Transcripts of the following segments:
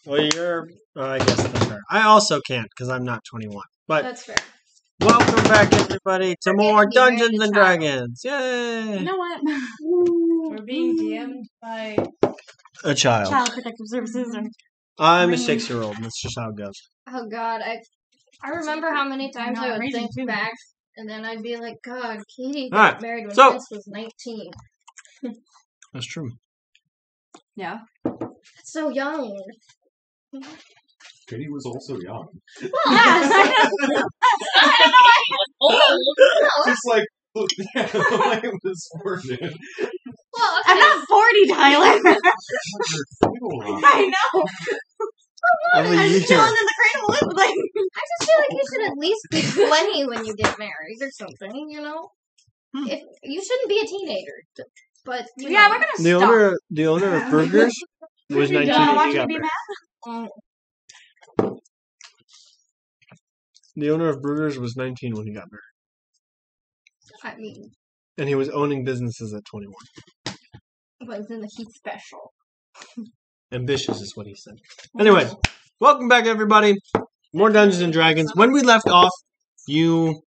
Well, you're. I guess that's fair. I also can't because I'm not 21. But That's fair. welcome back, everybody, to more be married Dungeons to and child. Dragons. Yay! You know what? We're being DM'd by... A child. Child Protective Services. I'm a 6-year-old, and that's just how it goes. Oh God, I remember how many times No, I I'm would raising think two. back, and then I'd be like, God, Katie got Alright, married when so- Prince was 19. That's true. Yeah. That's so young. Katie was also young. Just like the way it was worded. Well, I'm not 40, Tyler. I know. Of a I'm year. just chilling in the cradle with like. I just feel like you should at least be 20 when you get married or something, you know? If you shouldn't be a teenager. But, you Yeah, know. we're gonna stop. The owner of Burgers was 19 You wanna when watch he me got be married. mad? The owner of Burgers was 19 when he got married. I mean, And he was owning businesses at 21. but then he's special. Ambitious is what he said. Anyway, welcome back, everybody. More Dungeons and Dragons. When we left off, you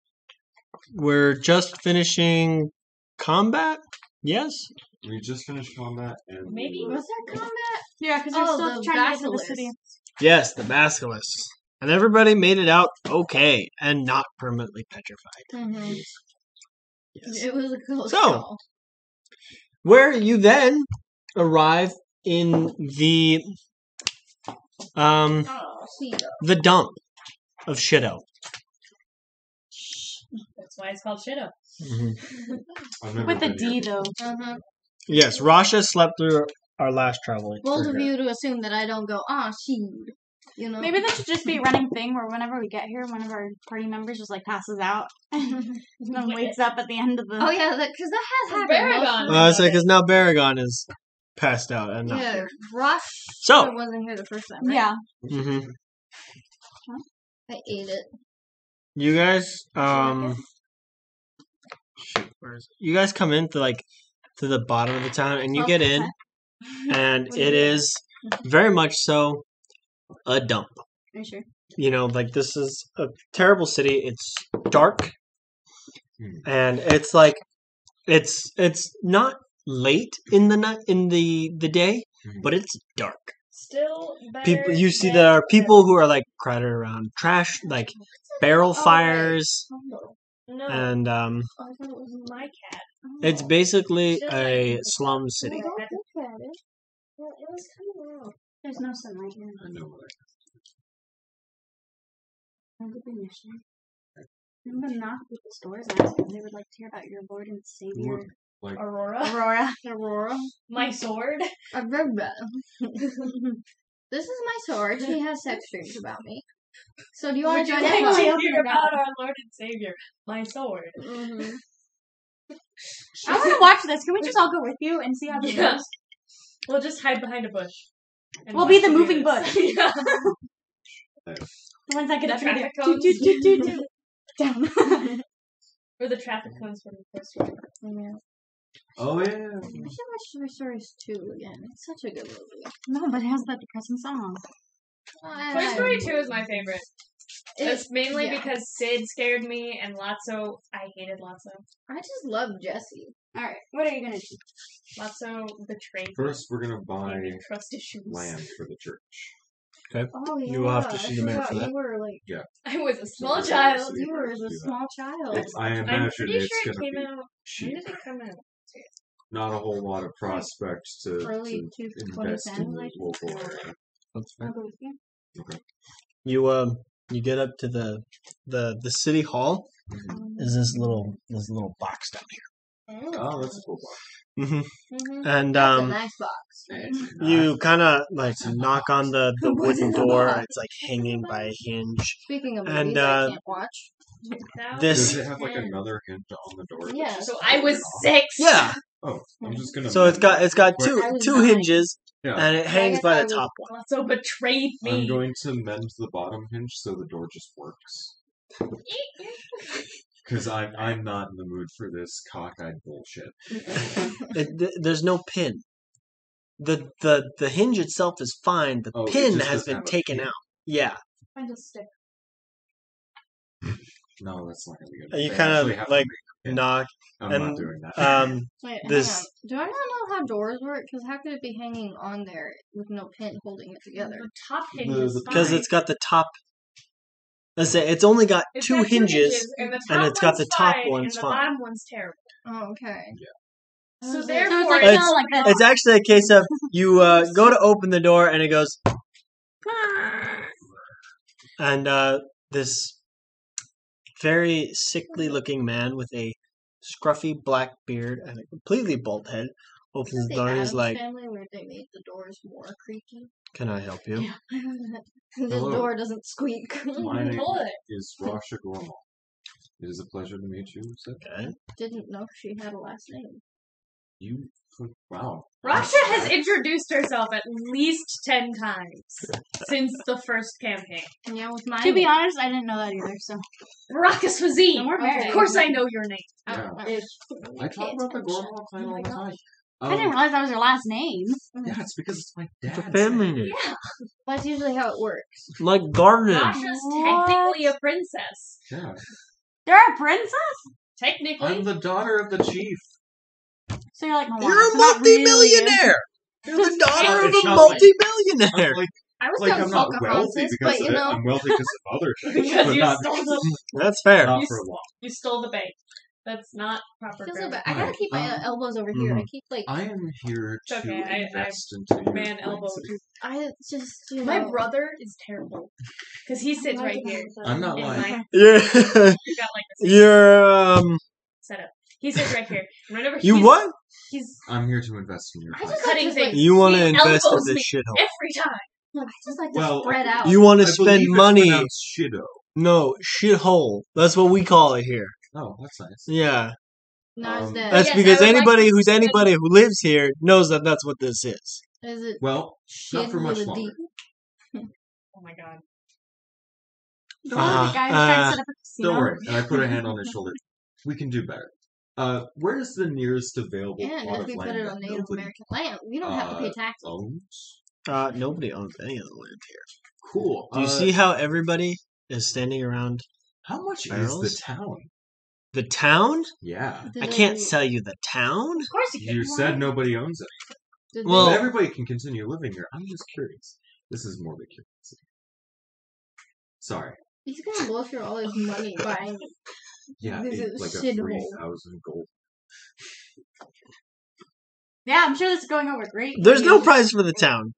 were just finishing combat? Yes? We just finished combat and Maybe. Was there combat? Yeah, because you're Oh, still the trying to get to the basilisk. city. Yes, the Basilisks. And everybody made it out okay and not permanently petrified. Mm-hmm. Yes. It was a close So, call. Where you then arrive in the Oh, Shido. the dump of Shido. That's why it's called Shido. I've never With the been D, here. though. Uh-huh. Yes, Rasha slept through our last travel. Bold for of her. you to assume that I don't go, Shido. You know? Maybe that should just be a running thing where whenever we get here, one of our party members just like passes out and then wakes up at the end of the. Oh, yeah, because that has happened. Baragon. I was like, because now Baragon is passed out and not Yeah, here. Rush So- wasn't here the first time, right? Yeah. hmm I ate it. You guys, shoot, where is it? You guys come into to the bottom of the town, and you get in, and it is very much so a dump. Are you sure? You know, this is a terrible city. It's dark, and it's like it's not late in the night in the day, but it's dark. Still better People, you see than there are people who are crowded around trash, barrel Oh, fires, No. and I thought it was my cat. it's basically Just a like- slum city. Well, it was coming out. There's no sunlight here. I know what Remember to knock at people's doors and ask if they would like to hear about your Lord and Savior, Like, Arora. Aurora. Aurora. My sword. I've read that. This is my sword. She has sex dreams about me. So do you want Would to you join like that to club? hear about our Lord and Savior? My sword. Mhm. I want to watch this. Can we just all go with you and see how this Yeah. goes? We'll just hide behind a bush. and We'll be watch the you do moving this. bush. Yeah. The ones that get The up and traffic do, cones. do, do, do, do. Down. Or the traffic cones from the first one. Yeah. oh yeah. I should watch Toy Story 2 again. It's such a good movie. No, but it has that depressing song. Toy Story 2 is my favorite. It's mainly yeah. because Sid scared me and Lotso, I hated Lotso. I just love Jessie. Alright, what are you gonna do? Lotso betrayed me. First, we're gonna buy Gave me trust issues. land for the church. Oh yeah. You will have to see the man I for forgot that. You were I was a small So child. You were a small child. I I'm imagine pretty it's sure it gonna came be out. When cheap. did it come out? Not a whole lot of prospects to Early invest in 2010, the like, local area. That's fair. I'll go with you. You get up to the city hall. Is this little box down Oh, that's a cool box. here? Mm-hmm. And That's a nice box. you kind of knock on the wooden in the door. box? It's hanging by a hinge. Speaking of And, movies, I can't watch. This- Does it have another hinge on the door? Yeah. So I was 6. Yeah. Oh, I'm just gonna. So it's got two I was two nine. hinges, Yeah. and it hangs guess by I the was- top one. Lotso betrayed I'm me. going to mend the bottom hinge so the door just works. Because I'm not in the mood for this cockeyed bullshit. There's no pin. the hinge itself is fine. The Oh, it pin just has doesn't been have a taken pin. out. Yeah. Find a stick. No, that's not gonna be good. You They kind actually of have to like make a pin. knock I'm and not doing that. Wait, This- hang on. Do I not know how doors work? Because how could it be hanging on there with no pin holding it together? The top hinge The- is the- because fine. it's got the top. Let's say it's only got It's two got hinges. and the and top it's got the one's top fine, one's and the fine. bottom one's terrible. Oh, okay. So So it's therefore, like It's- still like this. It's actually a case of you go to open the door and it goes, and this very sickly looking man with a scruffy black beard and a completely bald head opens Is the the door and Addams is like, family where they made the doors more creaky? "Can I help you?" This Hello. door doesn't squeak. My name Pull it. is Rasha Gormal. It is a pleasure to meet you, sir. Okay. Didn't know she had a last name. You, wow. Rasha has introduced herself at least 10 times since the first campaign. Yeah, with my To be name. honest, I didn't know that either. So Baracus Cuisine. And we're married. Of course I know your name. Yeah. Oh, I talk about the Gormal clan all the time. I didn't realize that was your last name. Yeah, it's because it's my It's a dad's family name. name. That's usually how it works. Like garden. Rasha's What? technically a princess. Yeah. You're a princess, Technically. I'm the daughter of the chief. so you're like Moana. You're a so not really. multi-millionaire. You're the daughter of It's a not like- multi-millionaire. I was Like done I'm not wealthy Pocahontas, because but of you it. know, I'm wealthy because of other things, Because but you not, stole the That's fair. not You for long. you stole the bank. That's not proper feels so grammar. bad. I gotta keep my elbows over here. I keep like I am here It's to okay, I- invest into your Man elbow. legacy. I just you My know. brother is terrible. Because he sits right here. I'm not in lying. my, You're, you got like the same you're setup. He sits right here. And whenever you he's, what? He's I'm here to invest in your I plan. just cutting like, just, things. You want to He invest in elbows this me shithole. every time. I just like to Well, spread out. You want to I spend believe it's money. pronounced Shido. No, shithole. That's what we call it here. Oh, that's nice. Yeah. Not as that. That's yes, because I would like anybody to who's spend- anybody who lives here knows that that's what this is. Is it Well, shit not for with much a longer. D? Oh my god. So the guy was trying to set up a casino. Don't worry. And I put a hand on his shoulder. We can do better. Where's the nearest available And plot if of we put land it that on Native nobody American land, we don't have to pay taxes. owns? Nobody owns any of the land here. Cool. Do you see how everybody is standing around how much barrels? is the town? the town? Yeah. Did I they- can't sell you the town. Of course you can. You said nobody owns it. did Well- But everybody can continue living here. I'm just curious. This is morbid curiosity. Sorry. he's gonna blow through all his money buying. Yeah, This it's is like a shithole. 3,000 gold. Yeah, I'm sure this is going over great. There's no price for the town.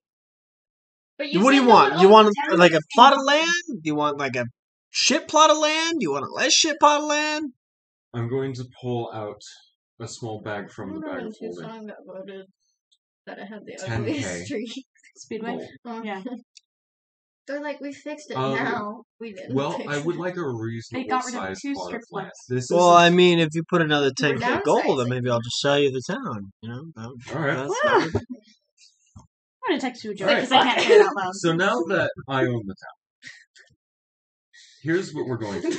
But What do said you no want? one You owns want the town? like a plot of land? Do you want like a shit plot of land? Do you want a less shit plot of land? I'm going to pull out a small bag I from the remember bag when of holding. Tucson got voted that it had the 10K. ugliest street. Speedway. Gold. Yeah. They're like, we fixed it Um, now. We didn't. Well, fix I would it. like a reasonable got rid of sized 2 plot strip of land. clubs. This Well, I isn't- mean, if you put another We're 10K gold, then downsizing. maybe I'll just sell you the town. You know, all right. that's Wow. fine. I'm gonna text you a joke Alright. because I can't say it out loud. So now that I own the town, here's what we're going to do.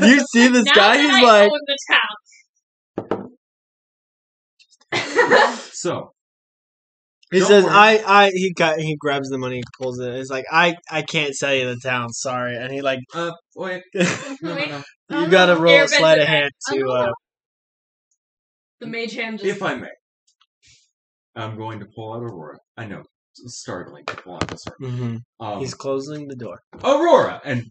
You see this Now guy? that He's I like, own the town. So, he Don't says, worry. he grabs the money, pulls it. It's like, I can't sell you the town. Sorry, and he like, wait. you No, no, Oh, gotta no. roll a Airbender sleight of back. hand Oh, to. no. The mage hand just. If I may, I'm going to pull out Aurora. I know, it's startling to pull out this one. Mhm. He's closing the door. Aurora! And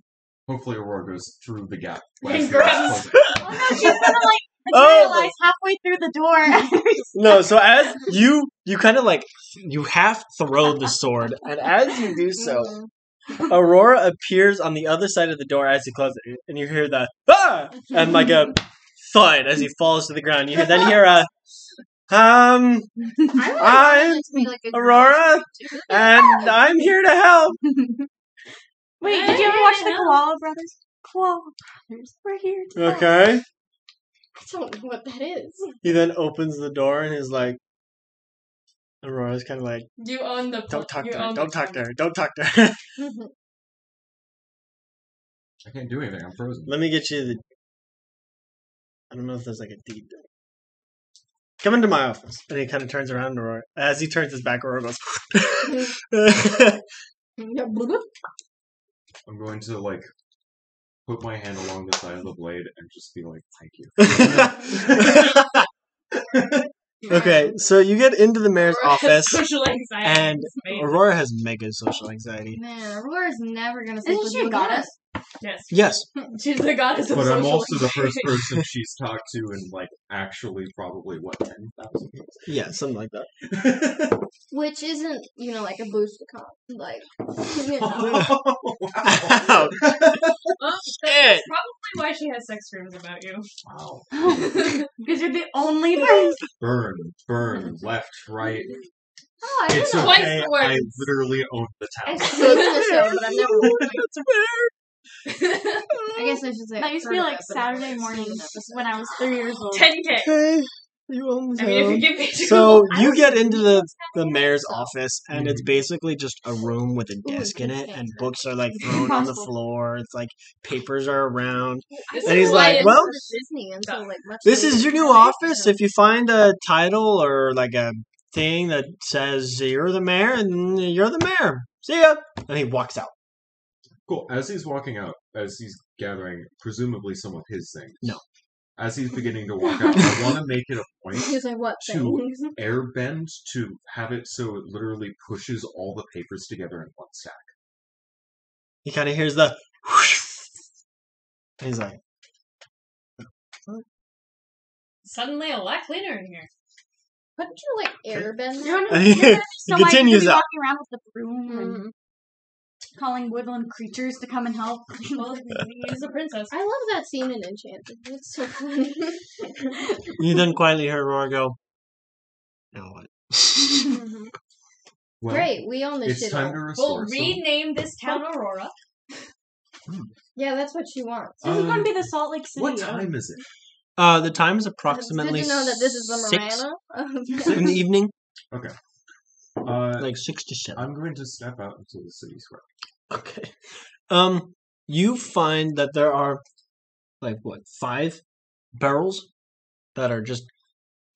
hopefully Aurora goes through the gap. And as he was grabs- closing. Oh no, she's gonna like Oh! materialize halfway through the door. No, so as you kind of like you half throw the sword, and as you do so, Aurora appears on the other side of the door as he closes it, and you hear the and like a thud as he falls to the ground. You then hear a I I'm want it to be like a Aurora, and I'm here to help. Wait, did you ever watch the Koala Brothers? Koala Brothers, we're here to help. Okay. I don't know what that is. He then opens the door and is like, Aurora's kind of like, You own the. don't talk you to her, own don't the talk town. to her, don't talk to her. I can't do anything, I'm frozen. Let me get you the. I don't know if there's like a deed. come into my office. And he kind of turns around to Aurora. As he turns his back, Aurora goes. I'm going to like put my hand along the side of the blade and just be like, "Thank you." Okay, so you get into the mayor's office, Social anxiety. and is amazing. Aurora has mega social anxiety. Man, Aurora's never gonna sleep Isn't with she you a goddess? Yes. Yes. She's the goddess of But I'm social also the first anxiety. person she's talked to in like actually probably what 10,000 Yeah, something like that. years. Which isn't, like a boost to con. Like, Wow. Ow. Well, Shit. that's probably why she has sex dreams about you. Wow. Because you're the only person. Burn, left, right. oh, I It's don't know. Twice okay. the words. I literally own the I've town. seen the show, but I've never watched it. I I guess I should say. That used to be like Saturday mornings when I was 3 years old. 10K. Okay. You own the I mean, if town. you give me two, So I you was get thinking into the so. mayor's office, and it's basically just a room with a desk in it, and books are like thrown on the Impossible. floor. It's like papers are around. This And is he's why like, it's- well, Disney until like much. This later. is your new office. If you find a title or like a thing that says you're the mayor, and you're the mayor. See ya. And he walks out. Cool. As he's walking out, as he's gathering presumably some of his things. No. As he's beginning to walk out, I want to make it a point He's like, what to things? airbend to have it so it literally pushes all the papers together in one stack. He kind of hears the whoosh. And he's like, Suddenly a lot cleaner in here. Couldn't you like airbend? You're And he so like, continues you're out. walking around with the broom and Mhm. calling woodland creatures to come and help. Well, he's a princess. I love that scene in Enchanted. It's so funny. You then quietly hear Aurora go, now what? Mhm. Well, Great, we own this it's shit. time all. to We'll restore some. rename this town Aurora. Yeah, that's what she wants. This is going to be the Salt Lake City. What time is it? The time is approximately It's good to know that this is the 6 Marana. in the evening, Uh, like 6 to 7. I'm going to step out into the city square. Okay. You find that there are like 5 barrels that are just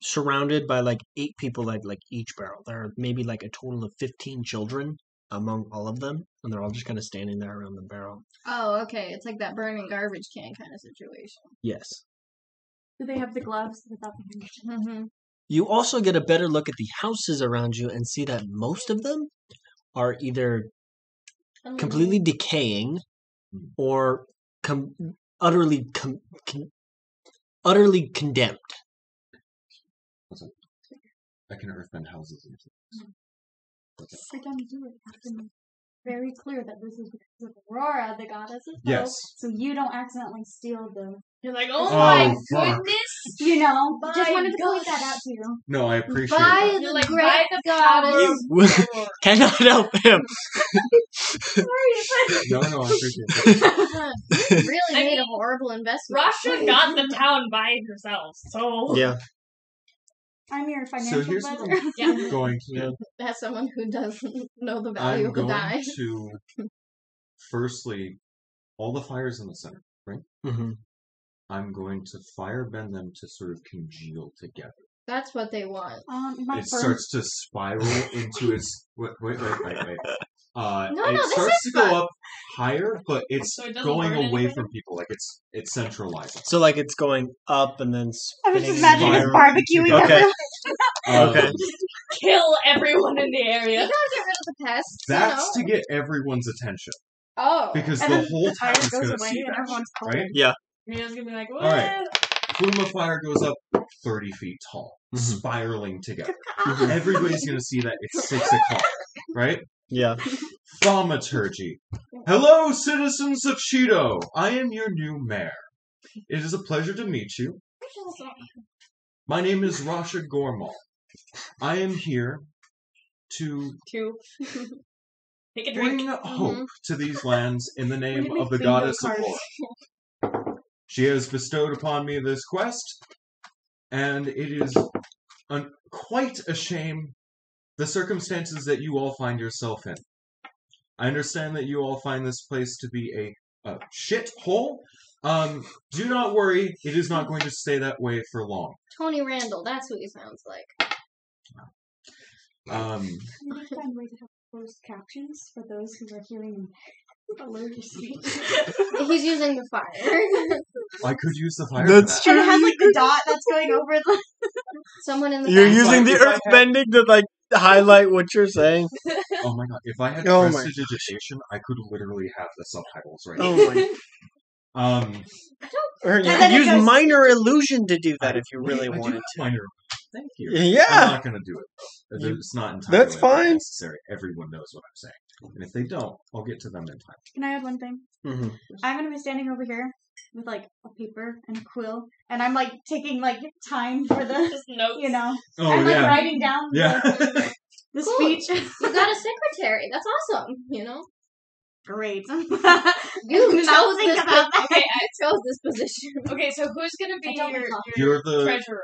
surrounded by like 8 people, like each barrel. There are maybe like a total of 15 children among all of them, and they're all just kind of standing there around the barrel. Oh, okay. It's like that burning garbage can kind of situation. Yes. Do they have the gloves without the handkerchief? Mm-hmm. You also get a better look at the houses around you and see that most of them are either completely decaying or utterly condemned. I can earthbend houses into Every time you do it, you have to make very clear that this is because of Aurora, the goddess of Yes. hope, so you don't accidentally steal the. You're like, oh, Oh, my fuck. goodness! You know, My just wanted to point gosh. that out to you. No, I appreciate By that. You're the like, great by the goddess. You cannot help him. No, I appreciate that. Really I made mean, a horrible investment. Rasha got the town by herself, so Yeah. I'm your financial So here's what advisor. I'm going to do. As someone who doesn't know the value I'm of a going dime. to, firstly, all the fires in the center, right? Mm-hmm. I'm going to firebend them to sort of congeal together. That's what they want. My It firm- starts to spiral into its. Wait. No, it this starts is to fun. go up higher, but it's So it doesn't going burn away anything? from people. Like it's centralizing. So like it's going up and then I was spinning. just imagining us spiral. barbecuing Okay. everyone. Okay. kill everyone in the You area. gotta get rid of the pests. That's you to know? get everyone's attention Oh. because And the then whole the fire town's goes gonna away see and that, everyone's cold. right? Mira's gonna be like, what? All right. Plume of fire goes up 30 feet tall, Mhm. spiraling together. Mhm. Everybody's gonna see that it's 6 o'clock, right? Yeah. Thaumaturgy. Hello, citizens of Shido. I am your new mayor. It is a pleasure to meet you. My name is Rasha Gormal. I am here to Two. Take a drink. bring hope to these lands in the name Really of the bingo goddess of cards. war. She has bestowed upon me this quest, and it is quite a shame the circumstances that you all find yourself in. I understand that you all find this place to be a shithole, Do not worry. It is not going to stay that way for long. Tony Randall, that's who he sounds like. Um, Can we find a way to have closed captions for those who are hearing allergic speech? He's using the fire. I could use the fire. That's for And that. it has like the dot that's going over the. Someone in the You're back. using the If I earth had- bending to like highlight what you're saying. Oh my god! If I had Oh my prestidigitation, I could literally have the subtitles right now. Oh my! Or you And could then it use goes- minor illusion to do that if you really I do wanted have to. minor. Thank you. Yeah. I'm not going to do it. It's not entirely That's fine. necessary. Everyone knows what I'm saying. And if they don't, I'll get to them in time. Can I add one thing? Mm-hmm. I'm gonna be standing over here with like a paper and a quill, and I'm like taking like time for the, Just notes. you know, Oh, I'm like yeah. writing down Yeah. the Cool. speech. You got a secretary. That's awesome. You know, Great. you did not chose think this. about that. Okay, I chose this position. Okay, so who's gonna be I don't your recall. You're the. treasurer?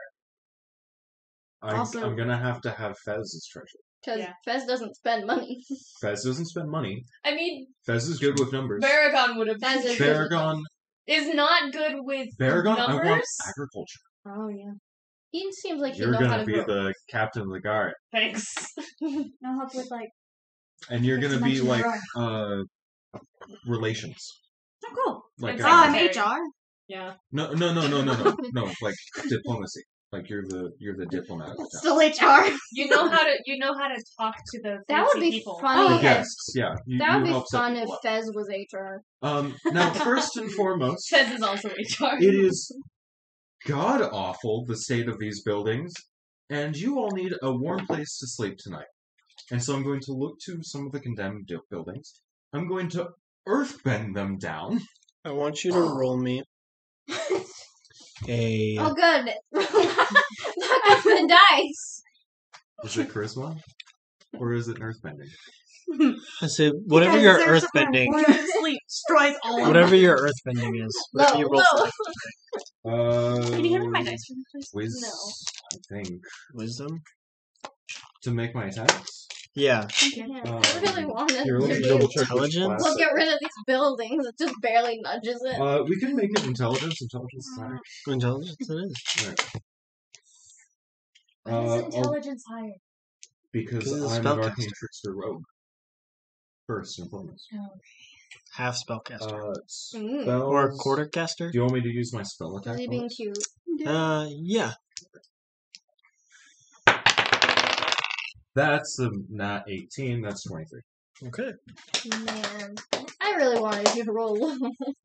Also- I'm going to have Fez as treasurer. Because Yeah. Fez doesn't spend money. Fez doesn't spend money. I mean, Fez is good with numbers. Baragon would have Fez is- Baragon. is not good with Baragon, I numbers. want agriculture. Oh yeah. He seems like You're he'd know going how to to be grow. the captain of the guard. Thanks. No help with like. And you're going to be Mention like, Aurora. relations. Oh cool. Like, It's Oh, I'm secretary. HR. Yeah. No, like diplomacy. Like you're the diplomat of the town. Still HR. You know how to talk to the That would fancy be people. funny. The if- guests, yeah. That would you be help set fun if people up. Fez was HR. Now, first and foremost, Fez is also HR. it is god awful the state of these buildings, and you all need a warm place to sleep tonight. And so I'm going to look to some of the condemned buildings. I'm going to earthbend them down. I want you to roll me a. Oh, good. Knock off the dice. Is it charisma? Or is it earthbending? I say whatever your earth bending, Sleep destroys all of whatever your earth bending is. Whatever you roll for Can you hand me my dice for me, please? Whiz, No. I think. wisdom. To make my attacks? Yeah. Yeah, I really wanted Here, let to me be double check which Intelligence? class Look, get rid of these buildings. It just barely nudges it. we can make it intelligence. Intelligence is higher. Intelligence it is. Alright. Why is I'll- intelligence higher? Because 'Cause it's a I'm an spellcaster. arcane trickster rogue. First and foremost. Half spellcaster. Mm. Spells. Or quartercaster? Do you want me to use my spell attack? Is he on being it? cute? Yeah. That's a nat 18. That's 23. Okay. Man, I really wanted you to roll low.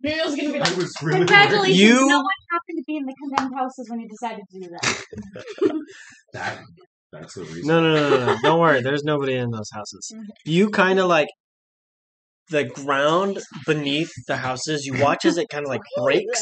Muriel's gonna be I like, was really Congratulations. You- No one happened to be in the condemned houses when you decided to do that. That's the reason. No. Don't worry. There's nobody in those houses. You kind of like the ground beneath the houses. You watch as it kind of like breaks,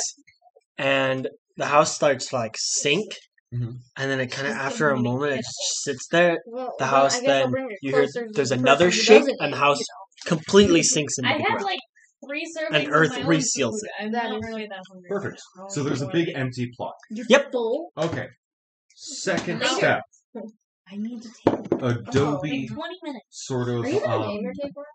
and the house starts to like sink, Mhm. and then it kind of after a moment it just sits there. Well, The well, house, I guess I'll then bring it you hear closer to there's the another person who shake, doesn't and the eat, house completely sinks into I the had ground. like 3 servings And of Earth my own reseals food. it. I'm That not is really that hungry. Perfect. I'll So there's a enjoy big it. empty plot. Yep. Full. Okay. Second Later. step. I need to take Adobe in 20 minutes. sort of. Are you gonna name your tape for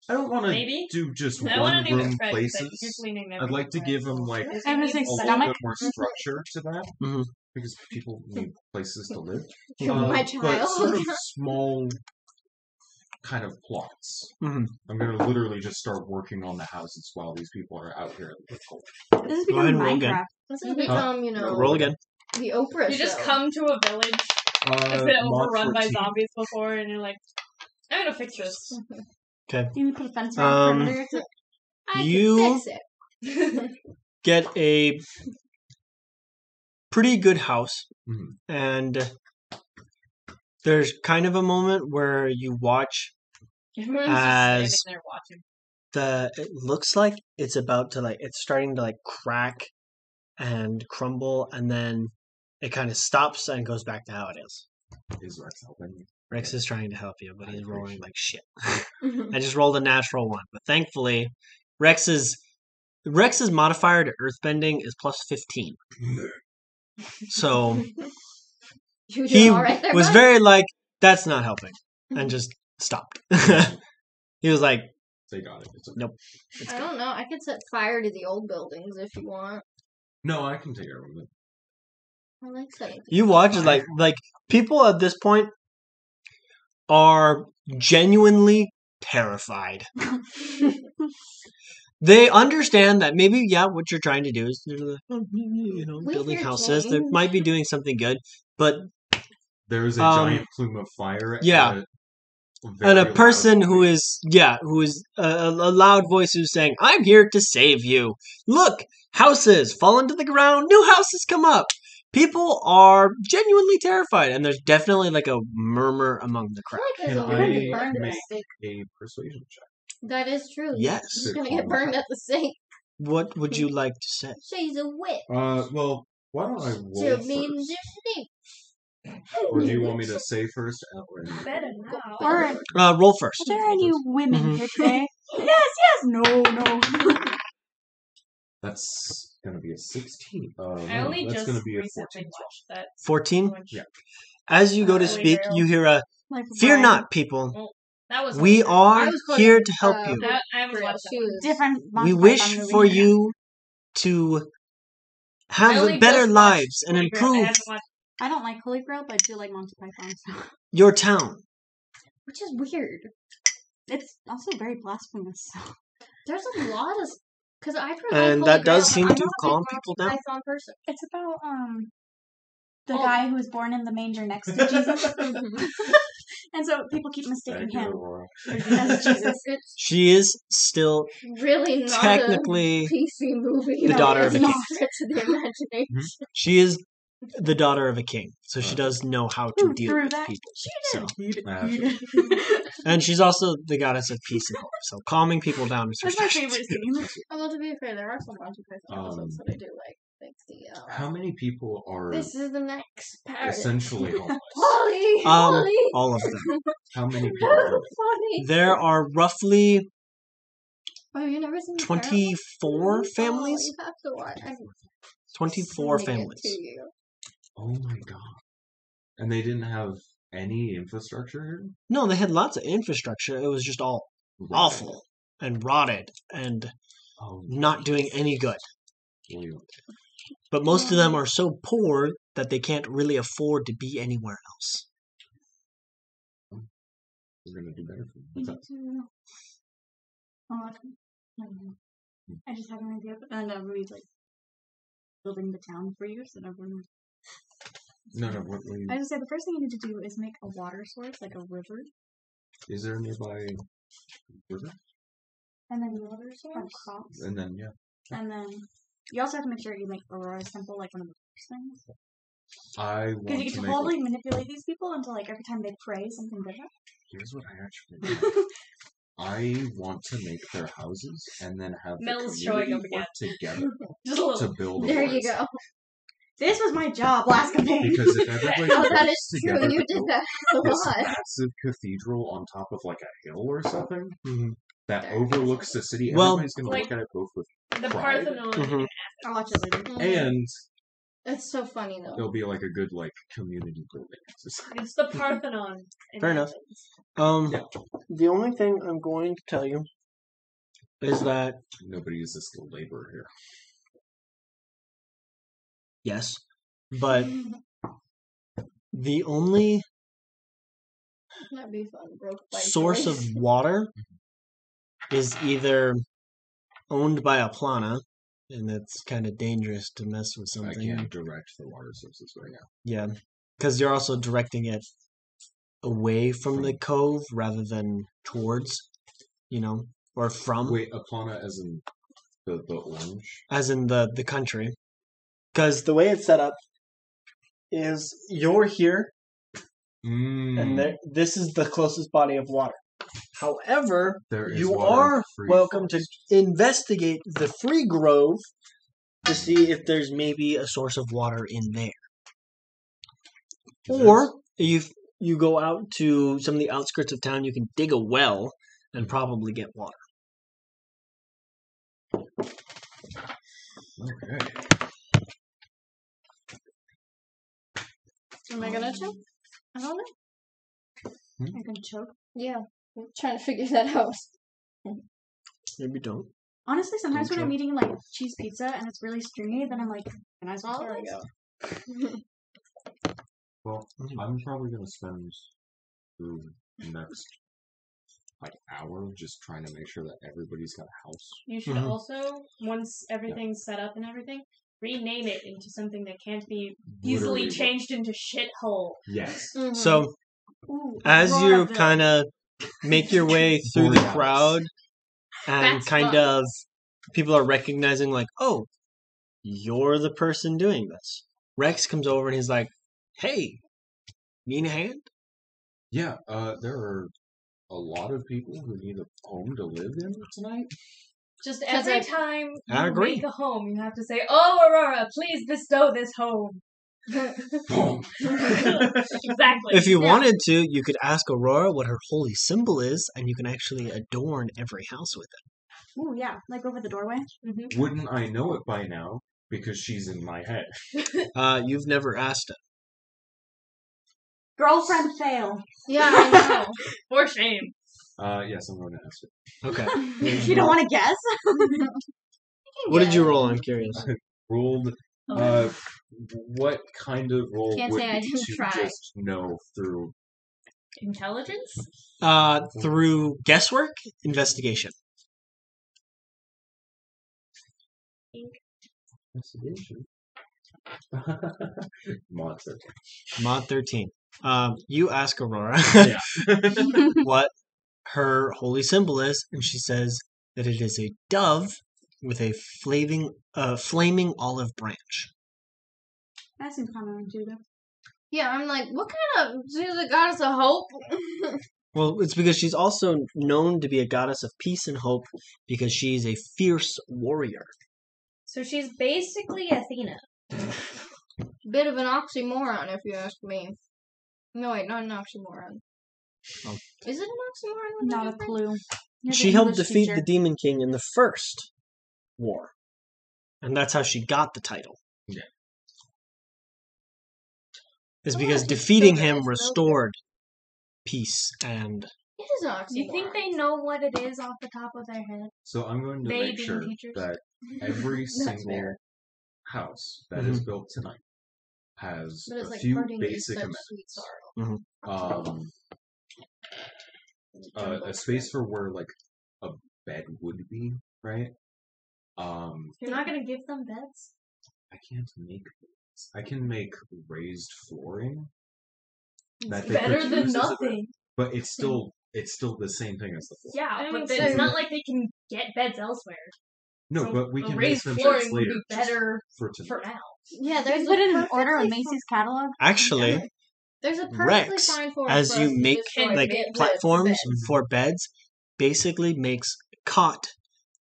I don't want to Maybe? do just I want one to name room it Fred. places. You're cleaning I'd like to give them like I'm gonna say a stomach. little bit more structure to that Mhm. because people need places to live. My But child. sort of small kind of plots. Mhm. I'm gonna literally just start working on the houses while these people are out here in the cold. This is Go ahead becoming and roll again. Minecraft. This has become, Roll again. the Oprah You just show. come to a village that's been Mod overrun by 14. zombies before, and you're like, I'm gonna fix this. Okay. You need to put a fence around the perimeter. I You- can fix it. Get a pretty good house, Mhm. and there's kind of a moment where you watch Everyone's As- just standing there watching. it looks like it's about to like it's starting to like crack and crumble, and then it kind of stops and goes back to how it is. Is Rex helping me? Rex is trying to help you, but he's rolling like shit. I just rolled a natural one, but thankfully Rex's modifier to earthbending is plus 15. So You he doing all right there, was bud? very like, that's not helping, and just stopped. He was like, They got it. It's okay. Nope. I don't know. I could set fire to the old buildings if you want. No, I can take care of it. I like setting. You watch like people at this point are genuinely terrified. They understand that maybe what you're trying to do is We building hear houses. They change. might be doing something good, but There is a giant plume of fire. Yeah. And a person who is a loud voice who's saying, "I'm here to save you. Look, houses fall into the ground, new houses come up." People are genuinely terrified, and there's definitely like a murmur among the crowd. I feel Can like there's a I get burned at make the stake. a persuasion check? That is true. Yes. He's gonna get burned at the stake. What would you like to say? She's a witch. Well, why don't I roll To mean first? the snake. Or do you want me to say first? Better now. Or Roll first. are there any women Mhm. here today? Yes, no. That's gonna be a 16. I No, only that's just gonna be a recently 14. watched that. 14. Yeah. As you go to Holy speak, Grail. you hear a Like "Fear Brian. not, people. That was We I are was quoting, here to help you. I haven't watched She was different. We Monty wish Python movie. for you to I have only better just watched lives and Holy Grail. I improve haven't watched- I don't like Holy Grail, but I do like Monty Python. So your town. which is weird. it's also very blasphemous. So. There's a lot of because I promote And Holy that does Grail, seem but I'm to not a calm big people Monty down. Python person. It's about the Oh. guy who was born in the manger next to Jesus, and so people keep mistaking Thank you, him Aurora. as Jesus. It's She is still really not technically a PC movie. the daughter of It's a not king. stretch of the imagination. She is the daughter of a king, so she does know how to Who deal threw with that? people. She So, did. and she's also the goddess of peace and hope. So, calming people down is her That's my specialty. favorite scene. Although to be fair, there are some Monty Python episodes that I do like. Like the How many people are this is the next parrot. essentially homeless? Polly, Polly. All of them. How many people are there? Funny. There are roughly Oh, you never seen the 24 parrot? families. Oh, you have to watch. I'm 24 sending it families. to you. Oh my god. And they didn't have any infrastructure here? No, they had lots of infrastructure. It was just all Right. awful and rotted and Oh, not doing any good. William. But most of them are so poor that they can't really afford to be anywhere else. We're gonna do better for you. We What's need up? to. Oh, never mind. I just had an idea, and we like building the town for you, so that everyone. No, what were you... I just said the first thing you need to do is make a water source, like a river, Is there a nearby river? and then water source crops, And then, yeah. and then you also have to make sure you make Aurora's temple like one of the first things, I because want you to can make... totally manipulate these people until like every time they pray something different. Here's what I actually do. I want to make their houses and then have the Mel's showing community up work together Just a little. to build a There you forest. go. This was my job last campaign. Because if everybody Oh, that works is true. together You to did build that a this lot. massive cathedral on top of like a hill or something Mhm. that There. overlooks the city, Well- everybody's going to Like- look at it both with The pride. Parthenon. Mhm. I'll watch it later. And It's so funny though. there'll be like a good like community building exercise. It's the Parthenon. in Fair enough. Athens. Yeah. The only thing I'm going to tell you is that Nobody uses skilled labor here. yes, but the only That'd be fun. Broke by source of choice. water is either owned by a plana, and it's kind of dangerous to mess with I something. can't direct the water sources right now. Yeah, because you're also directing it away from the cove rather than towards, or from, Wait, Aplana as in the orange? as in the country. Because the way it's set up is you're here, and this is the closest body of water. However, There is you water are free welcome to forest. investigate the free grove to see if there's maybe a source of water in there. Or if you go out to some of the outskirts of town, you can dig a well and probably get water. Okay. Am I gonna choke? I don't know. I can choke. Yeah, I'm trying to figure that out. Maybe don't. Honestly, sometimes when Okay. I'm eating like cheese pizza and it's really stringy, then I'm like, can I swallow There we this? go. Well, I'm probably gonna spend the next hour just trying to make sure that everybody's got a house. You should Mhm. also, once everything's set up and everything, rename it into something that can't be Literally. easily changed into shithole. Yes. Mhm. So Ooh, as you Auroraville. kind of make your way through the Borealis. crowd, and That's kind fun. of people are recognizing, like, oh, you're the person doing this. Rex comes over and he's like, hey, need a hand? Yeah. There are a lot of people who need a home to live in tonight. Just 'Cause every I- time I you agree. make a home, you have to say, "Oh, Arora, please bestow this home." Home. Exactly. If you Yeah. wanted to, you could ask Aurora what her holy symbol is, and you can actually adorn every house with it. Ooh, yeah, like over the doorway. Wouldn't I know it by now? Because she's in my head. You've never asked it. Girlfriend fail. Yeah, I know. For shame. Yes, I'm going to ask it. Okay. You don't want to guess? What did you roll? I'm curious. Rolled. What kind of roll Can't would say I be didn't to try. just know through? Intelligence? Through guesswork, investigation. Investigation. Monster. Mod 13. You ask Aurora Yeah. what her holy symbol is, and she says that it is a dove with a flaming olive branch. That seems kind of intuitive. Yeah, I'm like, what kind of... She's a goddess of hope? Well, it's because she's also known to be a goddess of peace and hope because she's a fierce warrior. So she's basically Athena. Bit of an oxymoron, if you ask me. No, wait, not an oxymoron. Oh. Is it an oxymoron? What Not I a just think? clue. You're the She helped English defeat teacher. the Demon King in the first war. And that's how she got the title. Yeah. Is Oh, because she's defeating so him nice, restored peace and... It is an oxymoron. Do you think they know what it is off the top of their head? So I'm going to They make being sure teachers? that every That's single fair. house that is built tonight has But it's a like few parting is basic such amenities. sweet sorrow. A space for where like a bed would be, right? You're not gonna give them beds? I can't make beds. I can make raised flooring. That It's they better could than use as a bed. nothing. But it's still the same thing as the floor. Yeah, I mean, but so- it's not like they can get beds elsewhere. No, So but we a can make raised them flooring beds would later. be just better for tonight. for now. Yeah, There's there's put a it in perfectly order on fine- Macy's catalog. Actually, There's a perfectly Rex, fine form as for you us to make destroy like bed- platforms beds. for beds, basically makes a cot,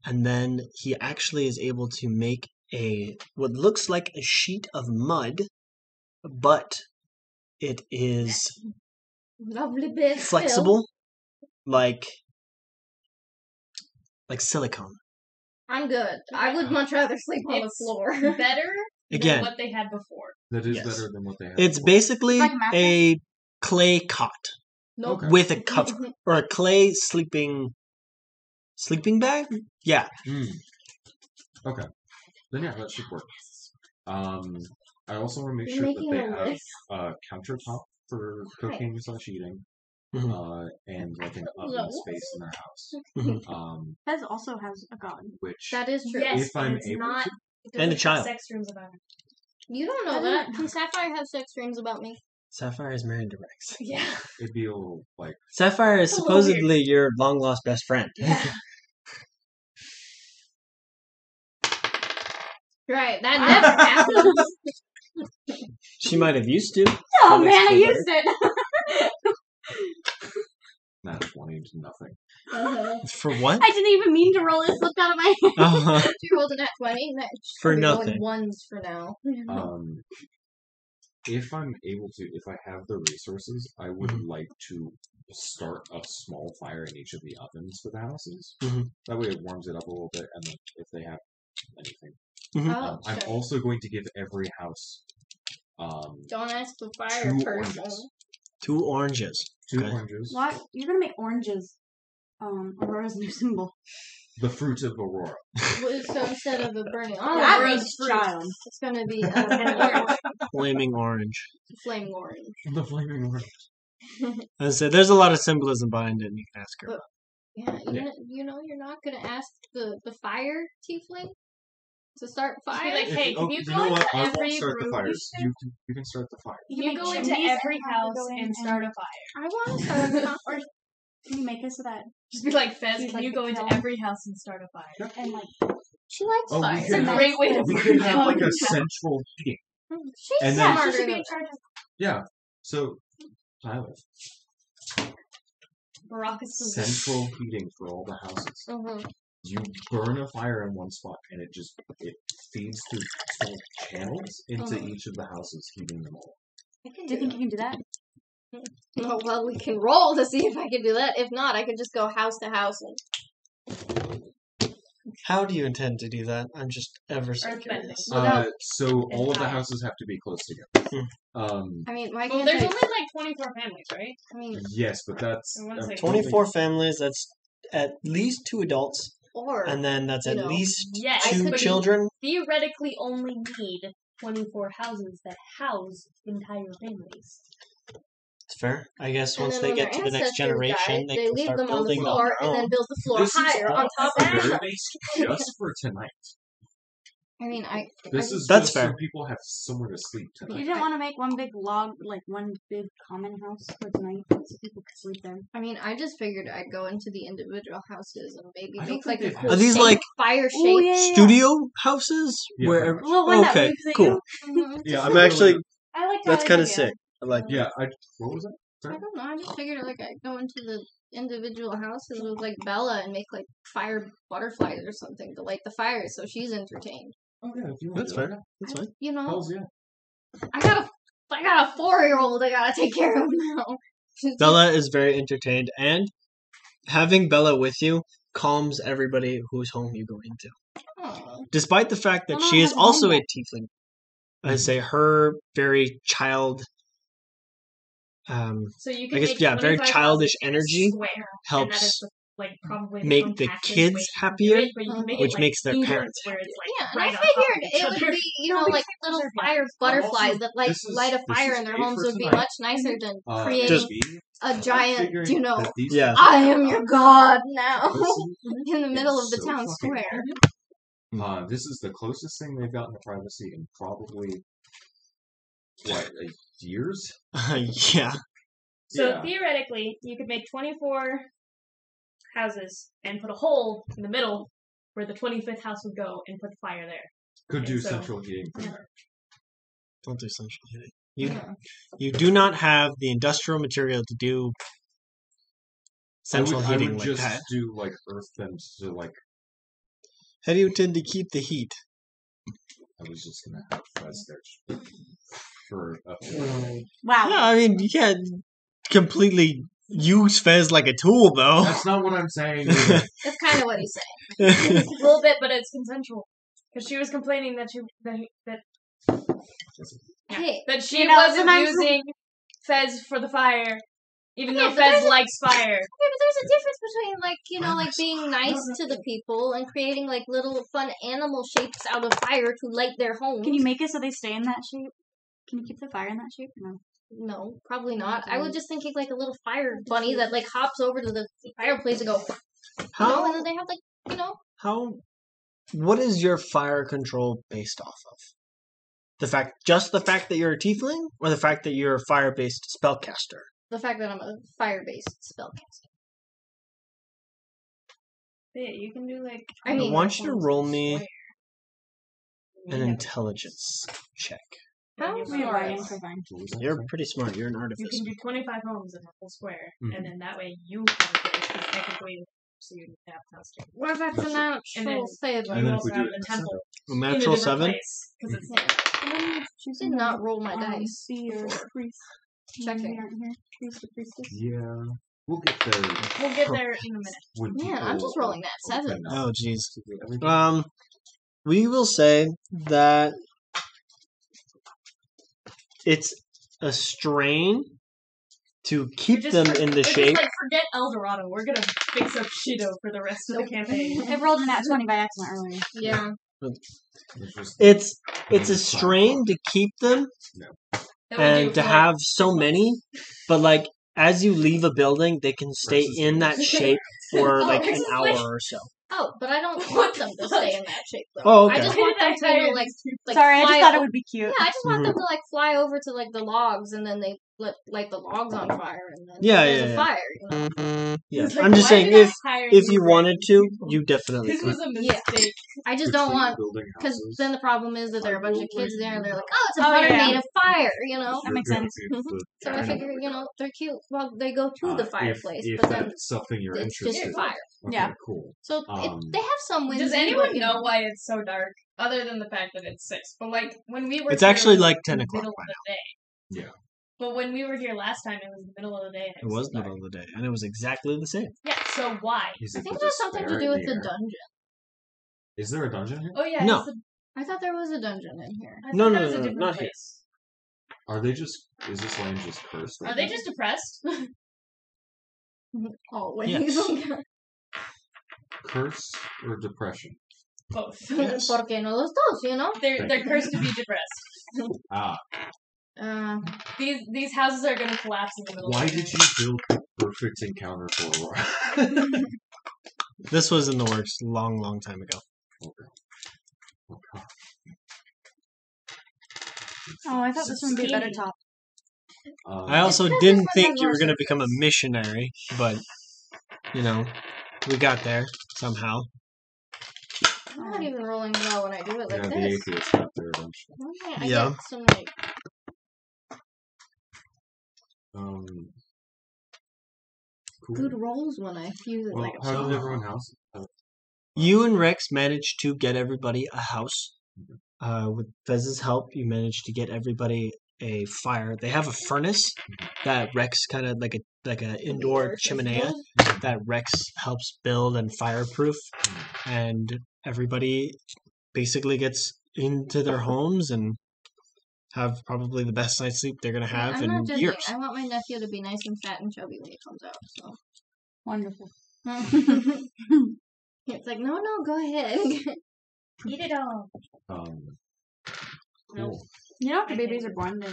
and then he actually is able to make what looks like a sheet of mud, but it is Lovely bed. flexible, like silicone. I'm good. I would much rather sleep on the It's floor. better Again. than what they had before. That is Yes. better than what they have. It's before. basically Like a mattress? a clay cot Nope. Okay. with a cover, or a clay sleeping bag. Yeah, Okay. Then yeah, that should work. I also want to make You're sure that making they a have list. a countertop for cooking / eating, Mhm. and like an oven No. space in their house. Mhm. Fez also has a god. Which That is true. Yes, If but I'm it's able not. to. It And a doesn't have child. sex dreams about it. You don't know that. Can Sapphire have sex dreams about me? Sapphire is married to Rex. Yeah. it'd be a little like Sapphire is It's a little supposedly your long lost best friend. Yeah. Right. That never happens. She might have used to. Oh That man, I makes it used it. not 20 to nothing. For what? I didn't even mean to roll it. It slipped out of my hand. Uh-huh. She rolled a nat 20. For We're nothing. going ones for now. If I'm able to, if I have the resources, I would Mhm. like to start a small fire in each of the ovens for the houses. Mhm. That way it warms it up a little bit, and then if they have anything. Oh, I'm shit. also going to give every house Don't ask the fire 2 person. oranges. 2 oranges. 2 Okay. oranges. What? You're gonna make oranges. Aurora's new symbol. The fruit of Aurora. So instead of it burning on, That orange means fruit, child. it's going to be orange, Flaming orange. flame orange. The flaming orange. I said there's a lot of symbolism behind it, and you can ask her. But- Yeah, you know, you're not going to ask the fire tiefling to start Be fire. like, hey, can you you go know into what? I won't every start the room? fires. You can start the fire. You make go into chimneys every and have to house go in and start a fire. I want to start a Or can you make it so that Just be like, Fez, She's can like you the go into kill. every house and start a fire? and like She likes Oh, we fire. It's a can have- great way to We burn could have like down a the central heating. She's And then- she smarter should be than in charge of Yeah. So, Tyler, Barack is the central heating for all the houses. Mhm. You burn a fire in one spot, and it feeds through full channels into each of the houses, heating them all. I can Do you think you can do that? Oh, well, we can roll to see if I can do that. If not, I could just go house to house and How do you intend to do that? I'm just ever so Earthbending. curious. Without- So all of the fire. houses have to be close together. I mean, why Well, can't there's they? only like 24 families, right? I mean, Yes, but that's I wanna say 24 families. That's at least 2 adults, or and then that's you at know, least Yes, 2 but you children. theoretically only need 24 houses that house entire families. It's fair. I guess and once then they when get their to the next ancestors generation, die, they they can leave start them on the building on floor their and then own. build the floor this higher is on all top of that. fear-based just for tonight. I mean, This is That's just fair. so people have somewhere to sleep You tonight. didn't want to make one big log, like one big common house for tonight, so people could sleep there. I mean, I just figured I'd go into the individual houses and maybe I don't make like a think they cool Are these shape, like fire Ooh, shape. yeah. studio houses? Yeah, Where pretty much. Well, one that okay, winks at cool. you. Mhm. Yeah, I'm actually I like that's Tyler's kind of idea. sick. I like Yeah, what was that? I don't know. I just figured like I'd go into the individual houses with like Bella and make like fire butterflies or something to light the fires so she's entertained. Oh yeah, if you want That's to do fair. That's fine. You know, Hells yeah. I got a 4-year-old I gotta take care of now. Bella is very entertained, and having Bella with you calms everybody whose home you go into. Aw. Despite the fact that Well, no, she I is haven't home also a yet. tiefling, I say her very child, So you I can guess, make yeah, very 25 childish houses energy square, and that helps is like probably the make the compactest kids way to do happier, it, but you can make which it, like, makes their students parents where it's like Yeah, and right I on top of figured each it would other. be, you know, like little fire butterflies that like this is- light a this fire is in their great homes for would be tonight. much nicer than Uh, creating Just- a giant, figuring you know, that these Yeah. I am your god now Listen, in the middle of the so town fucking square. this is the closest thing they've gotten to privacy in probably years. yeah. So Yeah. theoretically, you could make 24 houses and put a hole in the middle where the 25th house would go and put the fire there. Could do So- central heating from Yeah. there. Don't do central heating. You Yeah. you do not have the industrial material to do central I heating would like just that. do like earth them to like. How do you intend to keep the heat? I was just gonna have Fez there for a Wow. Yeah, I mean, you can't completely use Fez like a tool, though. That's not what I'm saying. either. That's kind of what he's saying. A little bit, but it's consensual. Because she was complaining that Hey, she You know, was sometimes- abusing Fez for the fire, even Yeah, though but Fez there's a- likes fire. Okay, but there's a difference between like, you know, I'm like being nice to the people and creating like little fun animal shapes out of fire to light their homes. Can you make it so they stay in that shape? Can you keep the fire in that shape? No. No, probably not. I was just thinking like a little fire bunny that like hops over to the fireplace and go, you know, How and then they have like, you know, how what is your fire control based off of? The fact that you're a tiefling, or the fact that you're a fire-based spellcaster? the fact that I'm a fire-based spellcaster. Yeah, you can do like. I mean, I want you to roll me an Yeah. intelligence check. How you're We have smart. writing for fine. What was that? You're pretty smart. You're an You artificer. can do 25 homes in a whole square, Mhm. and then that way you have a place, because technically, so you have custom. What if that's a That's it. natural And then- save? And You then if also we do have it the in the temple A in a natural different 7. place, 'cause it's Did not roll my dice. Be your before. priest. Checking. You aren't here. Priest or priestess. Yeah, we'll get there. We'll get there in a minute. When Man, I'm people just rolling that 7. open up Oh, jeez. to everything. We will say that it's a strain to keep them in the we're shape. Just like, forget El Dorado. We're gonna fix up Shido for the rest of the campaign. I rolled an at 20 by accident earlier. Yeah. It's a strain to keep them That would do and it to for, have so many, but like as you leave a building, they can stay in that shape for Oh, like this an is hour like- or so. Oh, but I don't want them to stay in that shape though. Oh, okay. I just want them to like Sorry, I just fly thought it o- would be cute. Yeah, I just want them to like fly over to like the logs and then they light the logs on fire and then Yeah, there's yeah, a yeah. fire. You know? Yeah, It's like, I'm just why saying did I if hire you you wanted to, people? you definitely This could. was a Yeah. mistake. I just don't want building because houses. then the problem is that there are a bunch of kids there and they're like, oh, it's a Oh, fire yeah. made of fire, you know. That makes You're sense. gonna be the So I kind of figure, you know, they're cute. Well, they go to the fireplace, if but then that's something you're it's interested just fire. in. Okay, Yeah. cool. So they have some wins. Does anyone know why it's so dark? Other than the fact that it's 6. But like when we were It's here, actually it was like the 10 o'clock middle by of the day. Yeah. But when we were here last time, it was the middle of the day. And It was so the dark. middle of the day, and it was exactly the same. Yeah. So why? Is I it think the it has something to despair do in with the air? dungeon. Is there a dungeon here? Oh yeah. No. It's the, I thought there was a dungeon in here. I No, thought no, that was no, a no, different not here. place. Are they just? Is this land just cursed? Are they just depressed? Always. Yes. curse or depression? Both. Yes. ¿Por qué no los dos, you know? They're cursed to be depressed. Ah, These houses are gonna collapse in the middle. why of the did you build the perfect encounter for Aurora? This was in the works long, long time ago. Okay. Oh, I thought this one would be a better top. I also because didn't this one think has you were more going to become a missionary, but, you know, we got there somehow. I'm not even rolling well when I do it Yeah, like the this. atheist got there eventually. Okay, I Yeah. get some like Cool. good rolls when I use it Well, like a how pro. did everyone else? You and Rex managed to get everybody a house. With Fez's help, you managed to get everybody a fire. They have a furnace that Rex kind of like a indoor chimenea that Rex helps build and fireproof, and everybody basically gets into their homes and have probably the best night's sleep they're gonna have I'm in not judging. years. I want my nephew to be nice and fat and chubby when he comes out. So Wonderful. it's like, no, go ahead. Eat it all. Cool. You know, after babies are born, they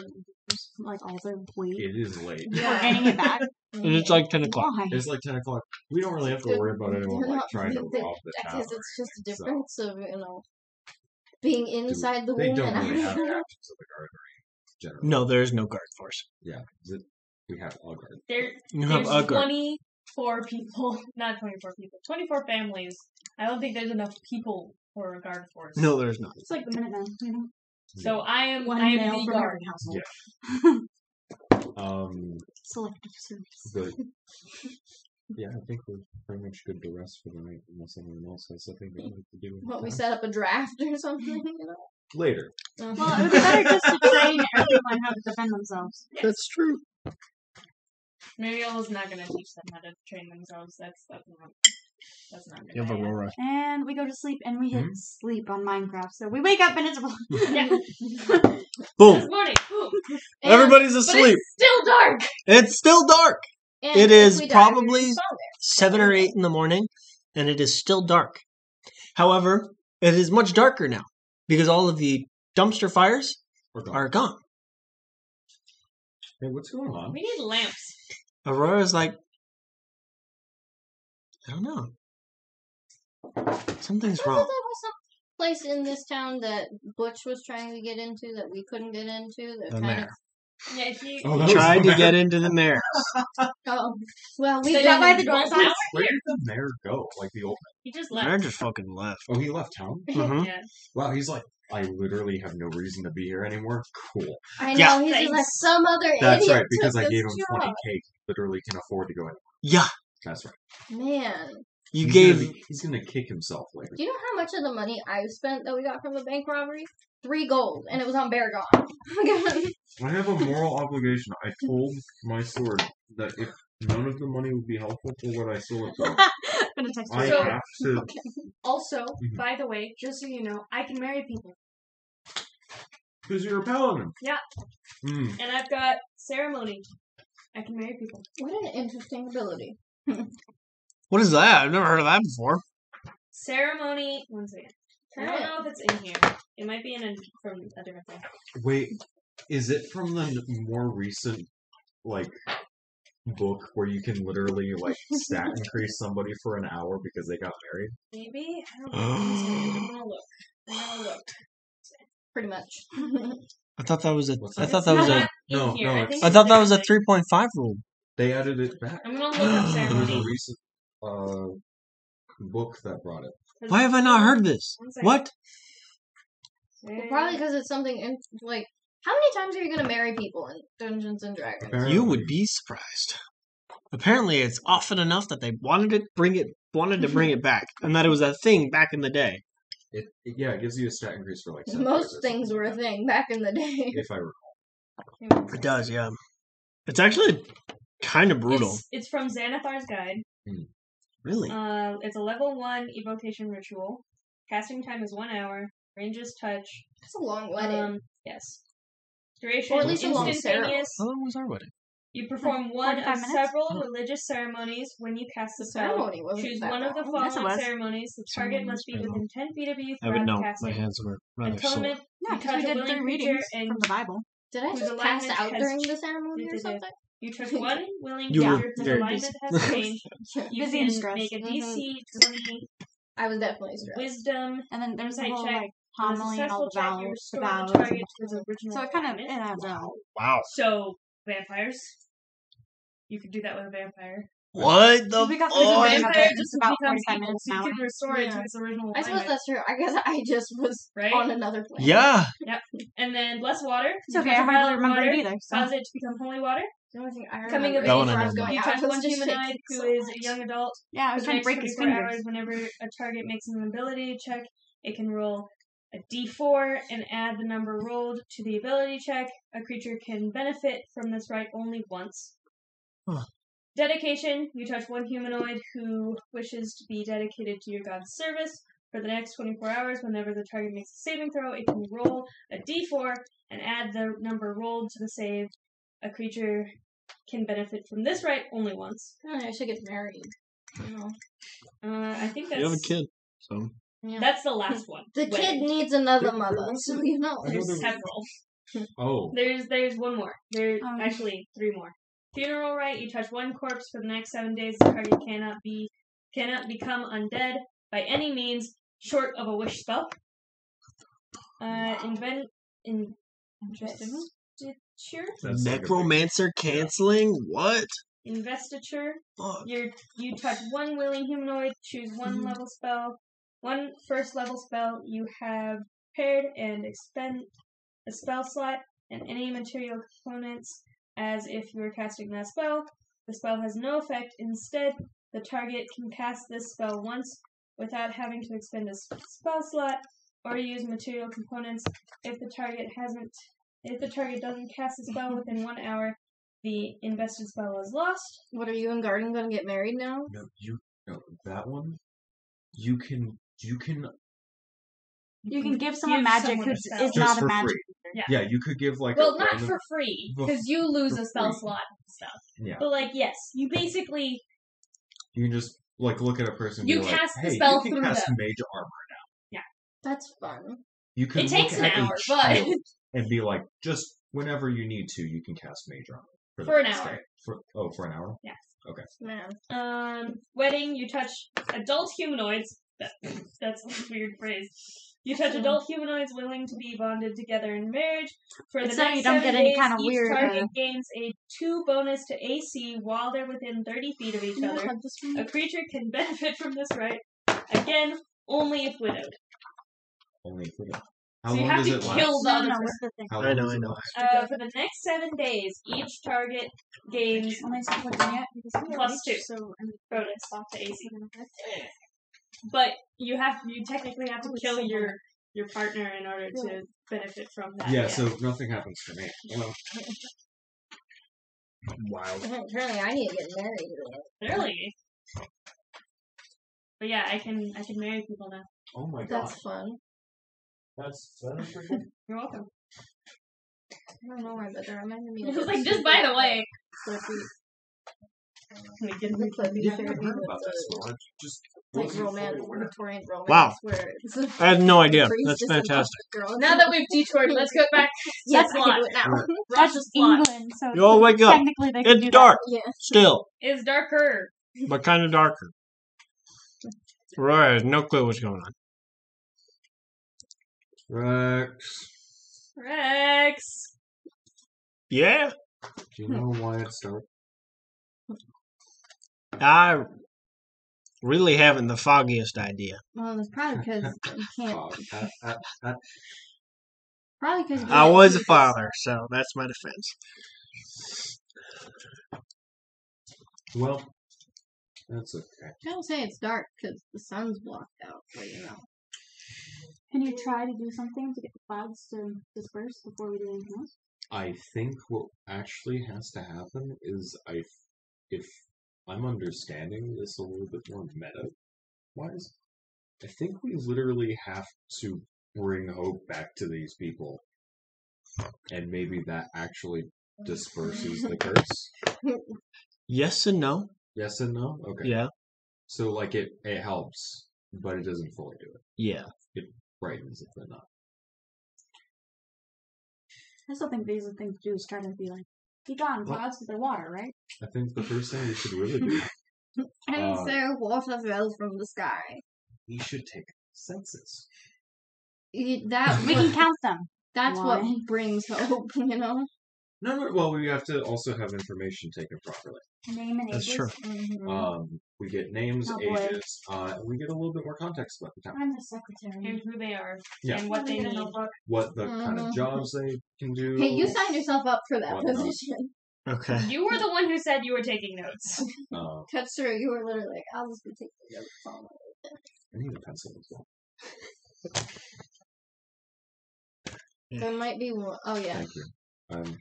just like all their weight. It is late. We're gaining it back. And it's like 10 o'clock. Why? It's like 10 o'clock. We don't really have to worry about anyone like trying to rob the I tower. guess it's just a So, difference of being inside the they womb don't and really have out. actions of the guard generally. No, there is no guard force. Yeah, we have all guard. You have There's a guard. 24 people, not 24 people, 24 families. I don't think there's enough people for a guard force. No, there's not. It's like the Minutemen, you know? So I am One the male from guard. every household. Selective service. But yeah, I think we're pretty much good to rest for the night unless anyone else has something they like to do. What, we set up a draft or something, Later. Oh. Well, it would be better just to train everyone how to defend themselves. That's true. Maybe I was not going to teach them how to train themselves. That's not good. You have Aurora. And we go to sleep, and we hit sleep on Minecraft. So we wake up, and it's Yeah. Boom. This morning. Boom. And- Everybody's but asleep. it's still dark. It's still dark. And It if is we die, we're probably just on 7 or 8 in the morning, and it is still dark. However, it is much darker now because all of the dumpster fires are gone. Hey, what's going on? We need lamps. Aurora's like, I don't know. Something's there. I wrong. thought there was some place in this town that Butch was trying to get into that we couldn't get into. That The kind mayor. Yeah, he Oh, that He was tried the to mayor. get into the mayor. Oh, well, we Stay got by by the door. Where did the mayor go? Like the old he just The left. mayor just fucking left. Oh, he left town? Mhm. Yeah. Wow, he's like, I literally have no reason to be here anymore. Cool. I know, Yeah. he's just Thanks. like some other That's idiot right, because took I gave this him job. 20K. He literally can afford to go in. Yeah, That's right. Man, you He's gave. gonna he's gonna kick himself later. do you know how much of the money I spent that we got from the bank robbery? 3 gold, and it was on Baragon. I have a moral obligation. I told my sword that if none of the money would be helpful for what I sold it for, I'm gonna text I you. So- have to. Also, by the way, just so you know, I can marry people. Because you're a paladin. Yeah. Mm. And I've got ceremony. I can marry people. What an interesting ability. What is that? I've never heard of that before. Ceremony. One second. I don't know if it's in here. It might be from a different thing. Wait, is it from the more recent, like, book where you can literally, like, stat increase somebody for an hour because they got married? Maybe? I don't know. I'm gonna look. Pretty much. I thought that was a. What's I that? thought that was a. No, Here. no, I, it's- think I it's thought that was a different. 3.5 rule. They added it back. I'm gonna look up There was a ceremony. recent book that brought it. Why have I not heard this? One second. What? Well, probably because it's something like. How many times are you gonna marry people in Dungeons and Dragons? Apparently. You would be surprised. Apparently, it's often enough that they wanted to bring it back, and that it was a thing back in the day. It gives you a stat increase for like 7 Most days or things were a thing back in the day. something, if I recall. It does, yeah. It's actually kind of brutal. It's from Xanathar's Guide. Really? It's a level 1 evocation ritual. Casting time is 1 hour. Range is touch. It's a long wedding. Yes. Duration Or at least a long instantaneous. How long was our wedding? You perform one of 45 minutes? several Oh. religious ceremonies when you cast the The spell. ceremony wasn't Choose that one of the long. Yes, it following was. ceremonies. The target Ceremony must be was very within 10 feet of you I would throughout know. the My casting. hands were rather sore. Atonement. Yeah, You because touch we a did 3 willing creature readings and from the Bible. Did I whose just pass alignment out has during the ceremony You or did. something? you touch one willing You were creature whose very alignment has changed. You Busy and can stressed. make a DC 20 I was definitely stressed. wisdom. And then there's the Insight whole, check. like, On a homily and all successful the check, you vowels, the restore vowels. the target to its original So it kind of, alignment. it adds up. Wow. So, vampires. You could do that with a vampire. What the We got Because Oh, a I fuck? know vampire that. just It's about becomes 45 evil, minutes so you an can hour. restore it to Yeah. its original I suppose alignment. that's true. I guess I just was Right? on another planet. Yeah. And then bless water. It's okay, I hardly remember it either. So. Cause it to become holy water. The only thing I Coming remember of That is one where I I was know. going You out. touch I was one just humanoid shaking who so is much. a young adult. Yeah, I was For the trying to next break his 24 fingers. hours, whenever a target makes an ability check, it can roll a d4 and add the number rolled to the ability check. A creature can benefit from this right only once. Huh. Dedication. You touch one humanoid who wishes to be dedicated to your god's service. For the next 24 hours, whenever the target makes a saving throw, it can roll a d4 and add the number rolled to the save. A creature can benefit from this right only once. I should get married. You know. I think that's You have a kid, so. Yeah. that's the last one. The kid Wedding. needs another There mother, was so you know. I know There's there was- several. Oh, There's one more. There's actually 3 more. Funeral rite. You touch one corpse for the next 7 days. The target cannot become undead by any means short of a wish spell. Investiture. that's like a big- Necromancer canceling? What? Investiture. Fuck. You touch one willing humanoid. Choose one level spell. One first level spell you have paired and expend a spell slot and any material components as if you were casting that spell. The spell has no effect. Instead, the target can cast this spell once without having to expend a spell slot or use material components. If the target doesn't cast a spell within 1 hour, the invested spell is lost. What are you and Garden gonna get married now? No, that one. You can You can give someone give magic someone who a is spell. Just not for a magic free. user. Yeah, you could give like Well, a not random, for free, Well, because you lose for a spell free. slot and stuff. Yeah, But, like, yes, you basically, you can just like look at a person. And You be like, cast the hey, spell you can through cast them. mage armor. That's fun. You can it takes look an at a hour, but shield and be like, just whenever you need to, you can cast mage armor the For an next hour. day. For an hour. Man. wedding, you touch adult humanoids. That's a weird phrase. You touch adult humanoids willing to be bonded together in marriage. For the It's so next you don't 7 get any days, kind of each weird, target gains a 2 bonus to AC while they're within 30 feet of each other. A creature can benefit from this right, again, only if widowed. Only if we go. How So you long have does to it kill last? the other No, person. what's the thing? How I long know, does I it know. last? For the next 7 days, each target gains Only so much yet because we Plus reached, 2. So bonus to AC. But you technically have to kill your partner in order to benefit from that. Yeah, so nothing happens to me. Well, Wild. Apparently, I need to get married. Really. But yeah, I can marry people now. oh my god, That's fun. that's pretty good. You're welcome. I don't know why, but that reminded me It of was like, just by the way, We get Yeah, I've heard about this though. I just like wasn't romance, fully aware. Victorian romance. Wow. Where it's I had no idea. priest That's is in love fantastic. with the girl. Now that we've detoured, let's go back. yes, to I plot. can do it now. Alright. That's Russia's plot England, so You all wake up. technically they can It's do dark. Yeah. Still. It's darker. But kind of darker. Aurora has no clue what's going on. Rex. Rex. Yeah? Do you know why it's dark? I really haven't the foggiest idea. Well, it's probably because you can't. Probably because I was a father, so that's my defense. Well, that's okay. I don't say it's dark because the sun's blocked out, but you know. Can you try to do something to get the clouds to disperse before we do anything else? I think what actually has to happen is if I'm understanding this a little bit more meta-wise, I think we literally have to bring hope back to these people. And maybe that actually disperses the curse. Yes and no. Yes and no? Okay. Yeah. So, like, it helps, but it doesn't fully do it. Yeah. It brightens it, but not. I still think the easiest thing to do is try to be like, be gone, clouds with their water, right? I think the first thing we should really do, And so water fell from the sky. we should take a census. That We can count them. that's what Why? brings hope, you know. No, well, we have to also have information taken properly. Name and That's ages. true. Mm-hmm. We get names, Oh, boy. ages, and we get a little bit more context about the town. I'm the secretary. And who they are. Yeah. And what they Get a need. notebook. What the kind of Mhm. jobs they can do. Hey, you signed yourself up for that Whatnot. position. Okay. You were the one who said you were taking notes. That's true. You were literally like, I'll just be taking notes on it. I need a pencil as well. There might be one. Oh yeah. Thank you.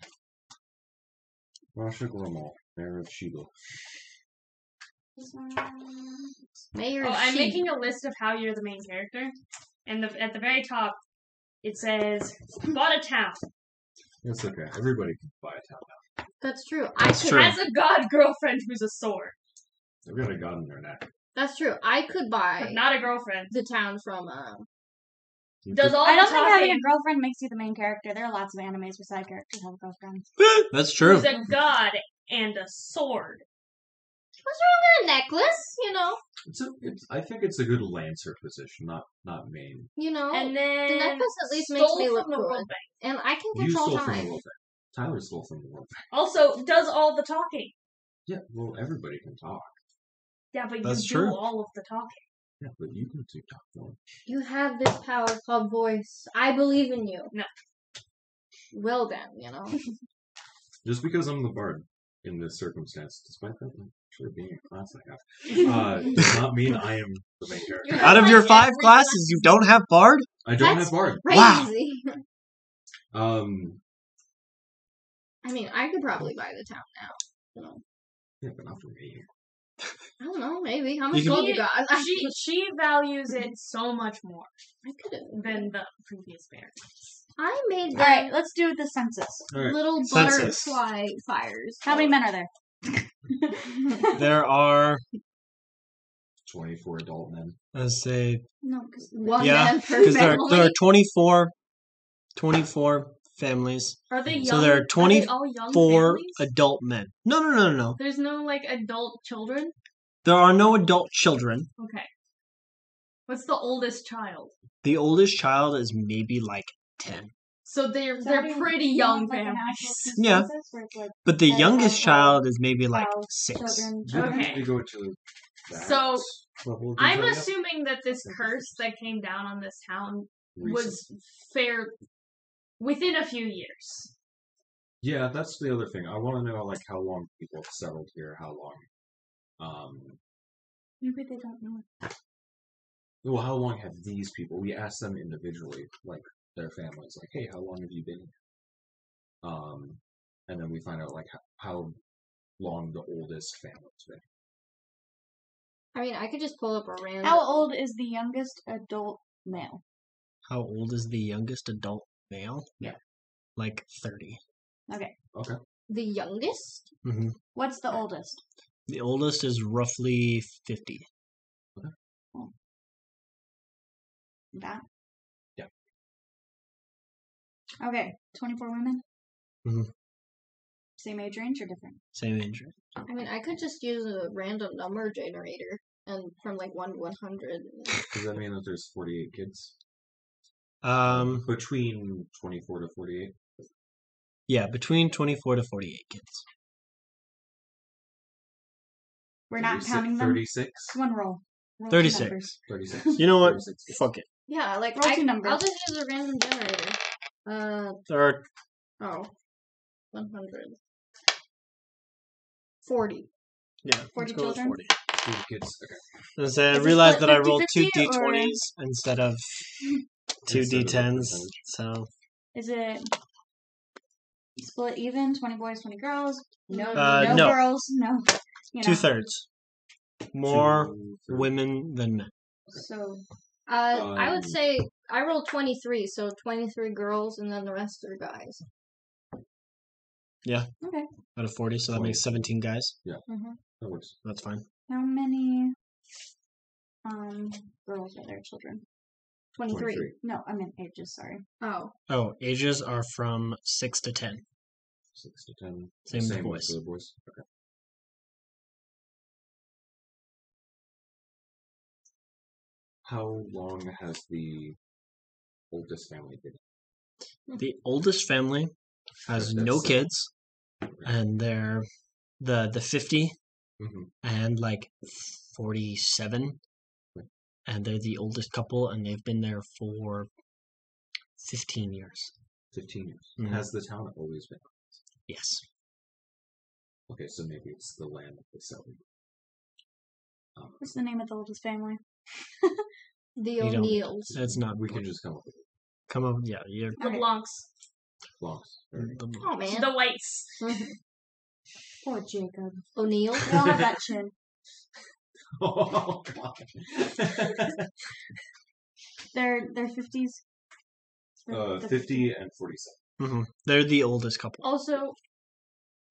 Rasha Gormal, Mayor of Shido. Mayor. Oh, I'm Sheep. making a list of how you're the main character. And at the very top, it says, bought a town. It's okay. Everybody can buy a town now. That's true. That's I could. true. Has a god girlfriend who's a sword. They've got a god in their neck. That's true. I could But buy not a girlfriend. the town from. You Does could- all I the don't think having talking. a girlfriend makes you the main character. There are lots of animes where side characters have girlfriends. That's true. Who's a god and a sword. What's wrong with a necklace? I think it's a good lancer position, not main. You know. And then the necklace at least makes stole me look from the cool. World Bank. And I can You control stole from the time. World Bank. Tyler stole from the World Bank. Also, does all the talking. Yeah, well, everybody can talk. Yeah, but That's you do true. all of the talking. Yeah, but you can do talk more. You have this power called voice. I believe in you. No. Well then, you know. Just because I'm the bard in this circumstance, despite that actually being a class I have, does not mean I am the main character. You Out of like your 5 every classes, you don't have Bard? I don't That's have bard. Wow. Crazy. I mean, I could probably buy the town now. You know. Yeah, but not for me. I don't know, maybe. How much You can- gold you got? She values it so much more I could have. than the previous mayor. I made All right, them let's do the census. All right. little Census. butterfly fires. How many men are there? There are, 24 adult men. let's say, No, because One yeah, man per because family. there are 24 families. Are they young? So there are Are they all young 4 families? adult men. No. There's no like adult children. There are no adult children. Okay. What's the oldest child? The oldest child is maybe like 10. So they're pretty young families. Yeah. But the That youngest household, child is maybe like spouse, 6. children, Wouldn't Okay. we go to that So, level of I'm detail? assuming that this curse that came down on this town Recent. was fair within a few years. Yeah, that's the other thing. I want to know like how long people have settled here, how long. Maybe they don't know. Well, how long have these people? We asked them individually, like their families, like, hey, how long have you been here? And then we find out like how long the oldest family's been. I mean, I could just pull up a random. How old is the youngest adult male? How old is the youngest adult male? Yeah. Like 30. Okay. Okay. The youngest? Hmm. What's the oldest? The oldest is roughly 50. That? Yeah. Okay, 24 women? Mhm. Same age range or different? Same age. I mean, I could just use a random number generator and from like 1 to 100. Does that mean that there's 48 kids? Between 24 to 48? Yeah, between 24 to 48 kids. We're not counting them? 36? One roll. Roll 36. two numbers. 36. You know what? 36. Fuck it. Yeah, like Roll two numbers. I'll just use a random generator. There are 100. 40. yeah, 40 let's go with children? 40. 40 kids. Okay. As I Is it realized split that I rolled 2 50-50 or- d20s instead of 2 Instead of d10s. the So Is it split even? 20 boys, 20 girls? No, no. girls. No. You know. 2/3. More 2, 3. women than men. So, I would say I rolled 23, so 23 girls and then the rest are guys. okay. Out of 40, so that 20. makes 17 guys. Mm-hmm. That works. That's fine. How many girls are there children? 23. 23. No, I meant ages, sorry. Oh. Oh, ages are from 6 to 10. 6 to 10. Same with with boys. the boys. Okay. How long has the oldest family been? The oldest family has That's no seven. kids, and they're the 50 Mm-hmm. and like 47, and they're the oldest couple, and they've been there for 15 years. 15 years. Mhm. Has the town always been? Yes. Okay, so maybe it's the land of the selling. What's the name of the oldest family? The You don't- O'Neills. That's not. We can just come up with it. Come on. Yeah, you're. The Blancs. Blocks. Oh, man. The Whites. Poor Jacob. O'Neill. They all have that chin. Oh, God. They're 50s? 50 and 47. Mhm. They're the oldest couple. Also,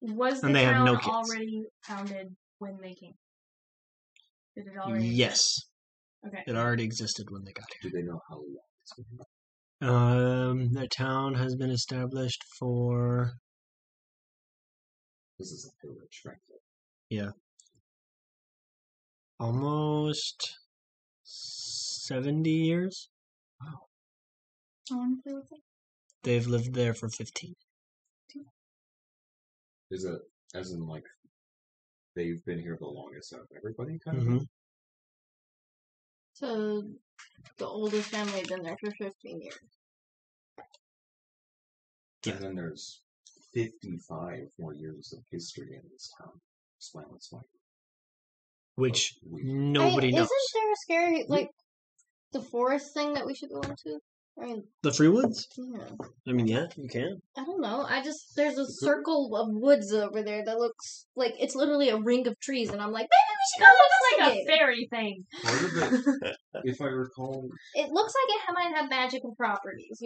was the And they have town no kids. already founded when they came? Did it already? Yes, Okay. it already existed when they got Do they know how long it's been? here. The town has been established for This is a village, right? almost 70 years. I want to play with it. They've lived there for 15. Is it as in like they've been here the longest out of everybody? Kind of. Mhm. So the oldest family been there for 15 years. Yeah. And then there's 55 more years of history in this town. It's like Which we- nobody I mean, knows. Isn't there a scary, like, the forest thing that we should go into? I mean, The Free Woods? yeah. I mean, yeah, you can. I don't know. There's a circle of woods over there that looks like it's literally a ring of trees, and I'm like, maybe we should That go looks like a investigate. fairy thing. part of it, if I recall, It looks like it might have magical properties,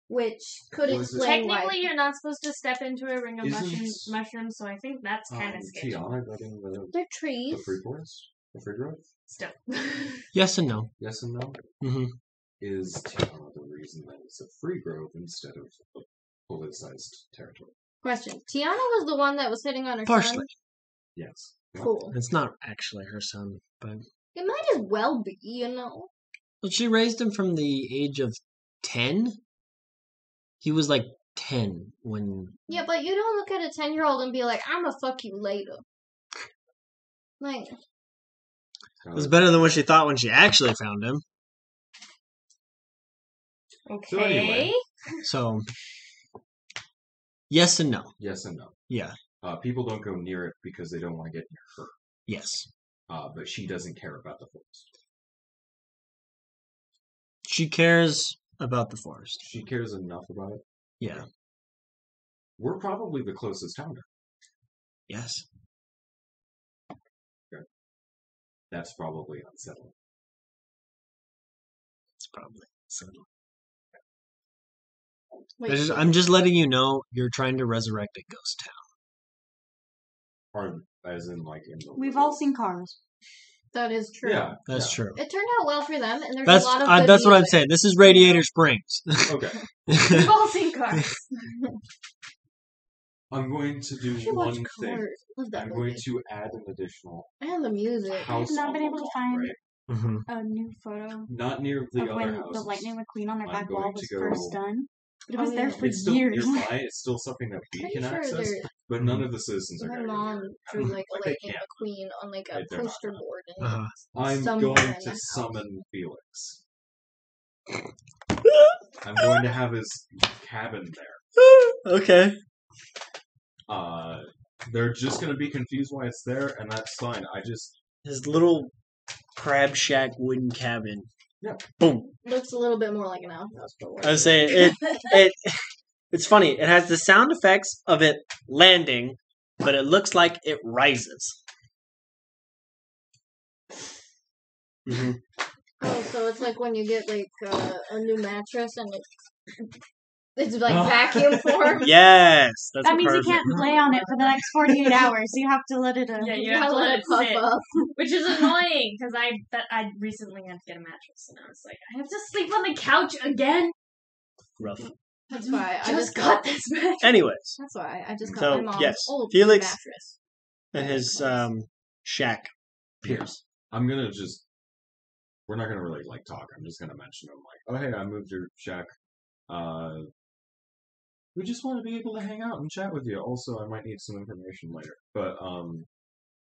which could Was it- explain why. Technically, you're not supposed to step into a ring of Isn't- mushrooms, so I think that's kind of sketchy. Tiana getting the They're trees. free forest, the free growth. Still. Yes and no. Yes and no. Hmm. Is Tiana the reason that it's a free growth instead of a politicized territory? Question: Tiana was the one that was sitting on her Partially. son. Yes. Cool. It's not actually her son, but It might as well be, well, she raised him from the age of 10. He was like 10 when. Yeah, but you don't look at a 10-year-old and be like, "I'ma fuck you later." Like, It was better than what she thought when she actually found him. Okay. So anyway. So, yes and no. Yes and no. Yeah. People don't go near it because they don't want to get near her. Yes. But she doesn't care about the forest. She cares about the forest. She cares enough about it. Yeah. We're probably the closest town to her. Yes. That's probably unsettling. It's probably so. wait, I'm just letting you know you're trying to resurrect a ghost town. Or as in like in the We've all seen Cars. That is true. Yeah. That's true. It turned out well for them, and there's That's a lot of good that's what I'm music. saying. This is Radiator Springs. Okay. We've all seen Cars. I'm going to do You should one watch thing. Cars. Love that I'm movie. going to add an additional And the music. house. I've not on been the able to wall, find right? Mm-hmm. a new photo Not near the of other when houses. the Lightning McQueen on their I'm back going wall to was go- first done. But it Oh, was there yeah. for It's still years. nearby. It's still something that we Pretty can sure access, they're- but none of the citizens are My going to mom drew like a Like, they Lightning can't. McQueen on like a They're not. poster board. And Uh-huh. I'm somewhere going in to the house. summon Felix. I'm going to have his cabin there. Okay. They're just going to be confused why it's there, and that's fine. His little crab shack wooden cabin. Yeah. Boom. Looks a little bit more like an outhouse. But I was saying it's funny. It has the sound effects of it landing, but it looks like it rises. Mm-hmm. Oh, so it's like when you get like a new mattress and it's like vacuum form. Yes, that's That means perfect. you can't lay on it for the next 48 hours. So you have to let it. Yeah, you You have to let it puff sit. up. Which is annoying, because I recently had to get a mattress, and I was like, I have to sleep on the couch again? Rough. That's why I just got this mattress. Anyways, That's why I just got So, my mom's yes, old Felix- mattress. and his shack appears. I'm going to just... We're not going to really, like, talk. I'm just going to mention them, like, oh, hey, I moved your shack. We just want to be able to hang out and chat with you. Also, I might need some information later. But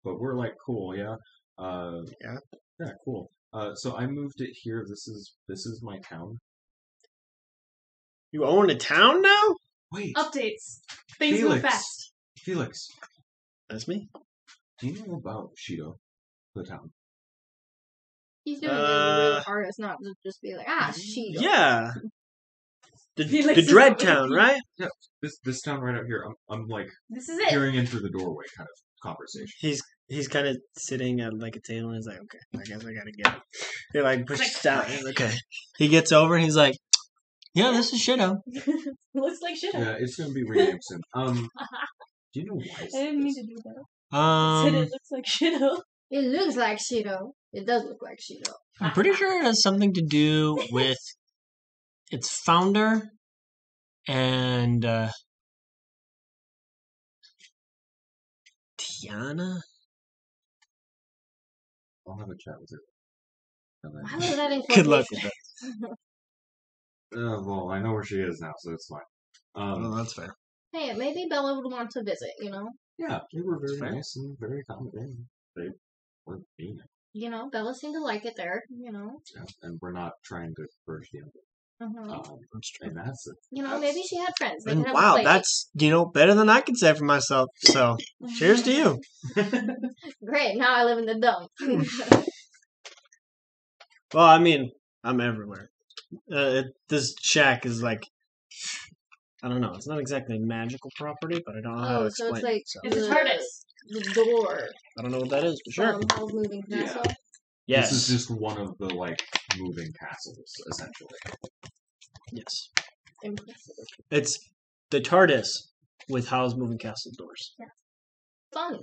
we're, like, cool, yeah? Yeah. Yeah, cool. So I moved it here. This is my town. You own a town now? Wait, Updates. Things move fast. Felix, That's me. do you know about Shido, the town? He's doing it really hard. It's not to just be like, she. Yeah. The Felix the is Dread over Town, here. right? This town right out here. I'm like This is it. peering in through the doorway kind of conversation. He's kind of sitting at like a table and he's like, okay, I guess I gotta get it. He like pushes down. And, okay. He gets over and he's like, yeah, this is Shido. Looks like shit. Yeah, it's gonna be renamed soon. Do you know why? I didn't mean to do that. I said it looks like shit. It looks like Shido. It does look like Shido. I'm pretty sure it has something to do with its founder and Tiana. I'll have a chat with her. And then, Why was that in Good luck with quotation? that. well, I know where she is now, so it's fine. Oh, that's fair. Hey, maybe Bella would want to visit, you know? Yeah, they were very Fair. nice and very accommodating. They were mean, You know, Bella seemed to like it there, you know? and we're not trying to purge the envelope. That's true. And that's it. You know, maybe she had friends. They And could have wow, a play that's better than I can say for myself. So cheers to you. date. Great, now I live in the dump. Well, I mean, I'm everywhere. This shack is like, I don't know. It's not exactly a magical property, but I don't know how to Oh, so explain it's it. like It's a TARDIS. the door I don't know what that is, but sure. from Hell's Moving Castle. Yes. This is just one of the like moving castles, essentially. Yes. Impressive. It's the TARDIS with Howl's Moving Castle doors. Fun.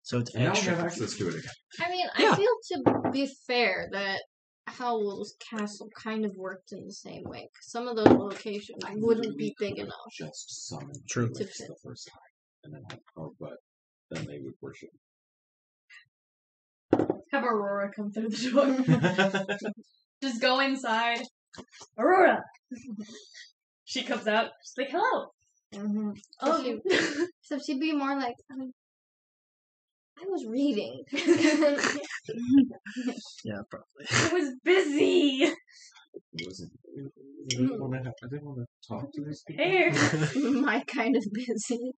So it's And now we extra. have access to it again. I mean, Yeah. I feel to be fair that Howl's Castle kind of worked in the same way. 'Cause some of those locations wouldn't be big enough. Just summon True. Felix the first time, and then but then they would worship. Have Aurora come through the door. Just go inside. Aurora! She comes out. She's like, hello. Mm-hmm. Oh, So she'd be more like, I was reading. Yeah, probably. I was busy. It wasn't. I didn't want to talk to these people. Here. My kind of busy.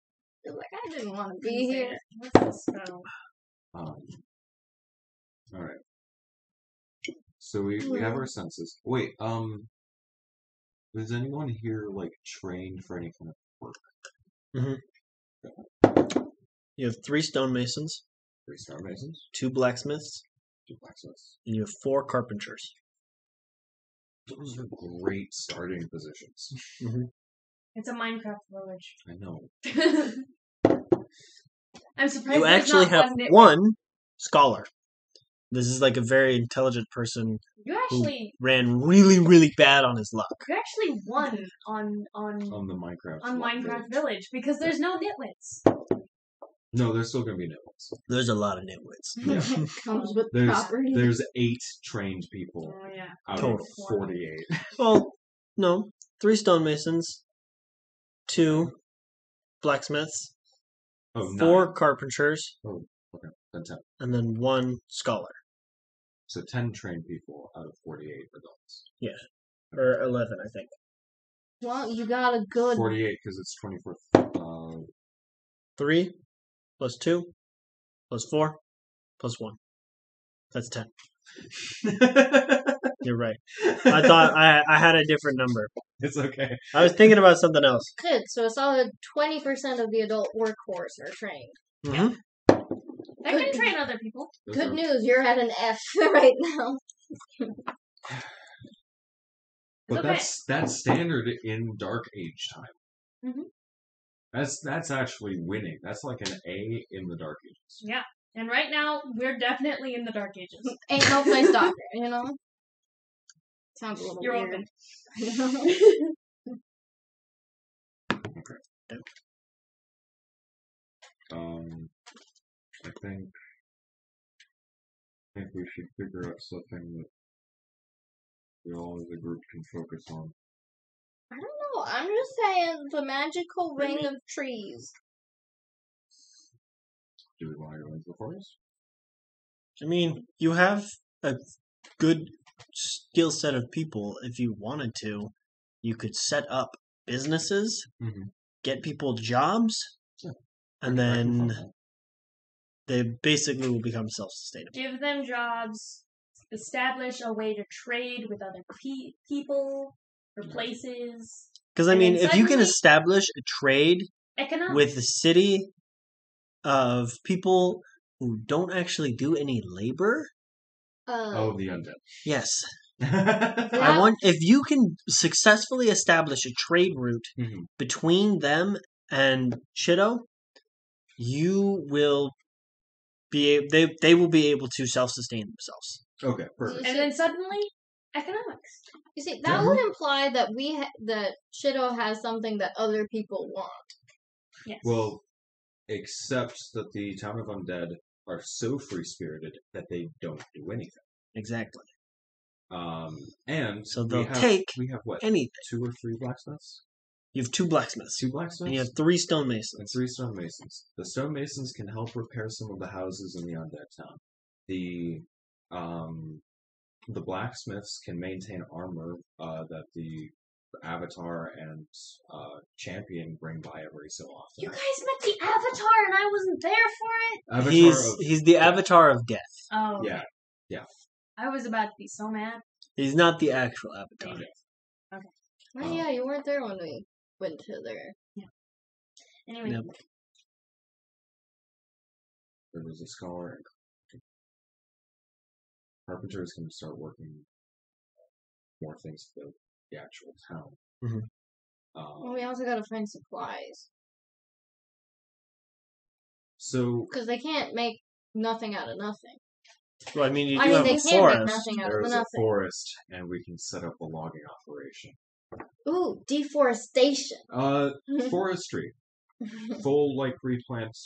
They're like, I didn't want to be here. What's the spell? All right. So we have our senses. Wait, is anyone here like trained for any kind of work? You have 3 stonemasons, 3 star masons, 2 blacksmiths, 2 blacksmiths. and you have 4 carpenters. Those are great starting positions. It's a Minecraft village. I know. I'm surprised You there's actually not have one nitwit. one scholar. This is like a very intelligent person You who actually, ran really, really bad on his luck. you actually won on On the Minecraft. Minecraft Village because there's no nitwits. No, there's still gonna be nitwits. There's a lot of nitwits. Yeah. Comes with There's property. there's 8 trained people Oh yeah. out Total. of 48. Well, no. 3 stonemasons, 2 blacksmiths, Oh, 4 9. carpenters, Okay, then 10. and then 1 scholar. So 10 trained people out of 48 adults. Or 11, I think. Well, you got a good. 48 because it's 24. 3 plus 2 plus 4 plus 1. That's 10. You're right. I thought I had a different number. It's okay. I was thinking about something else. Good, so a solid 20% of the adult workforce are trained. Mm-hmm. I can train other people. Those Good are- news, you're at an F right now. But Okay. that's standard in Dark Age time. Mhm. That's actually winning. That's like an A in the Dark Ages. Yeah. And right now, we're definitely in the Dark Ages. Ain't no place doctor, you know? Sounds a little You're weird. I think we should figure out something that we all as a group can focus on. I don't know, I'm just saying the magical ring of trees. Do we want to go into the forest? I mean, you have a good skill set of people. If you wanted to, you could set up businesses, Mhm. get people jobs, Yeah. and I can find then that. they basically will become self-sustainable. Give them jobs. Establish a way to trade with other people or places. Because, I And mean, then if you can suddenly- establish a trade Economics. with the city of people who don't actually do any labor, Oh, the undead. yes. Mhm. I want if you can successfully establish a trade route Mhm. between them and Shido, you will they will be able to self-sustain themselves. Okay, perfect. And then suddenly, economics. You see, that would imply that that Shido has something that other people want. Yes. Well, except that the town of undead are so free-spirited that they don't do anything. Exactly. And So we they'll have, take we have what, anything. 2 or 3 blacksmiths? You have 2 blacksmiths 2 blacksmiths? and you have 3 and stonemasons. 3 stonemasons. The stonemasons can help repair some of the houses in the undead town. The blacksmiths can maintain armor that the Avatar and Champion bring by every so often. You guys met the Avatar and I wasn't there for it? Avatar He's the avatar of death. Oh. yeah. I was about to be so mad. He's not the actual avatar. Oh yeah, you weren't there when we went to there. Anyway. Yep. There was a scholar and carpenters can start working more things for the actual town. Mhm. Well, we also gotta find supplies. So Because they can't make nothing out of nothing. Well, I mean, you do I mean, have they a can't make forest. nothing out there of is a nothing. forest, and we can set up a logging operation. Ooh, deforestation. Forestry, full like replant.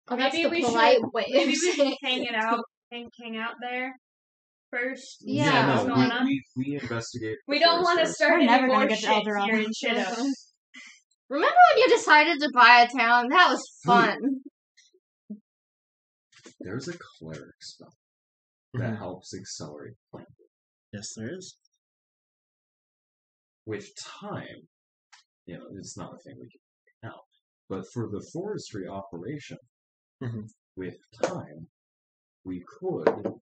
Oh, that's Maybe the we polite should- way Maybe of we should saying hang it out, hang out there first. Yeah. What's going no, on? we investigate. We the don't want to forest start We're any never gonna more get to shit Eldorado. here in Shido. Remember when you decided to buy a town? That was fun. first. There's a cleric spell that Mhm. helps accelerate planting. Yes, there is. With time, it's not a thing we can do now. But for the forestry operation, Mhm. with time, we could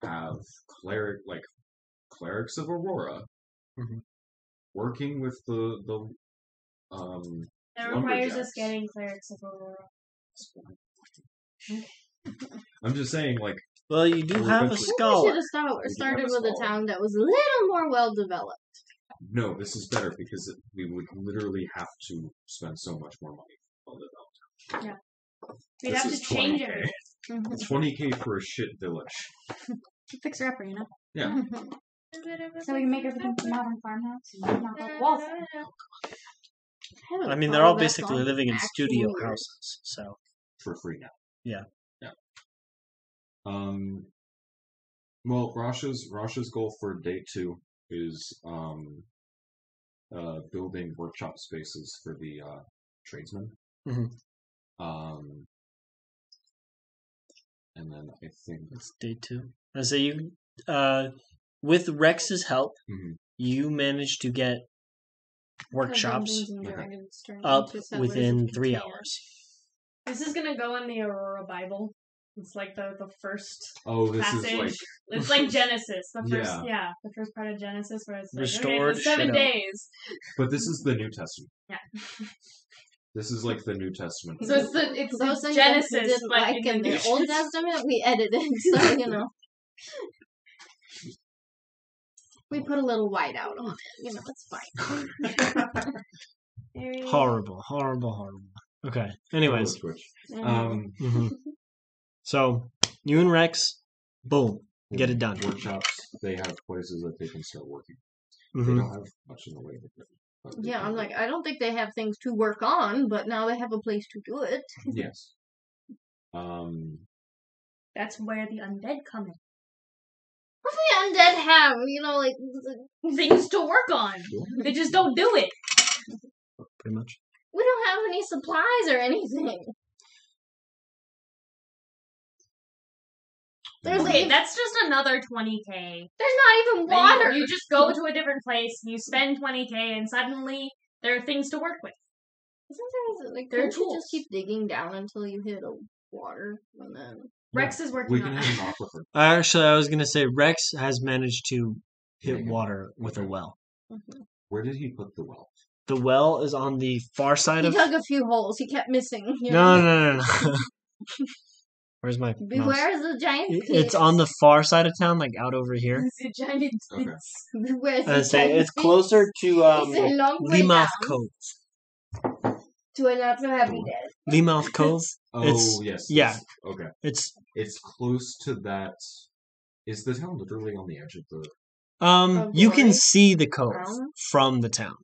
have clerics of Aurora Mhm. working with the That requires us lumberjacks. getting clerics of Aurora. I'm just saying, like, Well, you do Well, have a eventually- We should scholar. have We do started have a with a scholar. town that was a little more well developed. no, this is better because we would literally have to spend so much more money on the development. We'd This have to is change 20K. it. It's 20K for a shit village. Fix her upper, you know? Yeah. So we can make everything a modern farmhouse and knock out the walls. I mean, they're all basically living in studio houses, so. For free now. Yeah. Yeah. Well, Rasha's goal for day 2 is building workshop spaces for the tradesmen. Mhm. And then I think That's day 2. I say you, with Rex's help, you managed to get workshops up within 3 hours. This is gonna go in the Aurora Bible. It's like the first this passage. is like It's like Genesis. The first Yeah. the first part of Genesis where it's like, Restored okay, the 7 Shido. days. But this is the New Testament. Yeah. This is like the New Testament. So it's Those the things Genesis, that we did, but like in the the Old Testament, we edited, so you know. We put a little white out on it. You know, it's fine. Horrible. Okay. Anyways. Switch. Mhm. So, you and Rex, boom, get it done. Workshops, they have places that they can start working. They Mhm. don't have much in the way of equipment, but they Yeah, can I'm do like, it. I don't think they have things to work on, but now they have a place to do it. Yes. That's where the undead come in. What do the undead have? You know, like Things to work on. They just don't do it. Pretty much. we don't have any supplies or anything. There's Okay, like, that's just another 20K. there's not even Then water. You just go to a different place, you spend 20K, and suddenly there are things to work with. Sometimes like There are can't you tools. just keep digging down until you hit a water and then. Rex is working We on can it. have an aquifer. Actually, I was going to say Rex has managed to hit Yeah. water with a well. Where did he put the well? The well is on the far side He of... dug a few holes. He kept missing. You know? No. Where's my mouse? Where's the giant pit? It's on the far side of town, like out over here. It's a giant. Okay. Where's the I say giant it's pit? closer to It's a long way Leamouth down Cove. to a not so happy dad. Leamouth Cove. Oh, It's- yes. yeah. Okay. It's close to that. Is the town literally on the edge of the... Of you can Glory? see the cove Town? from the town.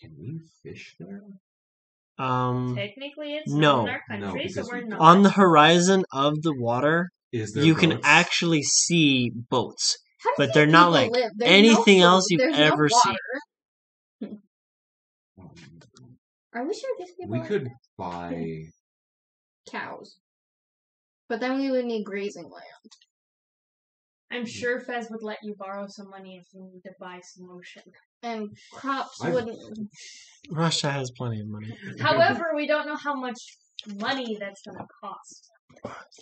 Can we fish there? Technically, it's No. not in our country, No, so because we're we- not. On the horizon of the water, Is there you can boats? actually see boats. How do But these they're not people like live? There's anything no food. else you've There's ever no seen. water. Um, Are we sure these people we have could buy... cows? But then we would need grazing land. I'm sure Fez would let you borrow some money if you need to buy some lotion. And crops I've- wouldn't. Russia has plenty of money. However, we don't know how much money that's going to cost.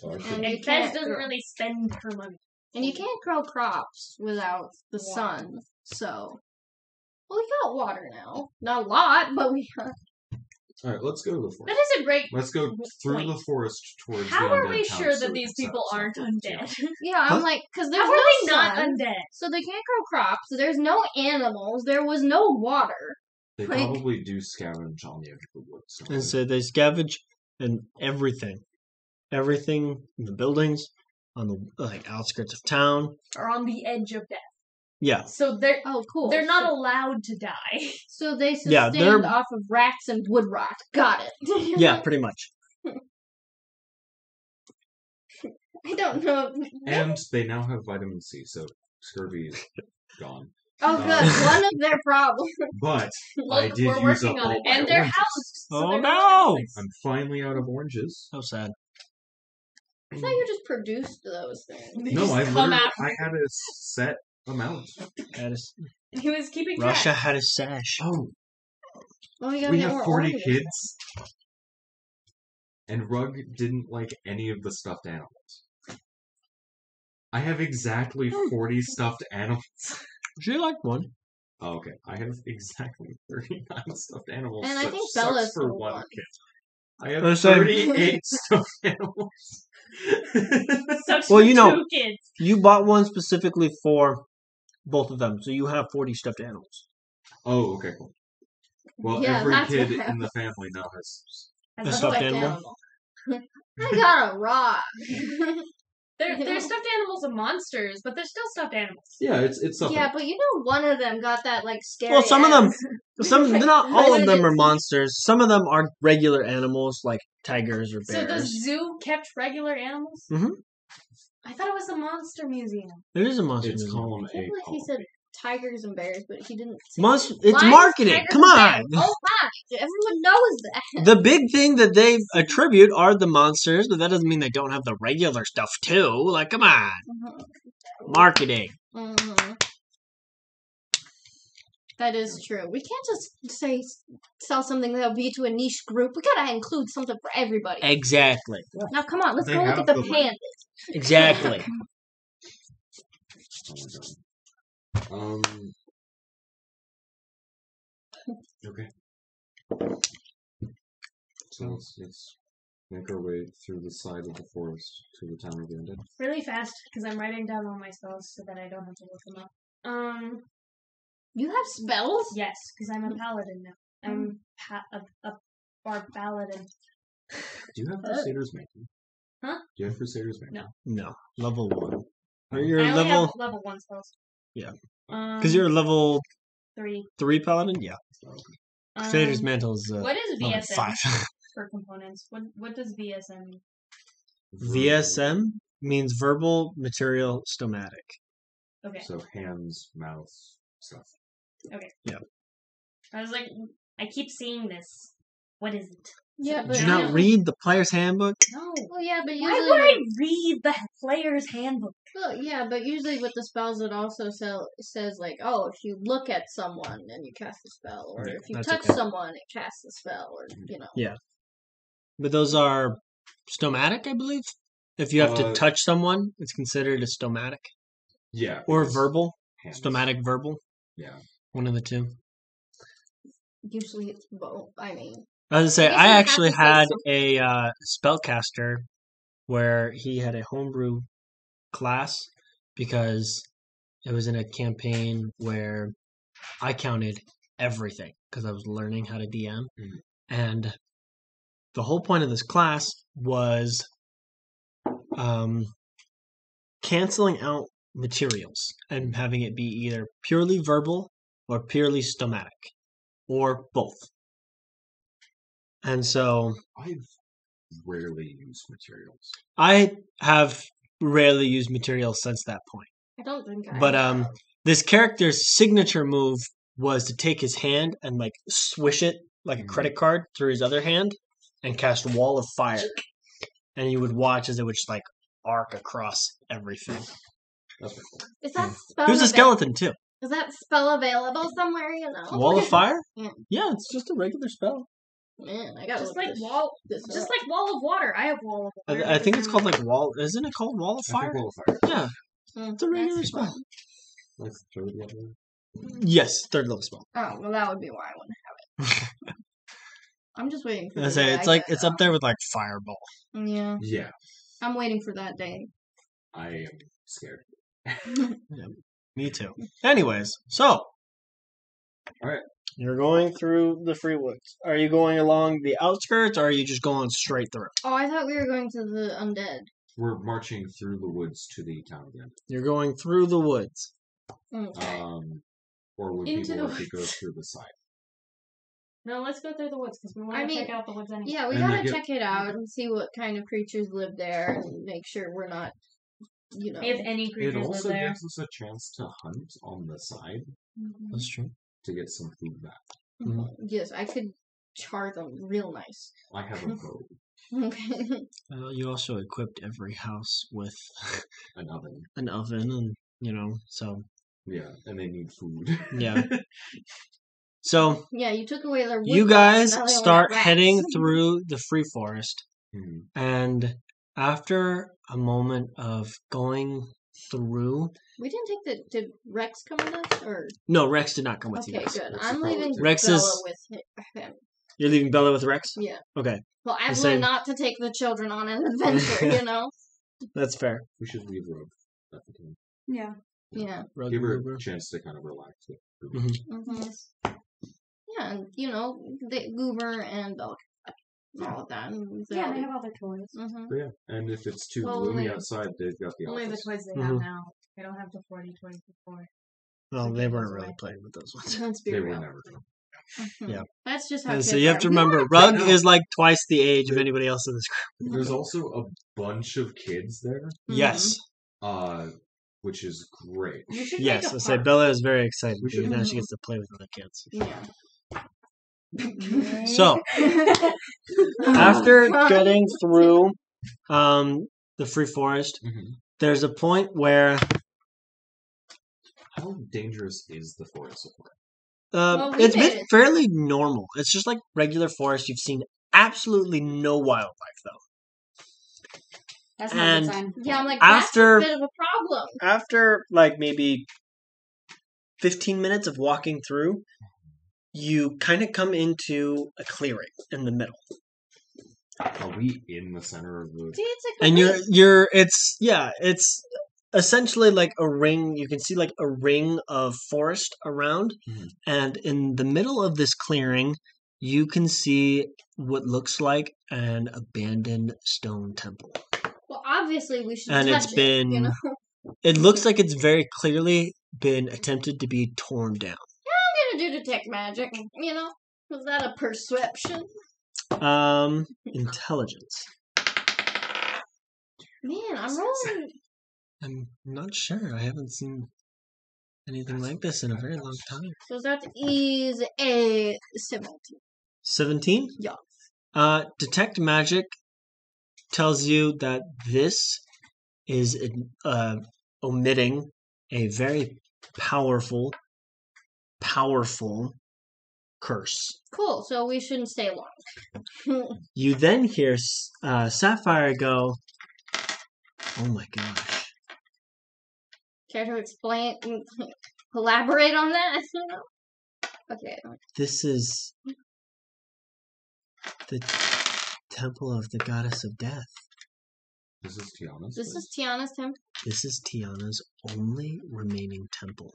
And And you Fez can't doesn't grow. really spend her money. And you can't grow crops without the Water. sun. So. Well, we got water now. Not a lot, but we got. Alright, let's go to the That forest. is a great. Let's go through point. the forest towards How the are undead we town sure so that we these can set people up aren't something. undead? Yeah, I'm Huh? like, because there's How are no they not sun, undead? so they can't grow crops. There's no animals. There was no water. They Like- probably do scavenge on the edge of the woods. don't And they? so they scavenge and everything. Everything in the buildings, on the outskirts of town. Are on the edge of death. Yeah. So they're Oh, cool. they're not So, allowed to die. so they Yeah, sustained they're- off of rats and wood rot. Got it. Yeah, pretty much. I don't know. And they now have vitamin C, so scurvy is gone. Oh, good. One of their problems. But Look, I did we're use working up on all it, my and they're oranges. housed. so Oh they're no! I'm finally out of oranges. So sad. I thought you just produced those things. They No, just I come literally out. I had a set amount. That is, He was keeping track. Russia had a sash. Oh, Well, we gotta we get have more 40 oranges. kids. And Rug didn't like any of the stuffed animals. I have exactly 40 stuffed animals. She liked one. Oh, okay, I have exactly 39 stuffed animals. And I which think sucks Bella's for the one one. kid. I have That's like- 38 stuffed animals. Sucks Well, for you know- 2 kids. You bought one specifically for both of them, so you have 40 stuffed animals. Oh, okay, cool. Well, Yeah, every that's kid what in the family now has. A stuffed animal? I got a rock. They're stuffed animals of monsters, but they're still stuffed animals. Yeah, it's something. Yeah, but you know one of them got that like scary. Well, some of them, ass. not all of them are monsters. Some of them are regular animals, like tigers or So the bears. zoo kept regular animals? Mhm. I thought it was the monster museum. It is a monster. It's museum. column I feel A. like he said tigers and bears, but he didn't. Say It's lions, marketing. tigers, Come and on. bears. Oh my! Everyone knows that. The big thing that they attribute are the monsters, but that doesn't mean they don't have the regular stuff too. Like, come on. Marketing. Mm-hmm. That is true. We can't just sell something that'll be to a niche group. We gotta include something for everybody. Exactly. Now, come on, let's They go look have at the the- pandas. Exactly. Oh my god. Okay. So let's make our way through the side of the forest to the town of the undead. Really fast, because I'm writing down all my spells so that I don't have to look them up. You have spells? Yes, because I'm a paladin now. I'm a bard paladin. Do you have Crusader's Making? Huh? Do you have Crusader's Making? No. No. Level 1. Or I you're only level... have level 1 spells. Yeah. Because you're a level 3. 3 paladin? Yeah. Crusader's Mantle is What is level VSM 5. for components? What does VSM mean? VSM means verbal, material, stomatic. Okay. So hands, mouth, stuff. Okay. Yeah. I was like, I keep seeing this. What is it? Yeah, but Did you not read the player's handbook? No. Well, yeah, but Why usually. would I read the player's handbook? Well, yeah, but usually with the spells, it also says like, oh, if you look at someone, then you cast a spell, or Yeah, if you that's touch okay. someone, it casts a spell, or you know. Yeah. But those are stomatic, I believe. If you have to touch someone, it's considered a stomatic. Yeah. Or because verbal. hands. Stomatic, verbal. Yeah. One of the two. Usually it's both. I mean, I was gonna say, guess I you have actually to say had something. a spellcaster where he had a homebrew class because it was in a campaign where I counted everything because I was learning how to DM. Mhm. And the whole point of this class was canceling out materials and having it be either purely verbal or purely stomatic or both. And so I've rarely used materials. I have rarely used materials since that point. I don't think I. But have. this character's signature move was to take his hand and like swish it like a credit card through his other hand and cast Wall of Fire. And you would watch as it would just like arc across everything. That's pretty cool. Is that spell? He was a skeleton too. Is that spell available somewhere? You know. Wall of Fire? Yeah. Yeah, it's just a regular spell. Man, I got Just like wall of water. I have wall of water. I think it's called like Wall. Isn't it called Wall of I think Fire? Wall of Fire. Yeah, it's a regular spell. Like third level. Yes, third level spell. Oh well, that would be why I wouldn't have it. I'm just waiting for. I the say day it's I like get it's up there with like Fireball. Yeah, Yeah. I'm waiting for that day. I am scared. Me too. Anyways, so Alright. you're going through the free woods. Are you going along the outskirts, or are you just going straight through? Oh, I thought we were going to the undead. We're marching through the woods to the town again. You're going through the woods. Okay. Or would Into people the like to go woods. through the side? No, let's go through the woods because we want I to mean, check out the woods anyway. Yeah, we And gotta they get- check it out and see what kind of creatures live there and make sure we're not, you know. If any It creatures live also there. gives us a chance to hunt on the side That's true. to get some food back. Yes, I could char them real nice. I have a bow, Okay. You also equipped every house with an oven. an oven, and so Yeah, and they need food. yeah. So Yeah, you took away their wood you box, guys now they only start got rats. heading through the free forest, Mhm. and after a moment of going through, We didn't take the. Did Rex come with us? Or. no, Rex did not come with you Okay, guys. good. Rex I'm is probably leaving too. Rex Bella is- with him. You're leaving Bella with Rex? Yeah. Okay, Well, The absolutely same. not to take the children on an adventure, you know? that's fair. We should leave Rogue at the time. Yeah. Yeah. Rogue Give her Uber. a chance to kind of relax. Mhm. Mm-hmm. Yeah, and, you know, the Goober and Bella. all of that. Yeah, they have all their toys. Mm-hmm. But yeah, and if it's too Well, gloomy only- outside, they've got the Only the office. toys they Mhm. have now. They don't have the 40 toys before. Well, they weren't really playing with those ones. Let's be They real. were never going to. Yeah. That's just how And kids so you have are. to remember, Rug is like twice the age of anybody else in this group. There's also a bunch of kids there, Yes. which is great. You should Yes. make I a say park. Bella is very excited We should- because now she gets to play with other kids. Yeah. So after getting through the free forest, Mhm. there's a point where How dangerous is the forest so far? Well, we it's made been it. fairly normal. It's just like regular forest. You've seen absolutely no wildlife though. That's not a And good sign. Yeah, I'm like, After- that's a bit of a problem. After like maybe 15 minutes of walking through, you kind of come into a clearing in the middle. Are we in the center of the? See, it's like And the it's essentially like a ring. You can see like a ring of forest around, Mhm. and in the middle of this clearing, you can see what looks like an abandoned stone temple. Well, obviously we should And touch it's it, been- you know? It looks like it's very clearly been attempted to be torn down. I'm gonna do detect magic, you know? Was that a perception? Intelligence. Man, I'm rolling. I'm not sure. I haven't seen anything like this in a very long time. So that is a 17. 17? Yeah. Detect magic tells you that this is omitting a very powerful curse. Cool, so we shouldn't stay long. You then hear Sapphire go, "Oh my gosh. Care to explain, elaborate on that? Okay. This is the temple of the goddess of death. This is Tiana's. This place? is Tiana's temple. This is Tiana's only remaining temple."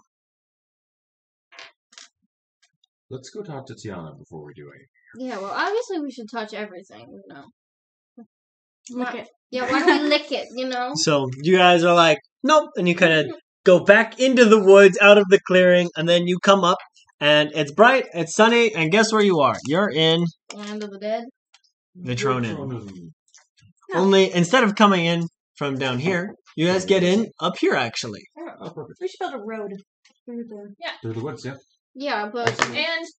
Let's go talk to Tiana before we do anything. Yeah, well, obviously we should touch everything, you know. Look Why- at Yeah, why don't we lick it, you know? So you guys are like, nope, and you kind of go back into the woods, out of the clearing, and then you come up, and it's bright, it's sunny, and guess where you are? You're in Land of the Dead. Vitronin. Only instead of coming in from down here, you guys get in up here actually. Oh, perfect. we should build a road through the. Through the woods, yeah. Yeah, but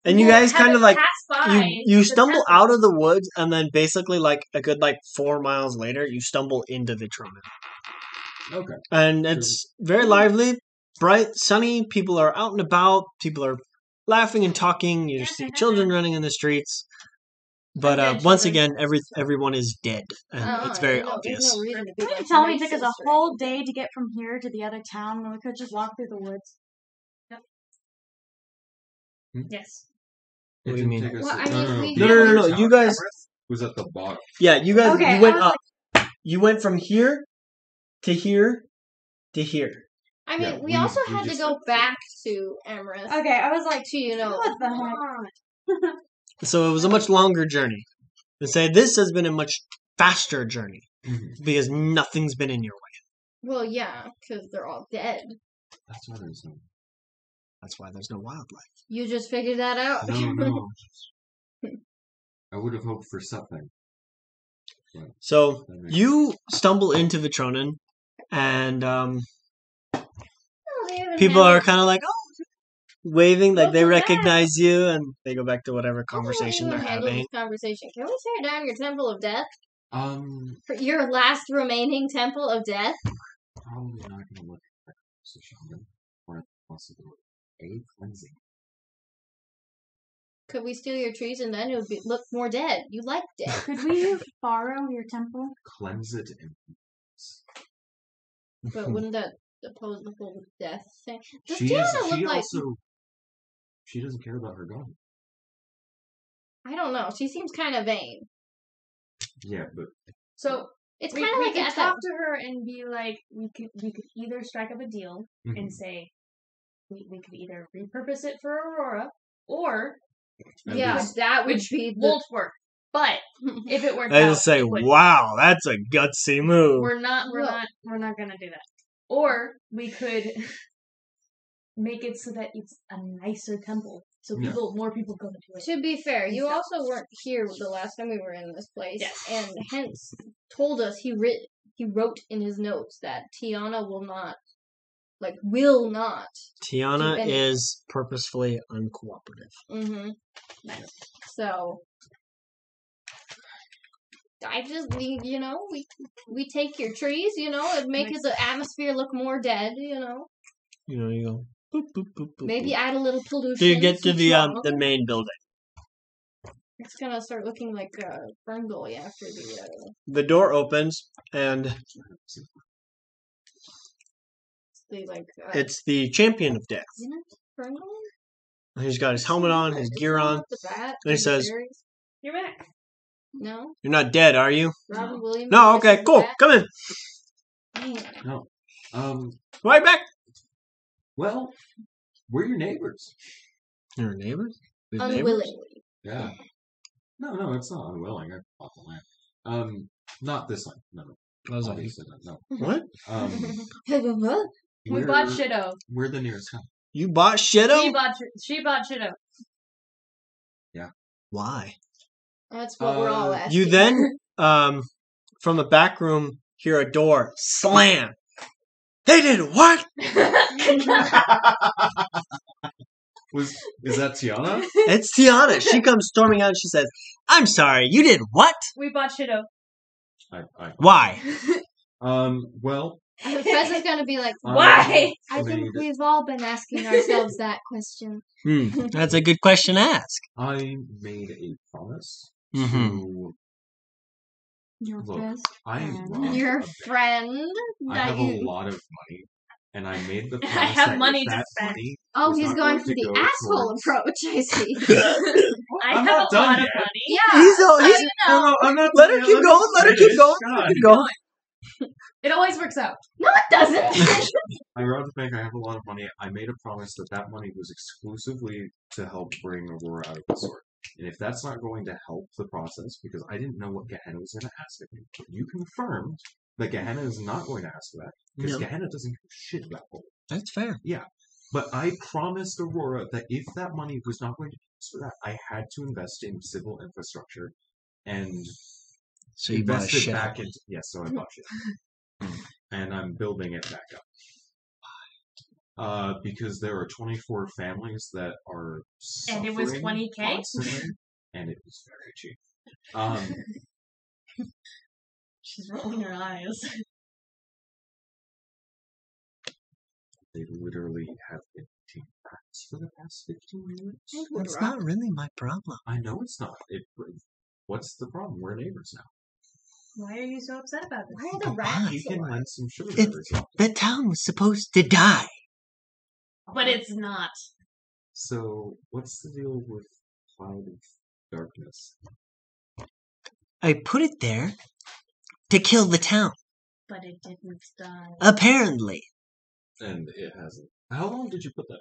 And you we'll guys have kind it of like pass by you the stumble temple. out of the woods, and then basically like a good 4 miles later, you stumble into Vitronin. Okay. And it's very lively, bright, sunny. People are out and about. People are laughing and talking. You just see children running in the streets. But Dead once children. again, everyone is dead, and it's very obvious. There's no reason to be Can you like tell me it took us racist a or whole day to get from here to the other town when we could just walk through the woods? Yes. It What do you didn't mean? take us- Well, I no, mean, no, we- no. No. You guys, Everest was at the bottom. yeah, you guys, Okay, you went I was up. You went from here to here to here. I mean, Yeah, we we- also we had to just go went- back to Emrys Okay, I was like, to, you know, what the heck? So it was a much longer journey. To say this has been a much faster journey Mhm. because nothing's been in your way. well, yeah, because they're all dead. That's why there's no. That's why there's no wildlife. You just figured that out. No. I would have hoped for something. So That makes you stumble into Vitronin, and Oh, they even people are have- kind of like, oh, waving, like they Welcome back. recognize you, and they go back to whatever How do we conversation even they're handle having. this conversation? Can we tear down your temple of death? Um, For your last remaining temple of death? probably not going to look at the shaman or possibility. A cleansing. Could we steal your trees and then it would look more dead? You like dead. Could we borrow your temple? Cleanse it and But wouldn't that oppose the whole death thing? Does she Tiana look she like... also she doesn't care about her god. I don't know. She seems kind of vain. Yeah, but So It's we, kind of we like could at talk that... to her and be like, we could either strike up a deal mhm. and say we could either repurpose it for Aurora or At Yeah, least- that would which be the... won't work. But if it worked I out, just say, it would. wow, that's a gutsy move. We're not gonna do that. Or we could make it so that it's a nicer temple, so more people go to it. To be fair, you also weren't here the last time we were in this place, Yes. and hence told us he wrote in his notes that Tiana will not. Tiana do anything. is purposefully uncooperative. Mm-hmm. So, I just, we take your trees, it makes the atmosphere look more dead, You go. Boop, boop, boop, boop, Maybe boop. add a little pollution. So you get to some the smoke. main building. It's gonna start looking like Ferngully after the. The door opens, and it's the champion of death. Isn't it Ferngully? He's got his helmet on, his gear on, and he says, You're back. No, "You're not dead, are you?" Robin Williams. No, okay, cool. Come in. Man. No. Right back. Well, we're your neighbors. Your neighbors? His neighbors? Unwillingly. Yeah. No, it's not unwilling. I bought the land. Not this land. No. I was like, Obviously not. No. what? We bought Shido. We're the nearest town. You bought Shido? She bought Shido. Why? That's what we're all asking. You then, from a back room, hear a door slam. They did what? Is that Tiana? It's Tiana. She comes storming out and she says, "I'm sorry, you did what? We bought Shido. Why?" Well, Fez is gonna be like, why? I think we've all been asking ourselves that question. That's a good question to ask. I made a promise Mhm. to Your look. best I friend. love Your a bit. friend I that have a you. lot of money, and I made the I promise have that money if to that spend. money Oh, was he's not going to for the go asshole towards- approach. I see. I I'm have not a done lot of yet. money. Yeah. He's No, I'm not. let her keep going. Let her keep going. Let her keep going. It always works out. No, it doesn't. I wrote the bank. I have a lot of money. I made a promise that money was exclusively to help bring Aurora out of the sword. And if that's not going to help the process, because I didn't know what Gehenna was going to ask of me, but you confirmed that Gehenna is not going to ask for that because No. Gehenna doesn't give a shit about gold. That's fair. But I promised Aurora that if that money was not going to be used for that, I had to invest in civil infrastructure and So you bought invested shit. back into. Yes, so I bought shit. And I'm building it back up. Because there are 24 families that are And it was suffering 20K? constantly, and it was very cheap. She's rolling her eyes. They literally have been eating rats for the past 15 years. That's not really my problem. I know it's not. What's the problem? We're neighbors now. Why are you so upset about this? Why are the Why? rats You can alive? lend some sugar It- every so often. The town was supposed to die. But it's not. So, what's the deal with Cloud of Darkness? I put it there to kill the town. But it didn't die. Apparently. And it hasn't. How long did you put that in?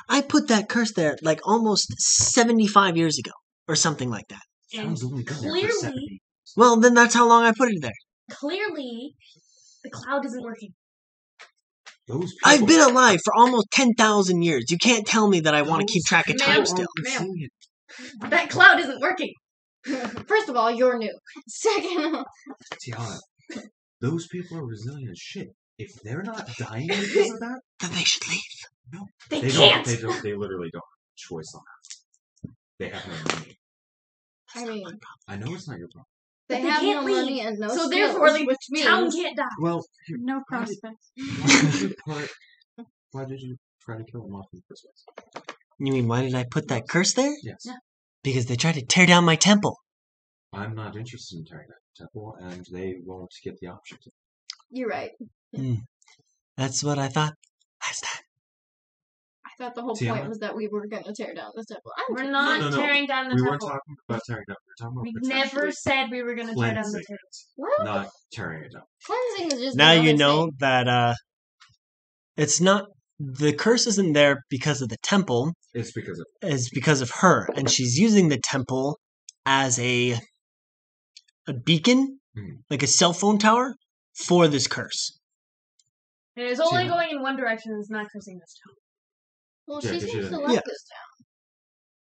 I put that curse there like almost 75 years ago. Or something like that. And Town's only been there for clearly, 70. Well, then that's how long I put it there. clearly, the cloud isn't working. Those people, I've been alive for almost 10,000 years. You can't tell me that I want to keep track of time Ma'am, still. ma'am. That cloud isn't working. First of all, you're new. Second of all, Tiana, those people are resilient as shit. If they're not dying because of that, Then they should leave. no. They They can't. don't. They literally don't have a choice on that. They have no money. I mean, I know it's not your problem. they They have can't no leave. money and no So skills, therefore, the which means town can't die. Well, No why did- prospects. Why did you try to kill them off in the first place? You mean, why did I put that curse there? Yes. Yeah. Because they tried to tear down my temple. I'm not interested in tearing that temple, and they won't get the option to. you're right. That's what I thought last time. I thought the whole Tiana? point was that we were going to tear down the temple. We're not No. tearing down the We weren't temple. talking about tearing down. We were talking We about never potentially said we were going to tear down the cleansing temple. it, Well, not tearing it down. cleansing is just Now another you know thing. that it's not the curse isn't there because of the temple, It's because of it's because of her, and she's using the temple as a a beacon, like a cell phone tower, for this curse. It is only going in one direction and it's not cursing this town. Well, Yeah, she 'cause seems she to doesn't- like Yeah. this town.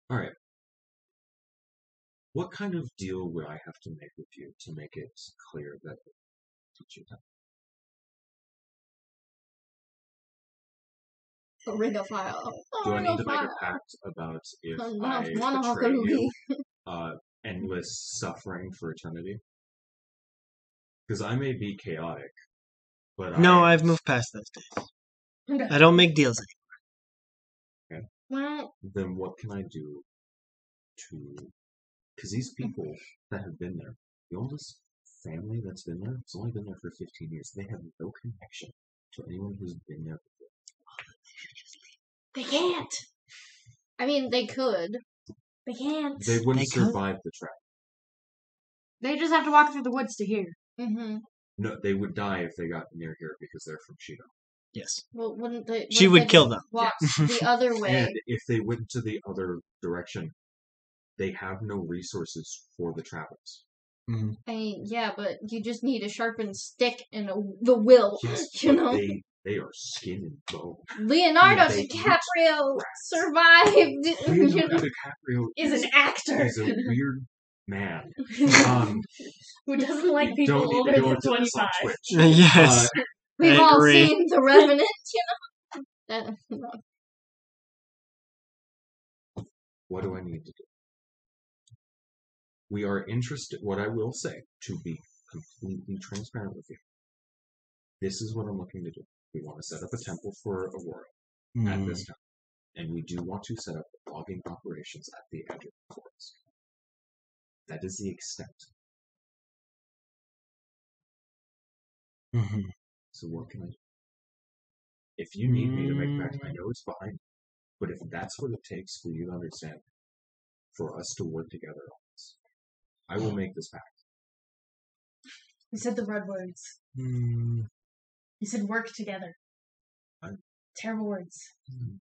All right. What kind of deal would I have to make with you to make it clear that it's your time? A ring of fire. Do I need to make a pact about if I betray you, endless suffering for eternity? Because I may be chaotic, but No, I've moved past those days. I don't make deals anymore. Well, Then what can I do to... Because these people that have been there, the oldest family that's been there, it's only been there for 15 years. They have no connection to anyone who's been there before. They can't. I mean, they could. They can't. They wouldn't They could. survive the trap. They just have to walk through the woods to here. Mm-hmm. No, they would die if they got near here because they're from Shido. Yes. Well, wouldn't they? She would kill them. Walk the other way. And if they went to the other direction, they have no resources for the travels. Mm-hmm. I mean, yeah, but you just need a sharpened stick and the will. Yes, You but know, they are skin and bone. Leonardo Yeah, they DiCaprio survived. You Leonardo know, DiCaprio Is an actor is a weird man. who doesn't like people Don't need older to go than into this on 25. Twitch. Yes. we've I all agree. seen The Revenant. You know. What do I need to do? We are interested, what I will say, to be completely transparent with you. This is what I'm looking to do. We want to set up a temple for Aurora at this time. And we do want to set up logging operations at the edge of the forest. That is the extent. Mm-hmm. So what can I do? If you need me to make back, I know it's behind you. But if that's what it takes for you to understand, for us to work together on this, I will make this pact. You said the red words. Mm, You said work together. Terrible words.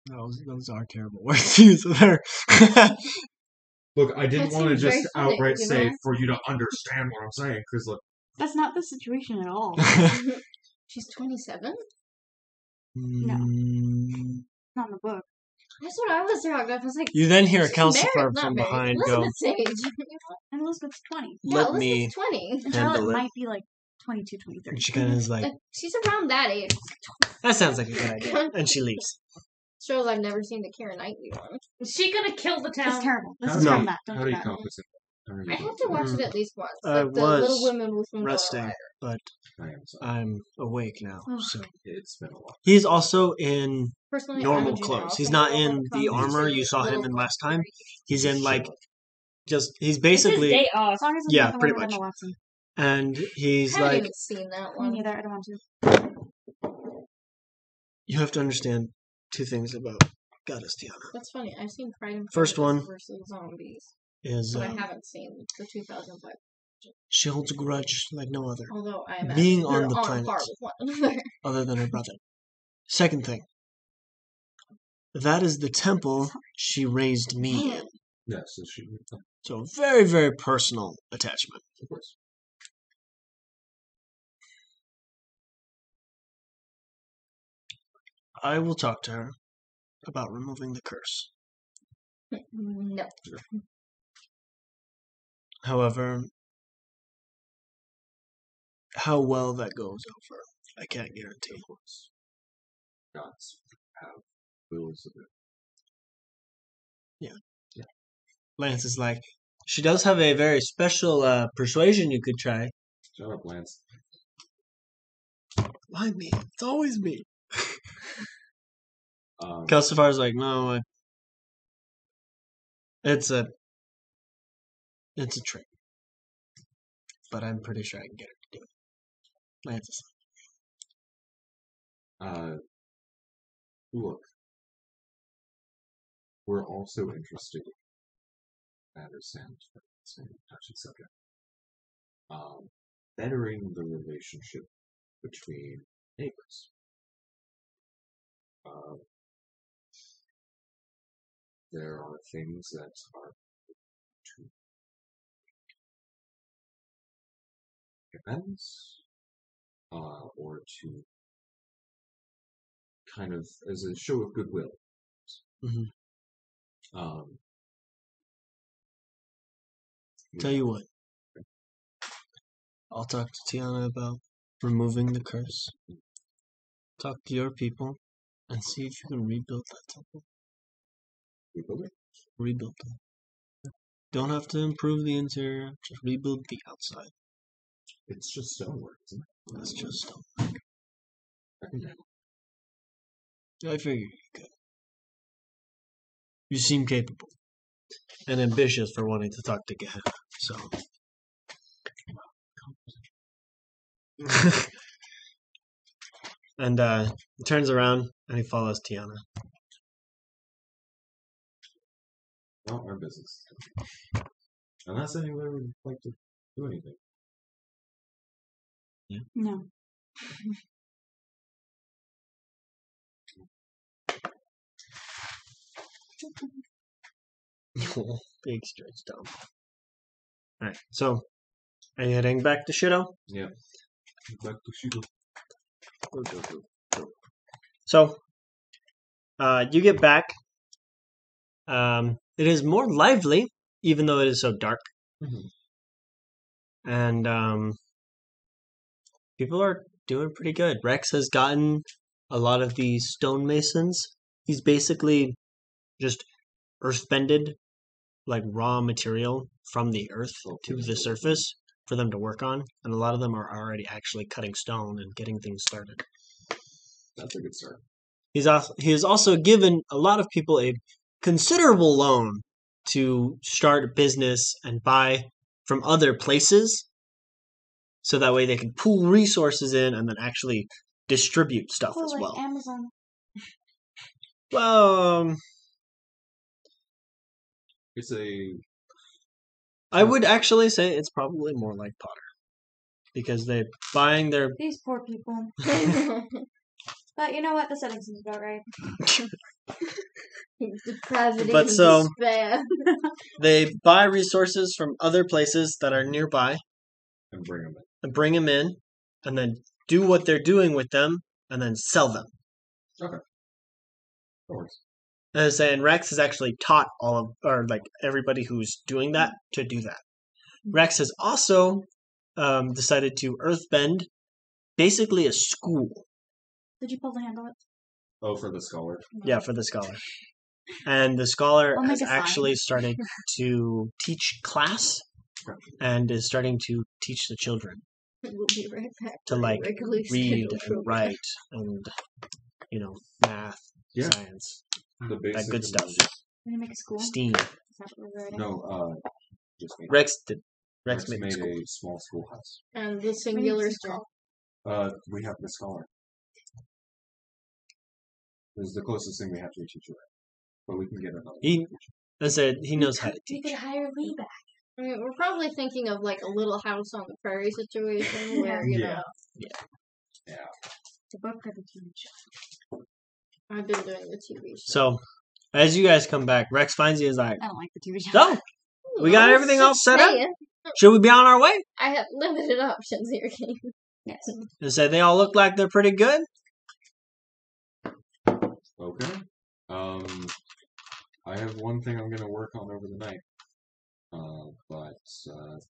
those are terrible words to use there. Look, I didn't That want to seems very just funny, outright you say know? for you to understand what I'm saying, because look, That's not the situation at all. She's 27. Mm. Not in the book. That's what I was talking about. I was like, You then hear a she's Calcifer married, not from married. behind go, Elizabeth's age. And Elizabeth's 20. Yeah, Let me Elizabeth's 20. And handle Charlotte it. might be like 22, 23. And she kind of is like, She's around that age. that sounds like a good idea. And she leaves. Shows I've never seen the Keira Knightley one. Is she gonna kill the It's town? terrible. This how is do No. from you, that. Don't how do do you that. compass it? How do you I have do to watch Mm. it at least once. I Like the was Little Women was from resting, Dorado. but it? I am sorry. I'm awake now. So It's been a while. he's also in Personally, normal I'm a Juno, clothes. so He's I not don't know in when it the comes armor to you saw him little in ones. last time. He's in like he's It's his basically day off. As long as it's Yeah, not the pretty one with much. Emma Watson. and he's I haven't like even seen that Me one. neither. I don't want to. you have to understand two things about Goddess Tiana. That's funny. I've seen Pride and First Prejudice one versus Zombies, Is but I haven't seen the 2005. she holds a grudge like no other, Although I imagine Being they're on the par planet. with one another. other than her brother. Second thing, that is the temple she raised me in. Yeah, so she, So a very, very personal attachment. of course. I will talk to her about removing the curse. No. However, how well that goes over, I can't guarantee. Gods have wills of it. Lance is like, she does have a very special persuasion you could try. Shut up, Lance. Why me? It's always me. Um, Calcifar's like, no, it's a trick. But I'm pretty sure I can get her to do it. Lance is look, we're also interested in matters and same touchy subject. Bettering the relationship between neighbors. There are things that are to ends, or to kind of as a show of goodwill. Mhm. Um, Tell you what. I'll talk to Tiana about removing the curse. Talk to your people and see if you can rebuild that temple. rebuild it. Rebuild it. Don't have to improve the interior, just rebuild the outside. It's just stonework, isn't it? That's just stone. I can handle I figured you could. You seem capable and ambitious for wanting to talk to Gehenna, so. And he turns around and he follows Tiana. Not our business. Unless anyone would like to do anything. No. Big stretch down. Alright, so are you heading back to Shido? Yeah. Back to Shido. So, you get back. It is more lively, even though it is so dark. Mhm. And people are doing pretty good. Rex has gotten a lot of these stonemasons. He's basically just earthbended, like raw material from the earth to the surface for them to work on. And a lot of them are already actually cutting stone and getting things started. That's a good start. He has also given a lot of people a considerable loan to start a business and buy from other places, so that way they can pool resources in and then actually distribute stuff as like well. Amazon. Well, It's a I would actually say it's probably more like Potter, because they're buying their. These poor people. But you know what? The setting seems about right. Depravity But and so- despair. They buy resources from other places that are nearby and bring them in. and bring them in, and then do what they're doing with them, and then sell them. No worries. And I was saying Rex has actually taught everybody who's doing that to do that. Rex has also decided to earthbend basically a school. Did you pull the handle? Oh, for the scholar. Yeah, for the scholar. And the scholar I'll make has a sign. actually started to teach class and is starting to teach the children We'll be right back. to like Regularly read scheduled and program. write and math, Yeah. science, The basic that good and stuff. We're gonna make a school. STEAM. Is that what we're writing? No, just made Rex did. Rex Rex made made school. a small schoolhouse. And the singular teacher. skull. We have the scholar. This is the closest thing we have to a teacher, but we can get another. I said he knows how to We teach. could hire Lee back. I mean, we're probably thinking of like a Little House on the Prairie situation where, you Yeah. know, The book or the TV show? I've been doing the TV show. So, as you guys come back, Rex finds you. Is like, I don't like the TV show. so we got everything all set up. saying, Should we be on our way? I have limited options here, King. Yes. And said they all look like they're pretty good. Okay. I have one thing I'm gonna work on over the night.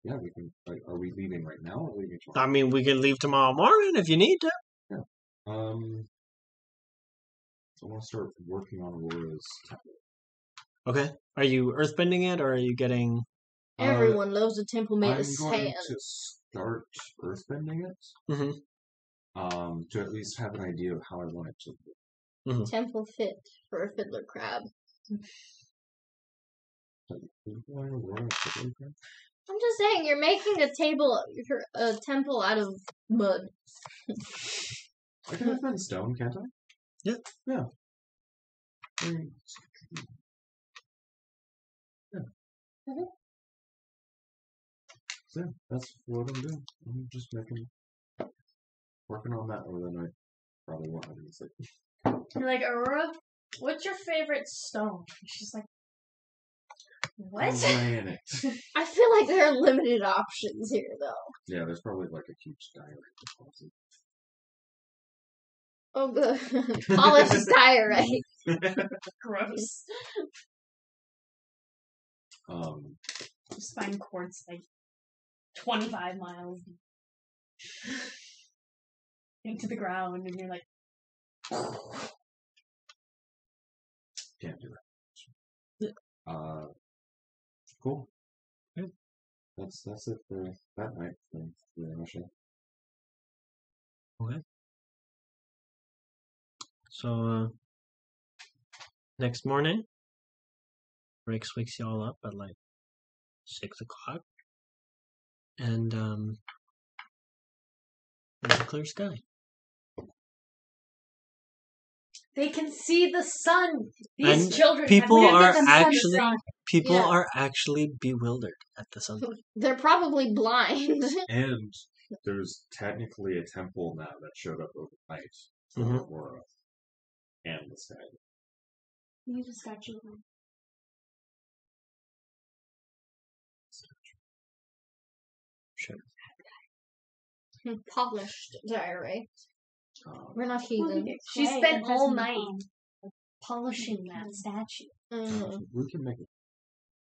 Yeah, we can. Are we leaving right now or leaving I tomorrow? mean, we can leave tomorrow morning if you need to. So I want to start working on Aurora's temple. Okay. Are you earthbending it, or are you getting? Everyone loves a temple made I'm of going sand. to start earthbending it. Mhm. To at least have an idea of how I want it to look. Temple fit for a fiddler crab. I'm just saying, you're making a temple out of mud. I can earthbend stone, can't I? Yeah. Yeah. Mhm. So yeah, that's what I'm doing. I'm just working on that over the night. Probably won't have any sleep. You're like, Aurora, what's your favorite stone? She's like, What? Ran it. I feel like there are limited options here, though. Yeah, there's probably like a huge diary. Oh, good. Polished diorite. Gross. Um, Just find quartz like 25 miles into the ground, and you're like, can't do that. Cool. Yeah. That's it for that night for Rasha. Okay. So, next morning, Rex wakes y'all up at like 6 o'clock. And, there's a clear sky. they can see the sun. These And children people have never are seen the actually sun. people Yeah. are actually bewildered at the sun. They're probably blind. And there's technically a temple now that showed up overnight for Mhm. Arora and the sky. You just got you. Sure. Polished diorite. Um, We're not heathen. She spent all night polishing that statue. we can make it.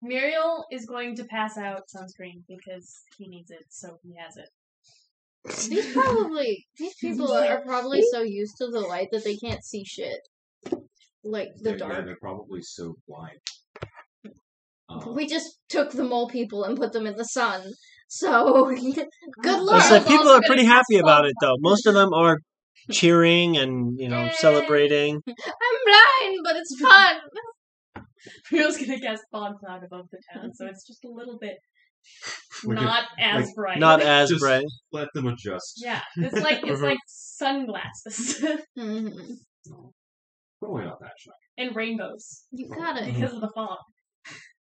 Muriel is going to pass out sunscreen because he needs it, so he has it. These people are probably so used to the light that they can't see shit. Like the Yeah, dark. they're probably so blind. We just took the mole people and put them in the sun. So good luck. It's like also people are gonna pretty cast happy about fog it though. Most of them are cheering and Yay. celebrating. I'm blind, but it's fun. Muriel's gonna cast fog cloud above the town, so it's just a little bit We could, not as like, bright. Not as just bright. let them adjust. Yeah, it's like sunglasses Mhm. Probably not that shy. and rainbows You gotta, because of the fog.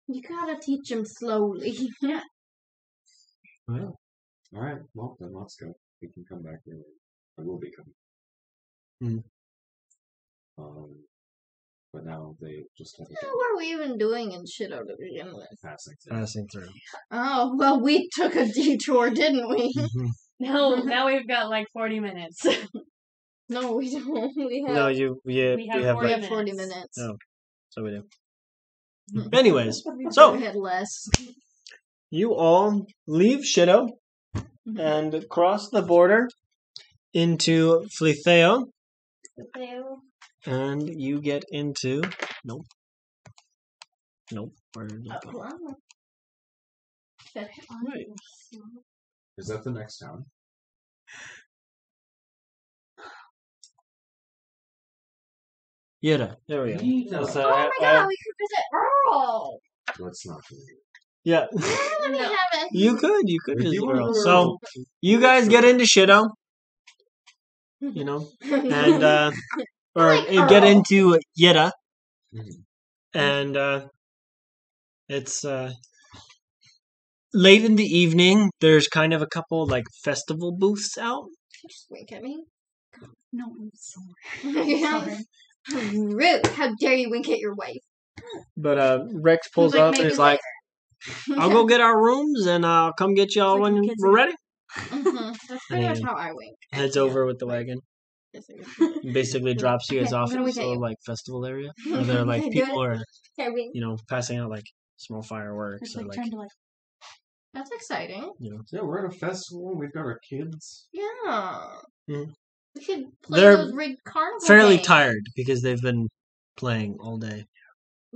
you gotta teach them slowly. Well, All right. Well, then let's go. We can come back here. I will be coming. But now they just have What were we even doing in Shido to begin with? passing through. passing through. Oh, well, we took a detour, didn't we? Now we've got like 40 minutes. No, we don't. We have, No, We we have have 40 like, we have 40 minutes. Oh. so we do. Anyways, so We had less. you all leave Shido and cross the border into Flitheo, and you get into nope. Where did it go? Right. Is that the next town? Yida. There we go. Yida. So, Oh my god, we could visit Earl! Let's not do it. yeah. Let me have it. You could If visit you want Earl. to So you guys get into Shido, and or like get Earl. into Yida, Mhm. and it's late in the evening. There's kind of a couple like festival booths out. Just wink at me. No, I'm sorry. Sorry. Rude. How dare you wink at your wife? But Rex pulls Like, up and maybe is like, "I'll go get our rooms and I'll come get y'all Like when the kids we're ready." Mhm. That's pretty much And how I wink. Heads over with the wagon. Basically drops you guys Okay, off I'm in gonna this wink at little you. like festival area where there are like Do people it. are Okay, wink. passing out like small fireworks It's or like like trying to like. That's exciting. Yeah, we're at a festival. We've got our kids. Yeah. Mhm. We should play They're those rigged carnival fairly games. tired because they've been playing all day.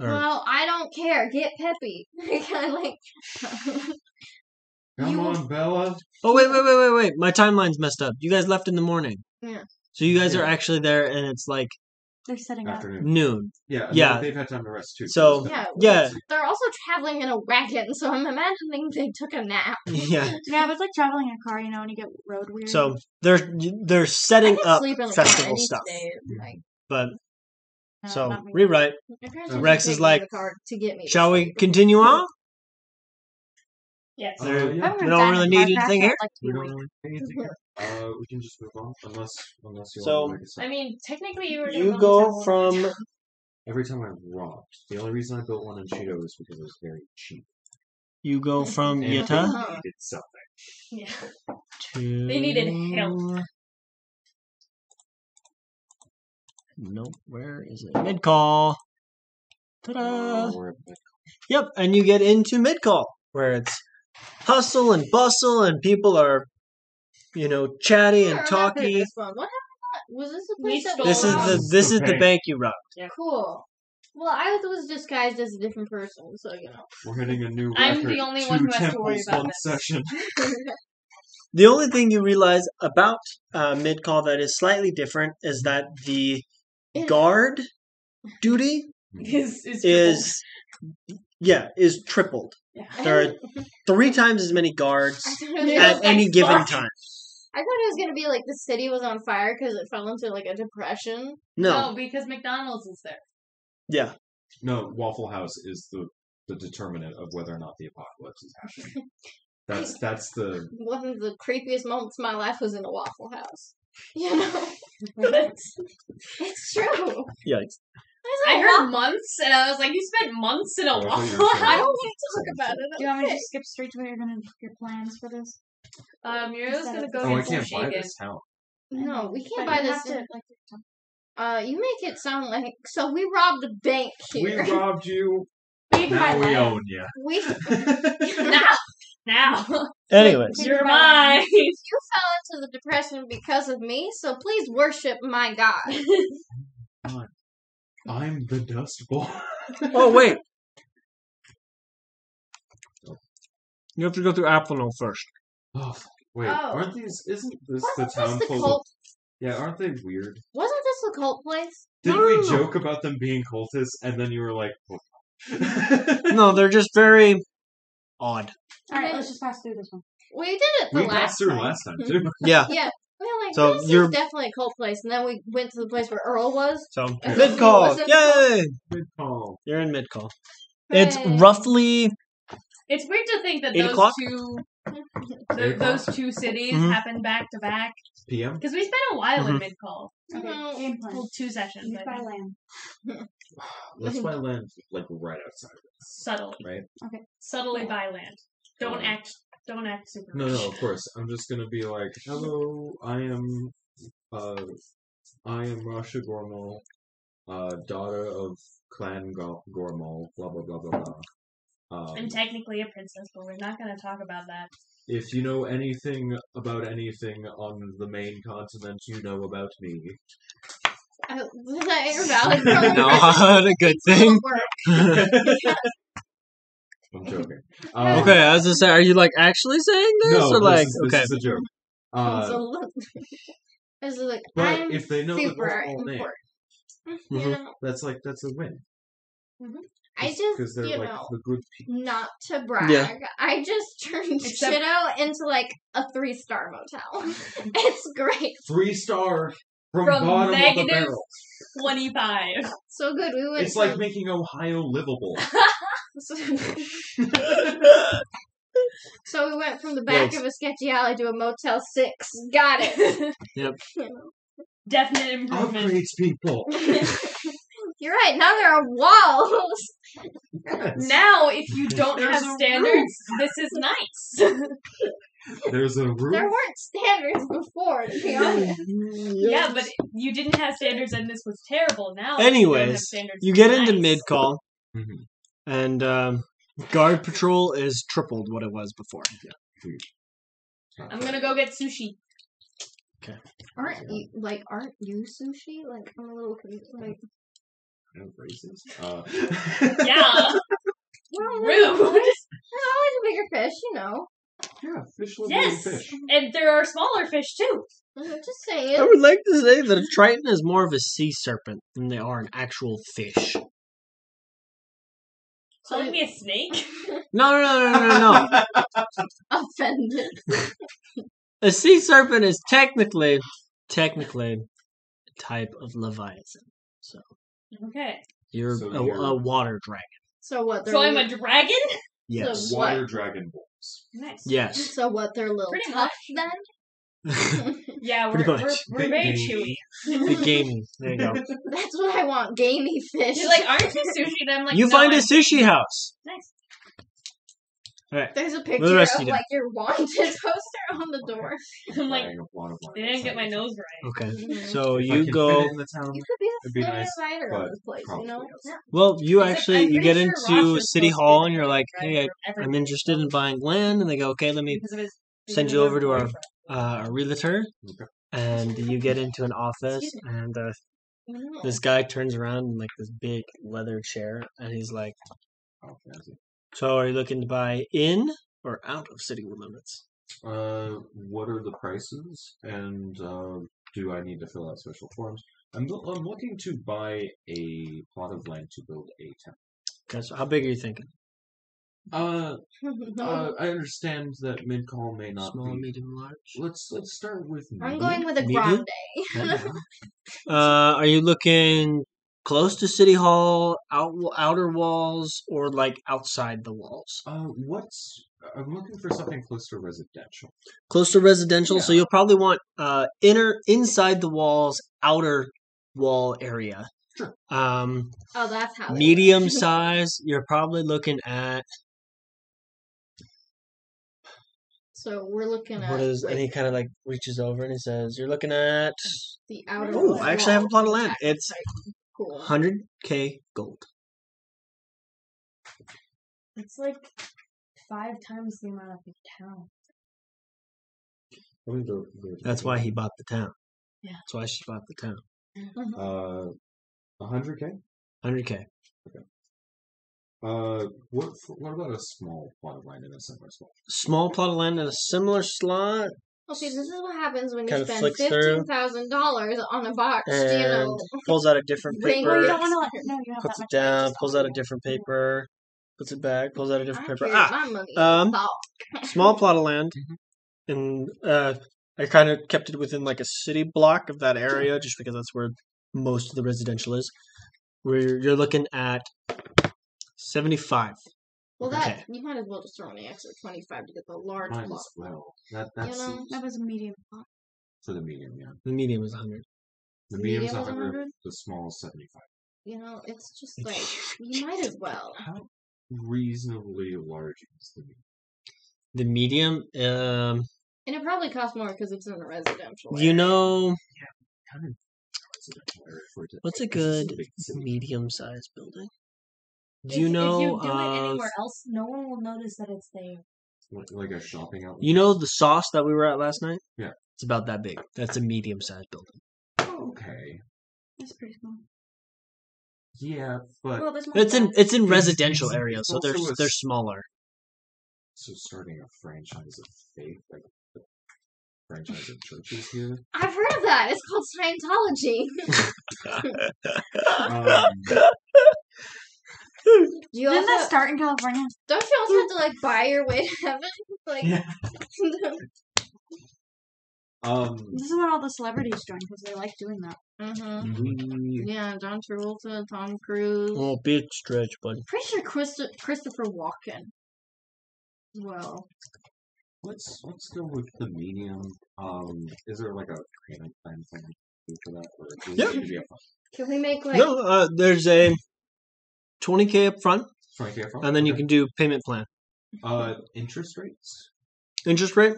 Or- Well, I don't care. Get peppy. Kind of like. Come You- on, Bella. Oh wait! My timeline's messed up. You guys left in the morning. Yeah. So you guys are Yeah. actually there, and it's like They're setting up. Afternoon. noon. Yeah. Yeah. They've had time to rest too. So- it's Yeah. Yeah, They're also traveling in a wagon, so I'm imagining they took a nap. yeah. Yeah, it's like traveling in a car, when you get road weird. So they're I setting can up sleep in the car festival any stuff. day, like, But so not me. rewrite. my parents Rex usually is take me in like, the car to get me. to Shall we sleep. continue on? Yes. There- yeah. I've we never don't done really it, need but I've anything actually here? like to be We awake. don't need anything here. We can just move on unless you So- want to make a I mean, technically you were You go from Every time I robbed. The only reason I built one in Shido is because it was very cheap. You go from And Yita they needed something. Yeah. to... They needed help. Nope, where is it? Mid-call. Ta-da! Or a Yep, and you get into mid-call, where it's hustle and bustle, and people are, chatty and talky. This one. What happened? Was this the place that This we is robbed? this is the bank. bank you robbed. Cool. Well, I was disguised as a different person, so We're hitting a new I'm record. the only 2 one who has to temples, worry about one this. session. The only thing you realize about mid-call that is slightly different is that the guard duty is tripled. Yeah. There are 3 times as many guards Yeah. at any given time. I thought it was gonna be like the city was on fire because it fell into like a depression. No. because McDonald's is there. Yeah. No, Waffle House is the determinant of whether or not the apocalypse is happening. That's the... One of the creepiest moments of my life was in a Waffle House. It's true. Yikes. I heard months, and I was like, you spent months in a Oh, I thought you Waffle were saying- I House? don't want to talk about it. Do you want me to just skip straight to where you're gonna your plans for this? You're just gonna go Oh, I get can't sushi buy again. this town. No, we can't But buy you this. have to, like, You make it sound like so. We robbed a bank We here. robbed you. we can buy Now we land. own you. We Now, Anyways. you're mine. you fell into the depression because of me, so please worship my God. I'm the Dust Bowl. Oh, wait. You have to go through Appleno first. Oh, fuck. Wait, Oh. aren't these... Isn't this the Wasn't town this the full of... cult? Yeah, aren't they weird? Wasn't this the cult place? Didn't No, we no, no. joke about them being cultists, and then you were like... Well, No, they're just very odd. Alright, let's just pass through this one. We did it the we last passed through time. last time, too. Yeah. Yeah. We were like, So this you're- is definitely a cult place. And then we went to the place where Earl was. So, And mid-call. was it the Yay! Good call. You're in mid-call. It's Hooray. roughly... It's weird to think that 8 those o'clock? two, 8 those o'clock? two cities Mhm. happened back to back. PM? Because we spent a while in Mhm. mid-call. Okay, No. game plan. Well, 2 sessions. You I buy think. land. Let's buy land, like, right outside of it, Subtly. right? Subtly buy land. Don't Um, act super No, rich. no, of course. I'm just gonna be like, hello, I am Rasha Gormal, daughter of Clan Gormal, blah, blah, blah, blah, blah. I'm technically a princess, but we're not going to talk about that. If you know anything about anything on the main continent, you know about me. Was that invalid? from the Not a good thing. Work. I'm joking. Okay, I was gonna say, are you like actually saying this? No, or like, this okay. is a joke. So, this is like, but I'm if they know the super whole name, important. Mhm. You know, that's a win. I just, Because they're you like know, the good people. not to brag, Yeah. I just turned Except- Shido into like a 3-star motel. It's great. 3-star from From bottom of the negative- barrel. 25. So good. We went It's like from- making Ohio livable. So we went from the back Yikes. of a sketchy alley to a Motel 6. Got it. Yep. Definite improvement. Upgrades people. You're right. Now there are walls. Yes. Now, if you don't There's have a standards, this is nice. There's a roof. There weren't standards before, to be honest. Yeah, but you didn't have standards and this was terrible. Now, if you don't have Anyways, standards, you it's get into nice. mid-call, Mhm. and guard patrol is tripled what it was before. I'm gonna go get sushi. Aren't you sushi? Like, I'm a little confused. Like, No racist. Yeah. well, Rude. There's always a bigger fish, you know. Yeah, fish live Yes. in fish. And there are smaller fish too. I'm just I saying. would like to say that a triton is more of a sea serpent than they are an actual fish. Calling me a snake? No. Offended. A sea serpent is technically a type of leviathan. So Okay. you're So a you're- water dragon. So what? So I'm a dragon? Yes. So- Water dragon balls. Nice. Yes. So what? They're a little Pretty tough much. then? Yeah, Pretty we're much. we're very chewy. Big gamey. There you go. That's what I want. Gamey fish. You're like, aren't you sushi? And I'm like, You no, find a I'm sushi house. nice. Alright. There's a the picture rest of you do? like your wanted poster on the door. I'm like, Buying a lot of wine they didn't get my outside. nose right. Okay. So If I you can go. fit in the town, You could be the It'd be city nice, writer but of this place, you know? probably yes. Well, you It's like, actually I'm you pretty get sure into Rasha's City supposed to be Hall the and you're like, writer hey, of every I'm interested in buying land, and they go, okay, let me because of his send because you of over to her our boyfriend. realtor, Okay. and you get into an office, Excuse and No. this guy turns around in like this big leather chair, and he's like, Oh, fancy. so are you looking to buy in or out of city limits? What are the prices, and do I need to fill out special forms? I'm looking to buy a plot of land to build a town. Okay, so how big are you thinking? No. I understand that mid-call may not Small, be. medium, large? Let's start with I'm medium. going with a Medium? grande. Are you looking close to City Hall, outer walls, or like outside the walls? I'm looking for something close to residential. Close to residential, so Yeah. you'll probably want inside the walls, outer wall area. Sure. Oh, that's how. they Medium work. size, you're probably looking at So we're looking at what is, like, and he kind of like reaches over and he says, "You're looking at the outer. oh, I actually have a wall. plot of land. It's Cool. 100K gold." It's like 5 times the amount of the town. That's why he bought the town. Yeah. That's why she bought the town. 100K. 100K. What about a small plot of land in a similar spot? Small plot of land in a similar slot, Okay, this is what happens when you Kinda spend flicks through. $15,000 on a box. You and know, pulls out a different Ring Well, you paper, don't want to let her know you have puts that it much. down, Just pulls out a different paper, puts it back, pulls out a I different paper. carry my money. Small plot of land, and I kind of kept it within like a city block of that area, just because that's where most of the residential is. Where you're looking at 75. Well, that Okay. you might as well just throw in the extra 25 to get the large Might block. as well. That's You know? That was a medium. for the medium, yeah. The medium is 100. The Medium medium's is 100, 100? the small is 75. You know, it's just like you might as well. How reasonably large is the medium? The medium, And it probably costs more because it's in the residential. you area. know, Kind of residential area for it to- what's a this is good big city. medium-sized building? Do If you you know do it of, anywhere else, no one will notice that it's there. Like a shopping outlet? you know the sauce that we were at last night? Yeah. It's about that big. That's a medium-sized building. Okay. That's pretty small. Yeah, but Well, there's more. It's in It's- residential it's areas, so also they're a smaller. so starting a franchise of faith, like the franchise of churches here. I've heard of that. It's called Scientology. You Didn't that also start in California? don't you also have to like buy your way to heaven? Like, Yeah. This is when all the celebrities join because they like doing that. Yeah, John Travolta, Tom Cruise. Well, big stretch, but Pretty sure Christopher Walken. Well, let's go with the medium. Is there like a payment plan for that, or is Yeah. it gonna be up can we make like no, there's a 20K up front, front? and then you can do payment plan. Interest rates. Interest rate,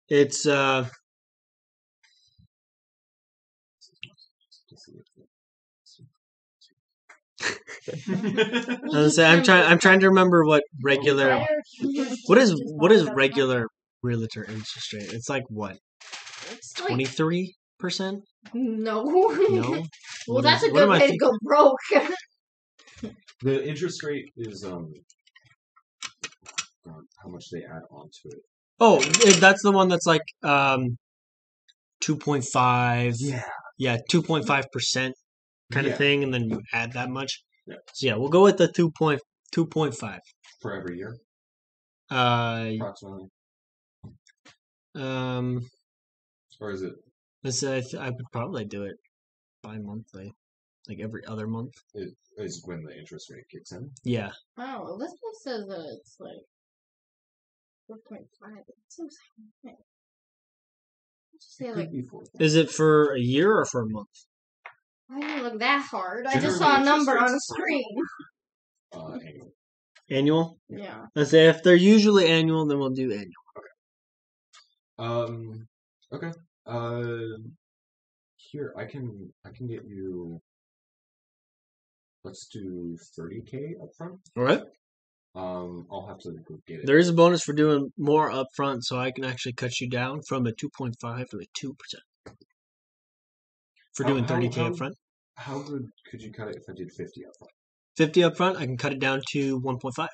it's I'm trying to remember what regular what is regular realtor interest rate? It's like what, It's like 23%? no. No. Well, What that's is- a what am good I way to go broke. The interest rate is how much they add onto it. Oh, that's the one that's like 2.5. Yeah, 2.5% kind of Yeah. thing, and then you add that much. Yeah. So yeah, we'll go with the 2.5. For every year, Uh, approximately. Or is it? let's say I would probably do it bi-monthly, like every other month. Is when the interest rate kicks in? Yeah. Oh, this one says that it's like 4.5. It seems Say It like, could be 4,000. Is it for a year or for a month? I didn't look that hard. I just Generally, saw a it's number just on the like- screen. Annual. Annual? Yeah. Let's say if they're usually annual, then we'll do annual. Okay. Here I can get you. Let's do 30K up front. All right. I'll have to go get it. There is a bonus for doing more upfront, so I can actually cut you down from a 2.5 to a 2%. For doing 30K up front. How good could you cut it if I did 50 up front? 50 up front, I can cut it down to 1.5.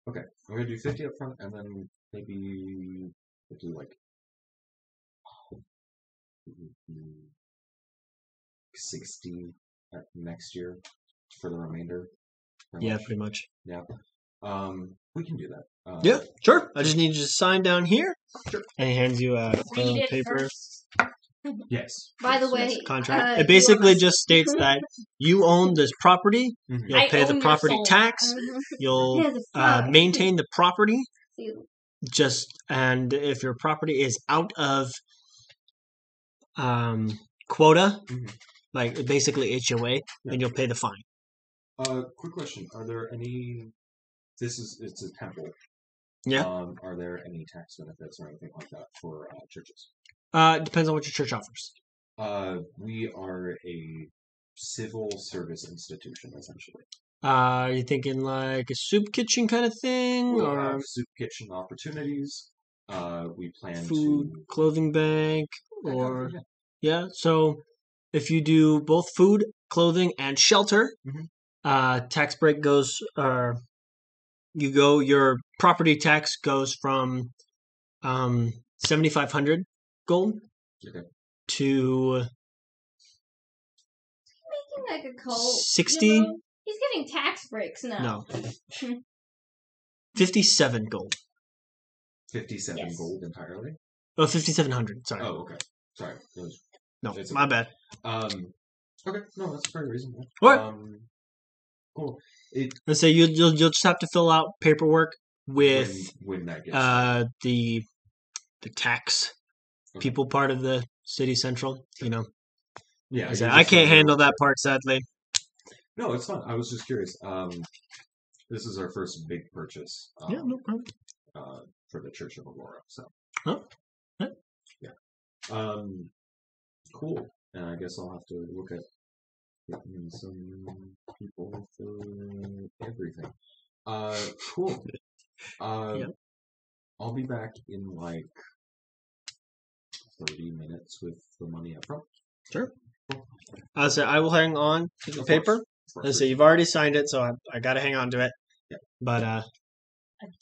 Okay, I'm gonna do 50 up front, and then maybe we'll do like 60 next year for the remainder. Yeah, pretty much. Yeah. We can do that. Yeah, sure. I just need you to sign down here. Sure. And he hands you a Read it paper. first. Yes. By the Yes, way, yes. Contract. you It basically are- just states that you own this property. Mhm. You'll I pay the own your property soul. tax. Mhm. You'll Here's a flower. maintain the property. You- And if your property is out of quota, Mhm. like basically HOA, then you'll pay the fine. Quick question: are there any? It's a temple. Yeah. Are there any tax benefits or anything like that for churches? It depends on what your church offers. We are a civil service institution, essentially. Are you thinking like a soup kitchen kind of thing, We'll or have soup kitchen opportunities. We plan food to clothing bank, that kind of or thing, yeah? So if you do both food, clothing, and shelter, Mhm. tax break goes, your property tax goes from 7,500 gold Okay. to Making like a cult. 60? You know? He's getting tax breaks now. no 57 gold. 57 Yes. gold entirely. Oh, 5,700. Sorry. Oh, okay. Sorry. It was- No, it's my okay. bad. Okay. No, that's very reasonable. Alright. Cool. Let's say you'll just have to fill out paperwork with when that gets started. the tax Okay. people part of the city central. You know, Yeah, I you said, just I can't wanna- handle that part, sadly. No, it's fine. I was just curious. This is our first big purchase. Yeah, no problem. For the Church of Aurora. So. Oh. Yeah. Yeah. Cool. And I guess I'll have to look at getting some people for everything. Cool. Yeah. I'll be back in like 30 minutes with the money up front. Sure. I said I will hang on to the Of paper. course. Of I course. say you've already signed it, so I got to hang on to it. Yeah. But A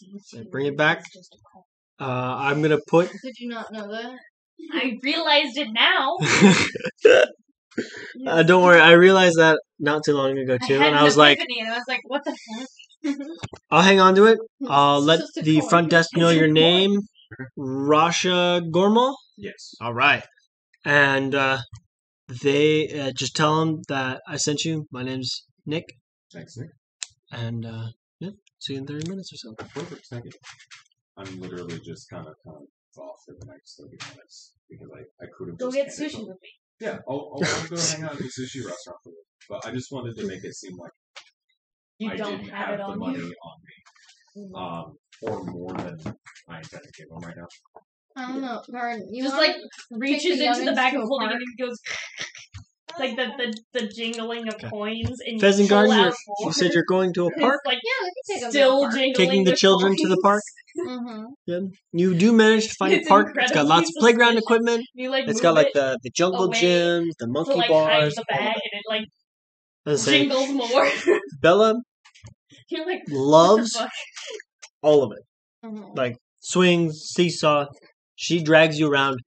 DC bring it back. is just a call. I'm gonna put. Did you not know that? I realized it now. Don't worry, I realized that not too long ago too, I had and I an was like, epiphany, and I was like, what the heck? I'll hang on to it. I'll It's let just a the coin. front desk know It's a your coin. name, Rasha Gormal. Yes. All right, and they just tell them that I sent you. My name's Nick, Thanks, Nick. and yeah, see you in 30 minutes or so. Perfect. Thank you. I'm literally just kind of off for the next 30 minutes because I could have Go just get handed sushi them- with me. Yeah, I'll go hang out at the sushi restaurant for this. But I just wanted to make it seem like You I don't didn't have have it the on money you. on me. Or more than I intend to give them right now. I don't know. Karen, you Just wanna like reaches the into the youngins bag to of a holding it park? and goes like the jingling of Okay. coins and Pheasant pull Garden, out you more. said you're going to a It's park, like Yeah, we can take them still to the park. jingling taking the children to the park. Mm-hmm. You do manage to find a It's park. It's got lots of incredibly playground suspicious. equipment. You like It's move got like it the jungle away gyms, the to monkey like hide bars. the all bag of and it. it like Let's say jingles more. Bella You're like loves what all of it. Mm-hmm. Like swings, seesaw. She drags you around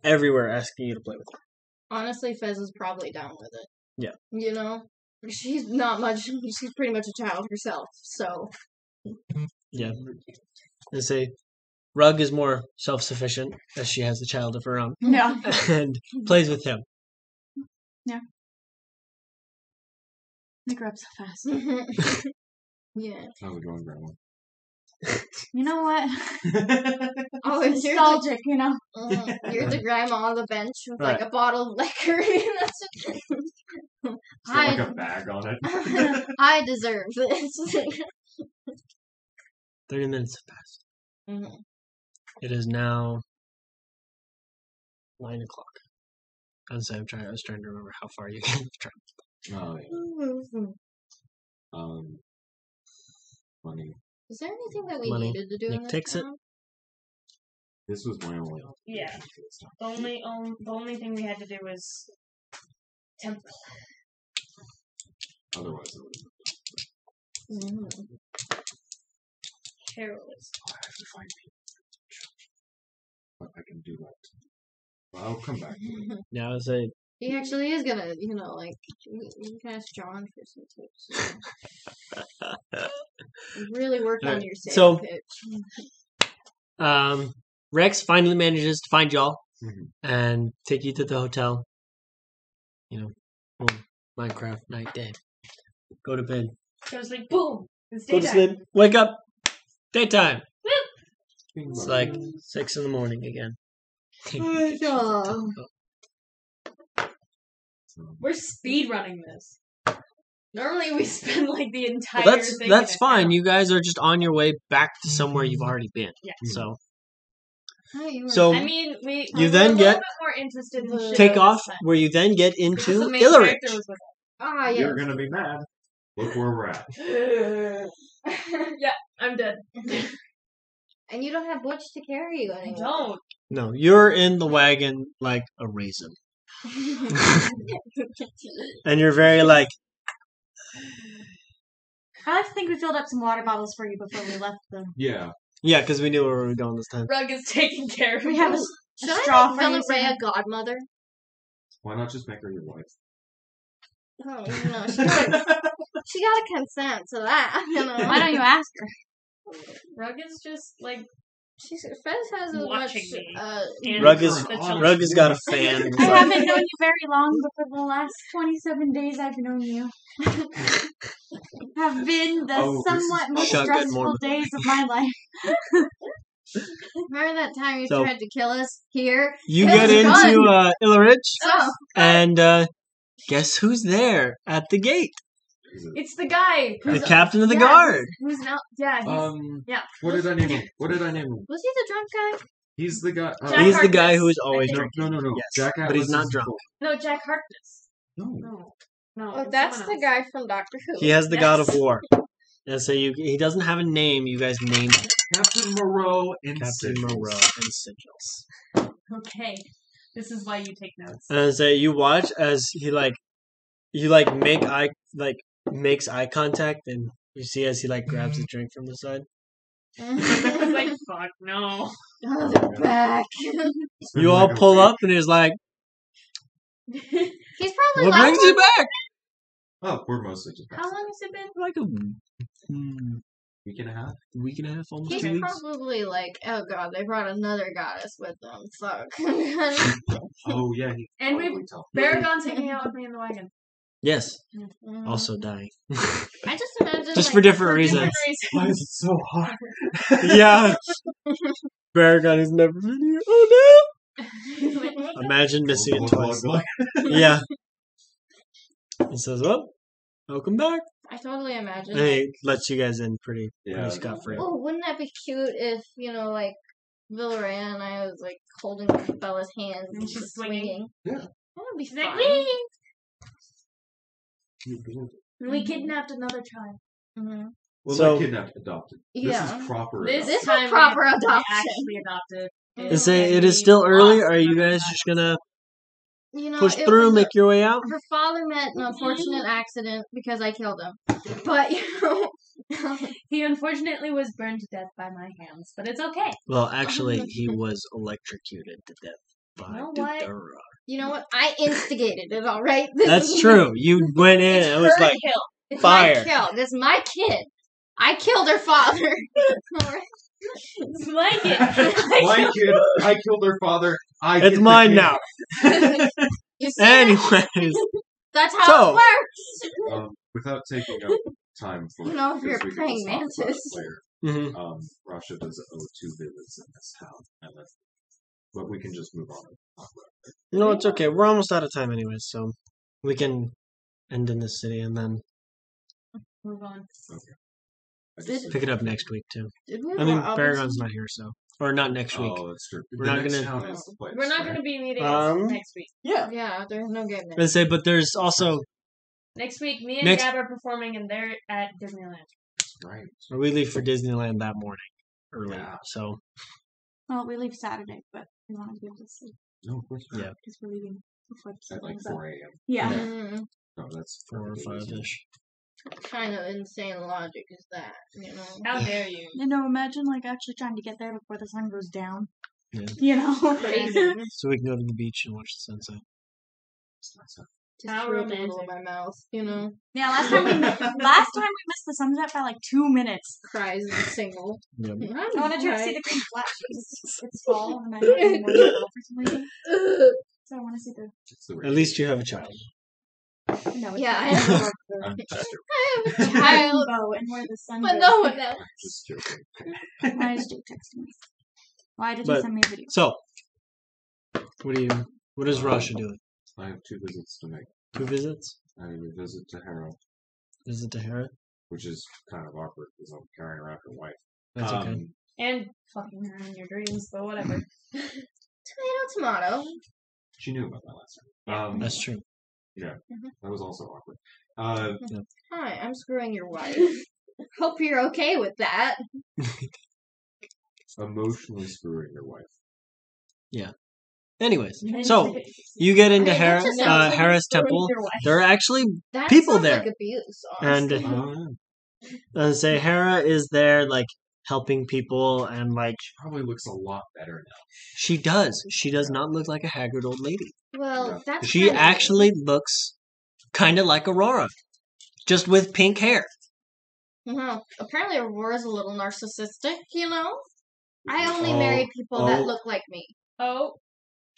everywhere asking you to play with her. Honestly, Fez is probably down with it. Yeah. You know? She's not much. She's pretty much a child herself, so. Yeah. They say Rug is more self-sufficient as she has the child of her own Yeah. and plays with him. They grow up so fast. Yeah. How's it going, Grandma? You know what? Oh, It's you're nostalgic, you know. you're the grandma on the bench with Right. like a bottle of liquor. That's it. It's got like I a bag on it. I deserve this. 30 minutes have passed. Mhm. It is now 9 o'clock. I was trying to remember how far you can travel. Oh, yeah. Funny. Is there anything that we Money. needed to do Nick in this takes it. town? This was my only. Yeah. The only thing we had to do was temple. Otherwise, it would have Mhm. Heroism. I have to find people. But I can do that. Well, I'll come back. Yeah, I would say He actually is gonna, like, you can ask John for some tips. Really work on Alright, your so- sales pitch. Rex finally manages to find y'all Mhm. and take you to the hotel. Boom, Minecraft night day. Go to bed. So it's like boom. It's Go to daytime. sleep. Wake up. Daytime. It's It's like 6 in the morning again. Oh, We're speed running this. Normally we spend like the entire Well, thing. that's in a fine. town. You guys are just on your way back to somewhere you've already been. Yeah. So you were So- I mean, we You we're then a get- little bit more interested in Shido take this off time. where you then get Because into the main Ilaridge. character was with Ah, yes. You're gonna be mad. Look where we're at. us. Yeah, I'm dead. And you don't have Butch to carry you I anymore. don't. No, you're in the wagon like a raisin. And you're very like, I like to think we filled up some water bottles for you before we left the. Yeah. yeah, because we knew where we were going this time. Rug is taking care of We me. have a Should straw I for you. make Villa Ray a godmother? Why not just make her your wife? Oh, no, she gotta consent to that, Why don't you ask her? Rug is just like Fez has as much, watching me. And Rug the is children. Rug has got a fan. I inside. haven't known you very long, but for the last 27 days I've known you. Have been the Oh, this is- somewhat most Shut good stressful Mormon. days of my life. Remember that time you So- tried to kill us here? You It get was into Ilaridge, Oh, and guess who's there at the gate? It's the guy The who's captain of the yeah, guard. Who's now? Yeah, he's yeah. What did I name him? What did I name him? was he the drunk guy? He's the guy. Jack He's the guy Harkness, who is I always think. drinking. No. Yes, Jack but he's Atlas not is drunk. No, Jack Harkness. No. No, Oh, it's that's someone the else. guy from Doctor Who. He has the God of Yes. War. And so he doesn't have a name. You guys named him Captain Moreau and Captain Sigils. Moreau and Sigils. Okay, this is why you take notes. And so you watch as he makes eye contact, and you see as he grabs a drink from the side. I was like, fuck no. Oh, they're back. It's been You all like a pull week. up, and he's like, He's probably "What brings you back?" Oh, we're mostly just How long has it been? Like a week and a half. week and a half, almost He's 2 weeks. probably like, oh god, they brought another goddess with them. Fuck. Oh yeah. He And we probably told- Baragon's hanging out with me in the wagon. Yes, Mhm. also dying. I just imagine Just like, for different reasons. Why is it so hot? Yeah. Baragon has never been here. Oh no! Imagine missing it twice. Yeah. He says, "Well, welcome back." I totally imagine. And he lets you guys in pretty Yeah. scot free. Oh, wouldn't that be cute if, like, Villaray and I was, like, holding Bella's hands and And she's just swinging. Yeah. That would be She's like, fun. "Whee!" We kidnapped another child. Mhm. Well, So- not kidnapped, adopted. Yeah. This is proper. This, This time was proper we adoption. actually adopted. Mhm. I say it we is still early. lost Are you another guys child. just gonna push It through, was make your way out? her father met an unfortunate accident because I killed him. But, He unfortunately was burned to death by my hands, but it's okay. Well, actually, he was electrocuted to death by You know what? Dorado. you know what? I instigated it, alright? This That's is- true. You went in and it was her like, kill. It's Fire. my kill. This is my kid. I killed her father. Alright? It's my kid. My kid. I killed their father. I it's get the mine kid. now. You see that? Anyways, That's how So- it works. Without taking up time for You know, if you're because we can praying just talk about it mantis. later. Mm-hmm. Rasha does owe 2 visits in this town, but we can just move on. And talk about it. No, it's okay. We're almost out of time anyways, so we can end in this city and then Move on. I just pick it up next week too. Did we I mean, rob Baragon's some- not here, so or not next week. Oh, that's true. We're The not next gonna- town is the place. We're not right? going to be meeting next week. Yeah, there's no game Let's say, but there's also Next week, me and Next- Gab are performing, and they're at Disneyland. Right. we leave for Disneyland that morning early. Yeah. So Well, we leave Saturday, but we want to be able to sleep No, of course not. Yeah. because we're leaving before the At like sun's up. 4 a.m. Yeah. Mm, No, that's 4 or 5-ish. kind of insane logic is that, you know? How dare you? You know, imagine like actually trying to get there before the sun goes down. Yeah. You know. Crazy. So we can go to the beach and watch the sunset. It's not so- Just How fruit a little romantic. in my mouth, you know? Yeah. Last time we missed the sunset by like 2 minutes. Cries and single. Yeah. I wanted you to see the green flash. It's fall, and I don't even know it's fall for some reason. So I want to see the. It's the At least you have a child. No, it's Yeah, I not. have I'm just joking. a child, Rainbow and where the sun but goes. no one else. Just joking. Why is Jake texting me? Why did you But- send me a video? So, what does Rasha do? I have 2 visits to make. 2 visits? I have a visit to Hera, Visit to Hera? which is kind of awkward because I'm carrying around her wife. That's okay. And fucking her in your dreams, but whatever. Tomato. She knew about that last time. That's true. That was also awkward. Hi, I'm screwing your wife. Hope you're okay with that. Emotionally screwing your wife. Anyways, so you get into Hey, that just sounds like Hera's temple. There are actually That People sounds there. like abuse, And- honestly. say Hera is there, like helping people, and like She probably looks a lot better now. she does. She does not look like a haggard old lady. Well, that's She kinda- actually looks kind of like Aurora, just with pink hair. Well, apparently Aurora's a little narcissistic, you know? I only Oh, marry people that oh. look like me. Oh,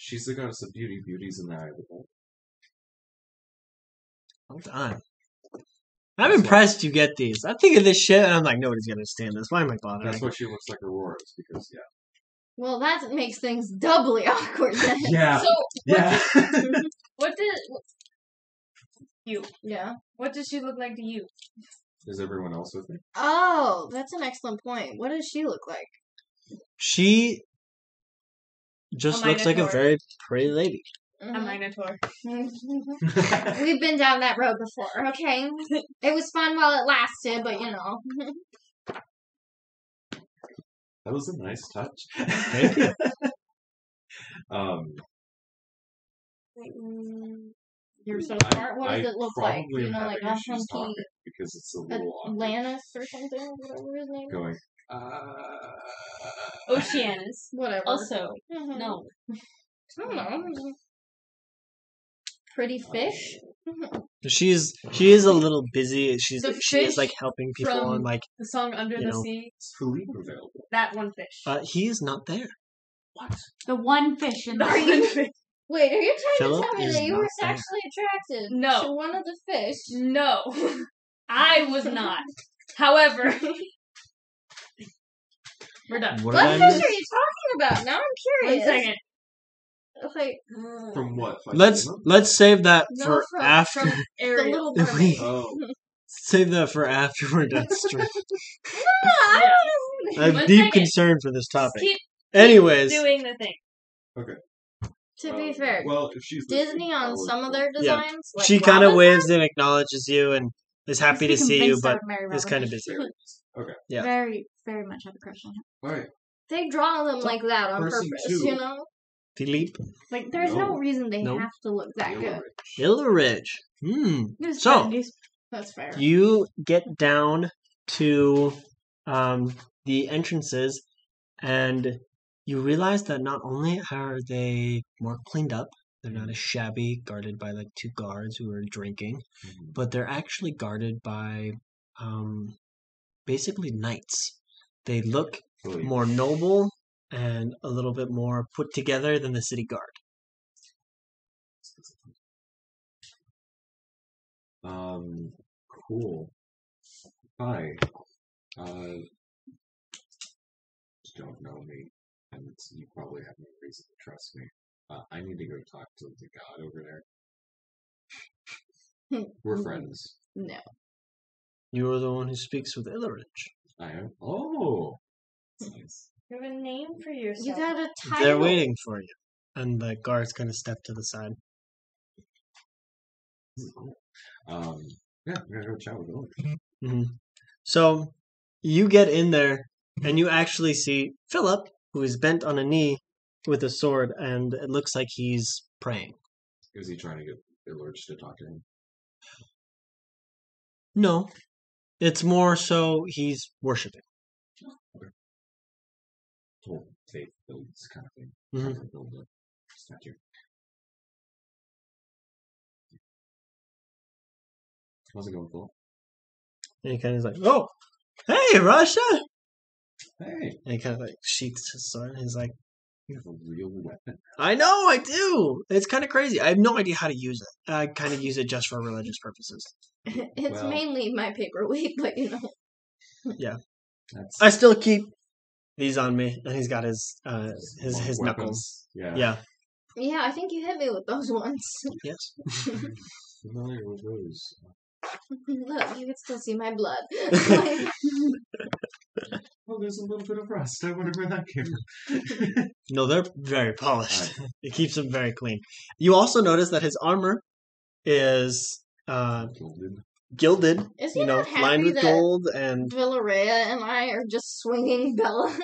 She's the goddess of beauty. Beauty's in the eye of the beholder. Hold on. I'm impressed you get these. I'm thinking this shit, and I'm like, nobody's gonna understand this. Why am I bothering? That's why she looks like Aurora's because Well, that makes things doubly awkward then. Yeah. so Yeah. what did you? Yeah. What does she look like to you? Is everyone else with me? Oh, that's an excellent point. What does she look like? She just A looks like a minotaur. very pretty lady. A Mhm. minotaur. We've been down that road before, okay? It was fun while it lasted, but you know. That was a nice touch. Thank you. You're so I- smart. What does I it look like? probably You am know, having like a issues hunky talking because it's a little awkward. Atlantis or something, whatever his name is. Going. Oceanus. Whatever. Also, Mhm. no. I don't know. Pretty fish. She is a little busy. She The is fish like helping people from- and like The song Under You the know. Sea. Is Philippe available? That one fish. he is not there. What? The one fish in the That one fish. Wait, are you trying Philip to tell me is that you not were there. sexually attracted No. to one of the fish? No, I was not. However, we're done. What What did I fish miss? are you talking about? Now I'm One curious. second. Like, From what? Let's save that No, for from- after. From the Ariel. little mermaid. Oh, Save that for after we're done stream. No, I don't I have One deep second. concern for this topic. Keep Anyways, doing the thing. To be fair, well, if she's Disney on some of their Yeah. designs, like she kind of Robin waves and acknowledges you and is happy to Just be see you, convinced but I would marry is Robin. kind of busy. Yeah. Very, very much have a crush on him. All right. they draw them like that on Person purpose, two. you know? Philippe Like, there's no No. reason they Nope. have to look that good. Ilaridge. His So- 70s. That's fair. You get down to the entrances, and you realize that not only are they more cleaned up, they're not as shabby, guarded by like 2 guards who are drinking, Mhm. but they're actually guarded by basically knights. They look Philippe. more noble and a little bit more put together than the city guard. Cool. Hi. don't know me, and you probably have no reason to trust me. I need to go talk to the god over there. We're friends. No. You are the one who speaks with Ilaridge. I am. Oh, that's nice. You have a name for yourself. You got a title. They're waiting for you. And the guards kind of step to the side. Yeah, I'm gonna go chat with Ilaridge. So you get in there, and you actually see Philip, who is bent on a knee with a sword, and it looks like he's praying. Is he trying to get Ilaridge to talk to him? No, it's more so he's worshiping. Whole faith builds kind of thing. Mhm. Trying to build a statue. How's it going, Philip? And he kind of is like, oh, hey, Rasha! Hey, And he kind of like sheaths his sword. He's like, you have a real weapon. I know, I do. It's kind of crazy. I have no idea how to use it. I kind of use it just for religious purposes. It's Well- mainly my paperweight, but you know. That's I still keep these on me, and he's got his weapons. knuckles. Yeah. Yeah. Yeah, I think you hit me with those ones. Yes. Familiar with those. Look, you can still see my blood. Oh, there's a little bit of rust. I wonder where that came from. No, they're very polished. It keeps them very clean. You also notice that his armor is gilded, Is he lined not happy with that gold, and Villarrea and I are just swinging Bella?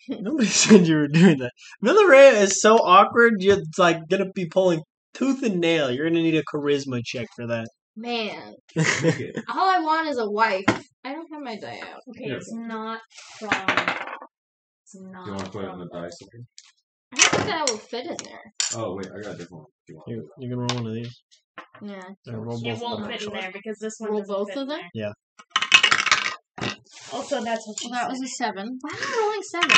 nobody said you were doing that. Villarrea is so awkward. You're like gonna be pulling tooth and nail. You're gonna need a charisma check for that. Man, Make it. all I want is a wife. I don't have my die out. Okay, Yeah. it's not from. It's not. You want to put it in from- the dice? Okay? I don't think that will fit in there. Oh, wait, I got a different one. Do you want You can roll one of these. Yeah. Or roll It both of won't them, fit in actually. there because this one Roll doesn't both fit of in them? there. Yeah. Also, that's what she Well, that was said. a 7. Why am I rolling 7?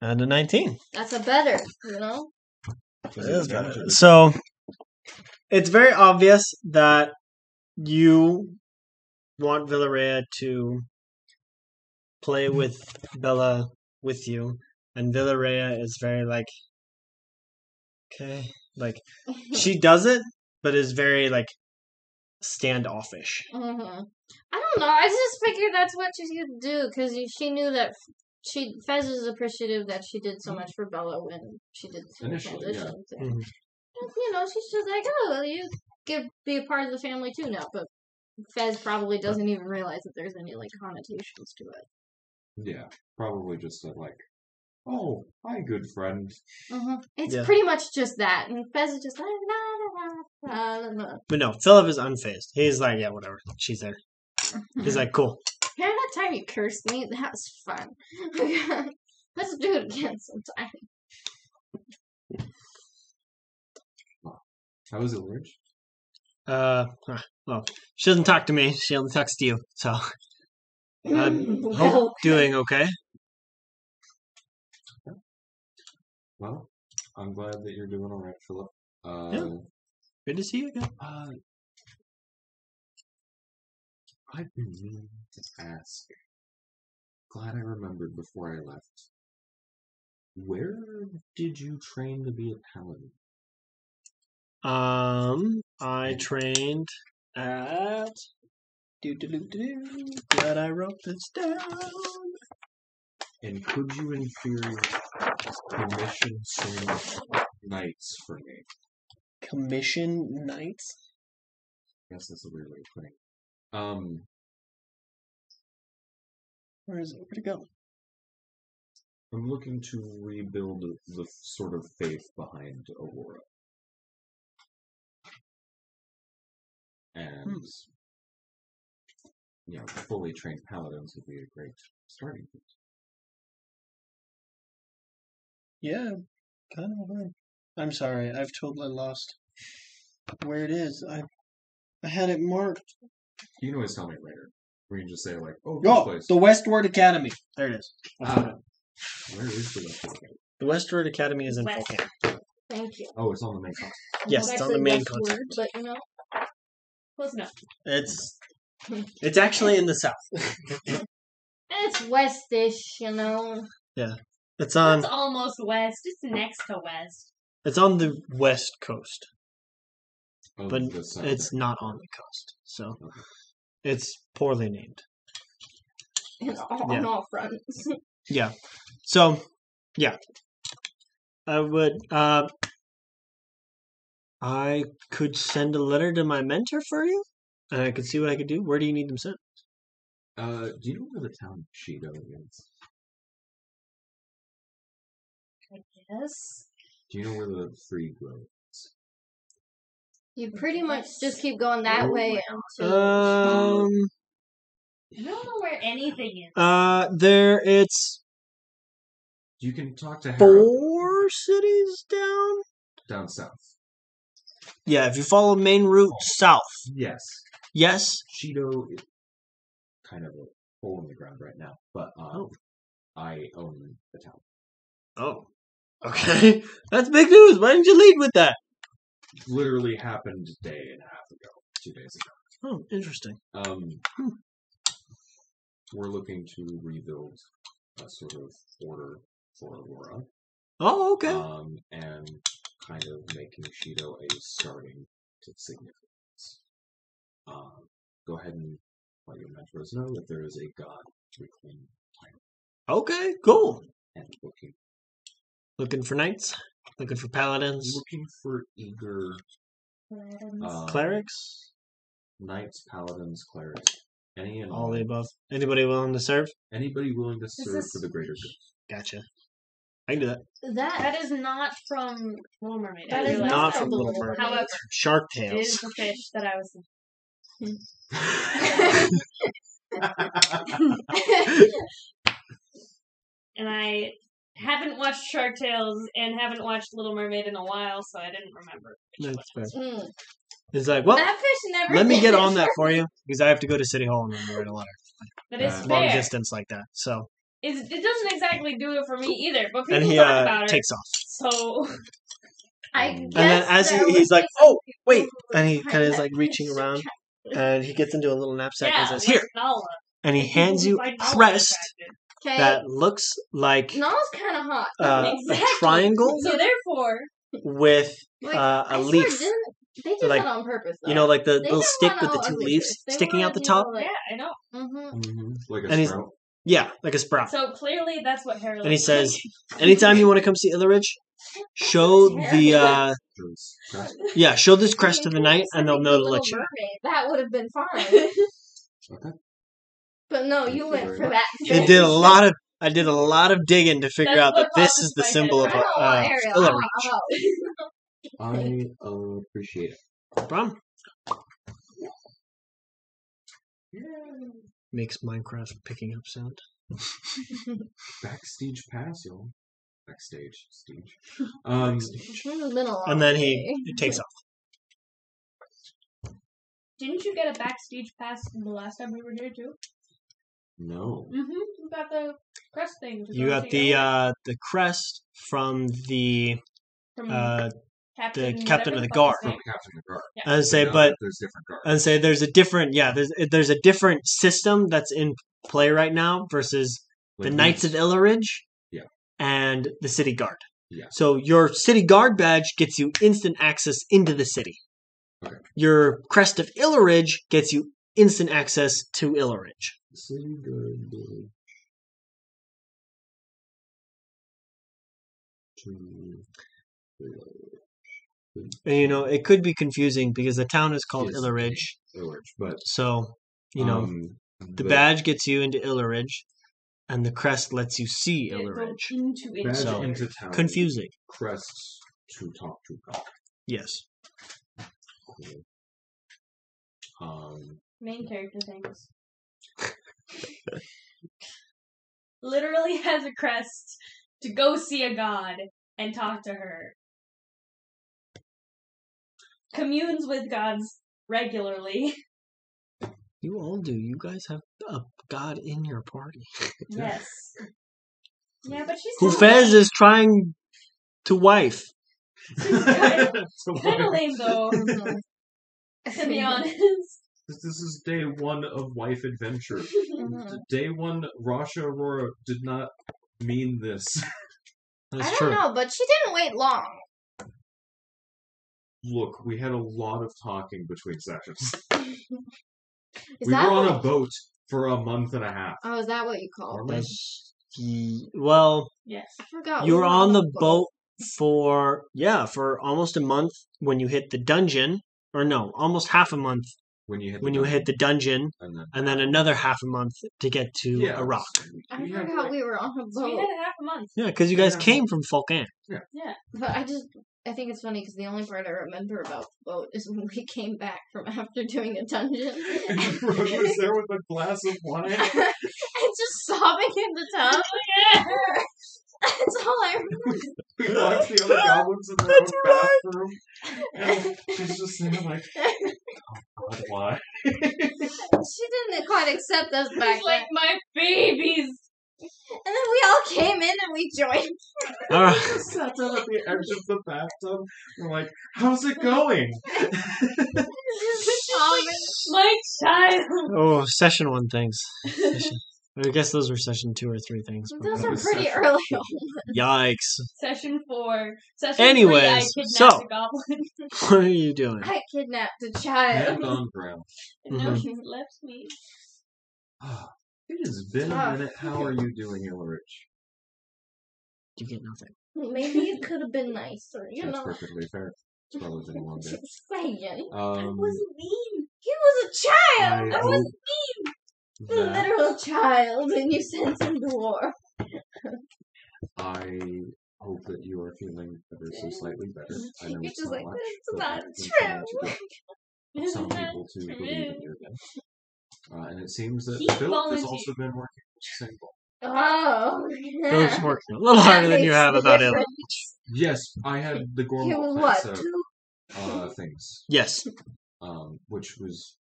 And a 19. That's a better, you know? Is It it is advantage better. or So it's very obvious that you want Villarrea to play with Bella with you, and Villarrea is very like, okay, like she does it, but is very like standoffish. I don't know. I just figured that's what she's gonna do because she knew that Fez is appreciative that she did so much for Bella when she did the Initially, transitions. Mhm. And, you know, she's just like, oh, well, you be a part of the family too now. But Fez probably doesn't even realize that there's any like connotations to it. Yeah, probably just a, like, oh, hi, good friend. It's Yeah. pretty much just that, and Fez is just like, But no, Philip is unfazed. He's like, yeah, whatever. She's there. He's like, cool. Remember that time you cursed me? That was fun. Let's do it again sometime. How is Ilaridge? Well, she doesn't talk to me. She only talks to you. So I Well, hope doing okay. Well, I'm glad that you're doing all right, Philip. Yeah. Good to see you again. I've been meaning to ask. Glad I remembered before I left. Where did you train to be a paladin? I trained at. Glad I wrote this down. And could you, in theory, commission some knights for me? Commission knights. I guess that's a weird way of putting it. Where is it? Where'd it go? I'm looking to rebuild the sort of faith behind Aurora. And, fully trained paladins would be a great starting point. Yeah, kind of. I'm sorry. I've totally lost where it is. I had it marked. You can always tell me later. We can just say, like, oh, this Oh, place. the Westward Academy. There it is. Where is the rest of it? The Westward Academy is in West. Fulham. Thank you. Oh, it's on the main console. Yes, it's on the main Westward, continent. but you know, Close enough. It's actually in the south. It's westish, you know. It's on. It's almost west. It's next to west. It's on the west coast, Of but the south it's end. not on the coast. So it's poorly named. On all fronts. Yeah. So, yeah. I would. I could send a letter to my mentor for you, and I could see what I could do. Where do you need them sent? Do you know where the town of Shido is? Yes. Do you know where the free grow? You pretty much just keep going that way until. I don't know where anything is. There it's You can talk to Harold 4 cities down. south. Yeah, if you follow main route south. Yes. Yes. Shido is kind of a hole in the ground right now, but I own the town. Oh. Okay. That's big news. Why didn't you lead with that? Literally happened a day and a half ago, 2 days ago. Oh, interesting. We're looking to rebuild a sort of order for Arora. Oh, okay. And kind of making Shido a starting to significance. Go ahead and let your mentors know that there is a god reclaiming time Okay, cool. and Looking for knights? Looking for paladins? looking for eager Clerics? knights, paladins, clerics, any and All the above. Anybody willing to serve? Anybody willing to serve this- for the greater good. Gotcha. I can do that. That is not from Little Mermaid. That I is realize Not that. from Little Mermaid. However, Shark it Tales. is the fish that I was and I haven't watched Shark Tales and haven't watched Little Mermaid in a while, so I didn't remember. That's fair. Mm. It's like, well, That fish never. let me get on that for you because I have to go to City Hall and then write a letter. But it's Long Long fair. distance like that. So, It doesn't exactly do it for me either, but people and he talk about it. takes off. So I And then guess as there would he's be like, some oh, people wait. who And he would kind of is find like that reaching fish around attractive. and he gets into a little knapsack yeah, and says, here. like Nala. And he hands you a Like Nala crest attracted. Okay, that looks like Nala's kind of hot. a Exactly. triangle So therefore, with Like, a I swear, leaf. they did Like, that on purpose. Though. You know, like the They little didn't stick want with the all 2 ugly leaves fish. They sticking out wanted, the top. Like, yeah, I know. Like a And he's- sprout. Yeah, like a sprout. So clearly, that's what Harold. And he says, anytime you want to come see Ilaridge, show the show this crest to the knight, and they'll know to let you. Mermaid. That would have been fine. Okay. But no, Thank you you went very for much. that. I did a lot of digging to figure That's out that what this popped is the into my symbol of head. I don't want Ariel. I Ilaridge. want a I appreciate it. No problem. Makes Minecraft picking up sound. Backstage pass, y'all. Backstage stage. It's been a long And then day. he takes off. Didn't you get a backstage pass the last time we were here too? No. You got the crest thing. to You go got see Elliot the crest from the from captain Captain of the whatever guard. fuck his From name. Captain the Guard. Yeah. I'd say, No, but there's different guards. I'd say there's a different system that's in play right now versus the Like Knights of these. Ilaridge, Yeah. and the City Guard. Yeah. So your City Guard badge gets you instant access into the city. Okay. Your Crest of Ilaridge gets you instant access to Ilaridge. City Guard. And, you know, it could be confusing because the town is called Yes. Ilaridge. Ilaridge, but So, you know, the but badge gets you into Ilaridge, and the crest lets you see Yeah, go Ilaridge. into it. badge So, into town. Confusing. Crests to talk to God. Yes. Cool. Main character things. Literally has a crest to go see a god and talk to her. Communes with gods regularly. You all do. You guys have a god in your party. Yes. Yeah, but she's Who Fez is trying to wife. kind of lame though, to be honest. This is day one of wife adventure. Day one, Rasha Arora did not mean this. That's I true. don't know, but she didn't wait long. Look, we had a lot of talking between sessions. Is We that were on what- a boat for a month and a half. Oh, is that what you call it? Well, Yes. I forgot. you we were on the boat for almost a month when you hit the dungeon, or no, almost half a month When you hit when you hit the dungeon, and then another half a month to get to a rock. I we had, forgot like, we were on a So we boat. had half a month. Yeah, because you guys Yeah. came from Fulcan. Yeah. But I think it's funny because the only part I remember about the boat is when we came back from after doing a dungeon. and everyone was there with a glass of wine. and just sobbing in the tub. That's all I remember. We watched the other goblins in their own bathroom. And she's just there like, oh God, why? She didn't quite accept us back It's like then. my babies. And then we all came in and we joined. All right. We just sat down at the edge of the bathtub. We're like, how's it going? My child. Oh, session 1 things. I guess those were session 2 or 3 things. but Those That are was pretty session early four. on. Yikes. Session 4. Session Anyways, 3, I kidnapped so- a goblin. What are you doing? I kidnapped a Hand child. on ground. And now Mhm. he's left me. It has been a minute. How are you doing, Ilaridge? You get nothing. Maybe it could have been nicer, you That's know. perfectly fair. As well as anyone did. Just saying. wasn't mean. He was a child. I I was hope a that literal child, and you sent him to war. I hope that you are feeling ever so slightly better. I know You're it's just not like, much, "It's but not I've been trying to true." get some Isn't that people to true? believe in you again. And it seems that He Philip has volunteered. also been working with single. Oh, Those yeah. working a little harder than you makes have the about it. difference. Yes, I had the He Gourmand was what, Pizza, 2? things, Yes. which was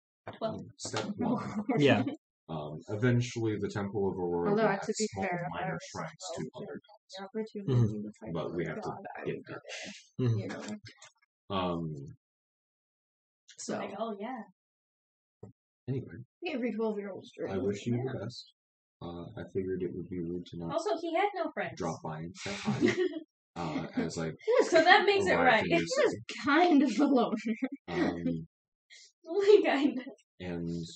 Well. step 1. Yeah. Eventually, the Temple of Aurora Although, will have to be small fair, minor I shrines to other The opportunity to fight but we have to God, I get would be there. Mhm. there, you know. So, Like, oh yeah. Anyway, every 12-year-old's dream. I wish you the best. I figured it would be rude to not Also, he had no friends. drop by and say hi. As I So that makes it arrived right. in your He was city. kind of a loner. Kind of. And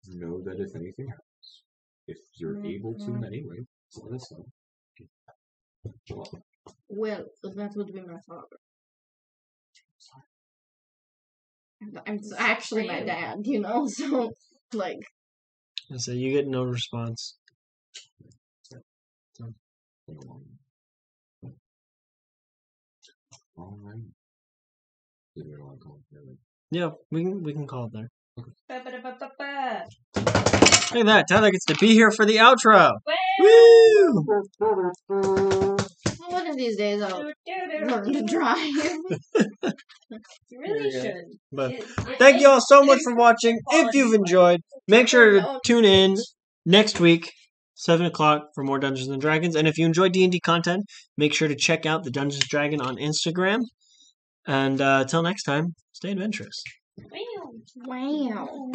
know that if anything happens, if you're able to in any way, let us know. Well, that would be my father. I'm actually my dad, you know, so, like, And so you get no response. All right. Did we want to call it there? Yeah, we can call it there. Ba-ba-da-ba-ba-ba. Look at that. Tyler gets to be here for the outro. Woo! one of these days I'll Do-do-do. learn to drive. You really There you go. should. But It- thank you all so it much is for watching. If you've enjoyed, make sure to tune in next week, 7 o'clock, for more Dungeons and Dragons. And if you enjoy D&D content, make sure to check out the Dungeons Dragon on Instagram. And till next time, stay adventurous. Wow. Wow.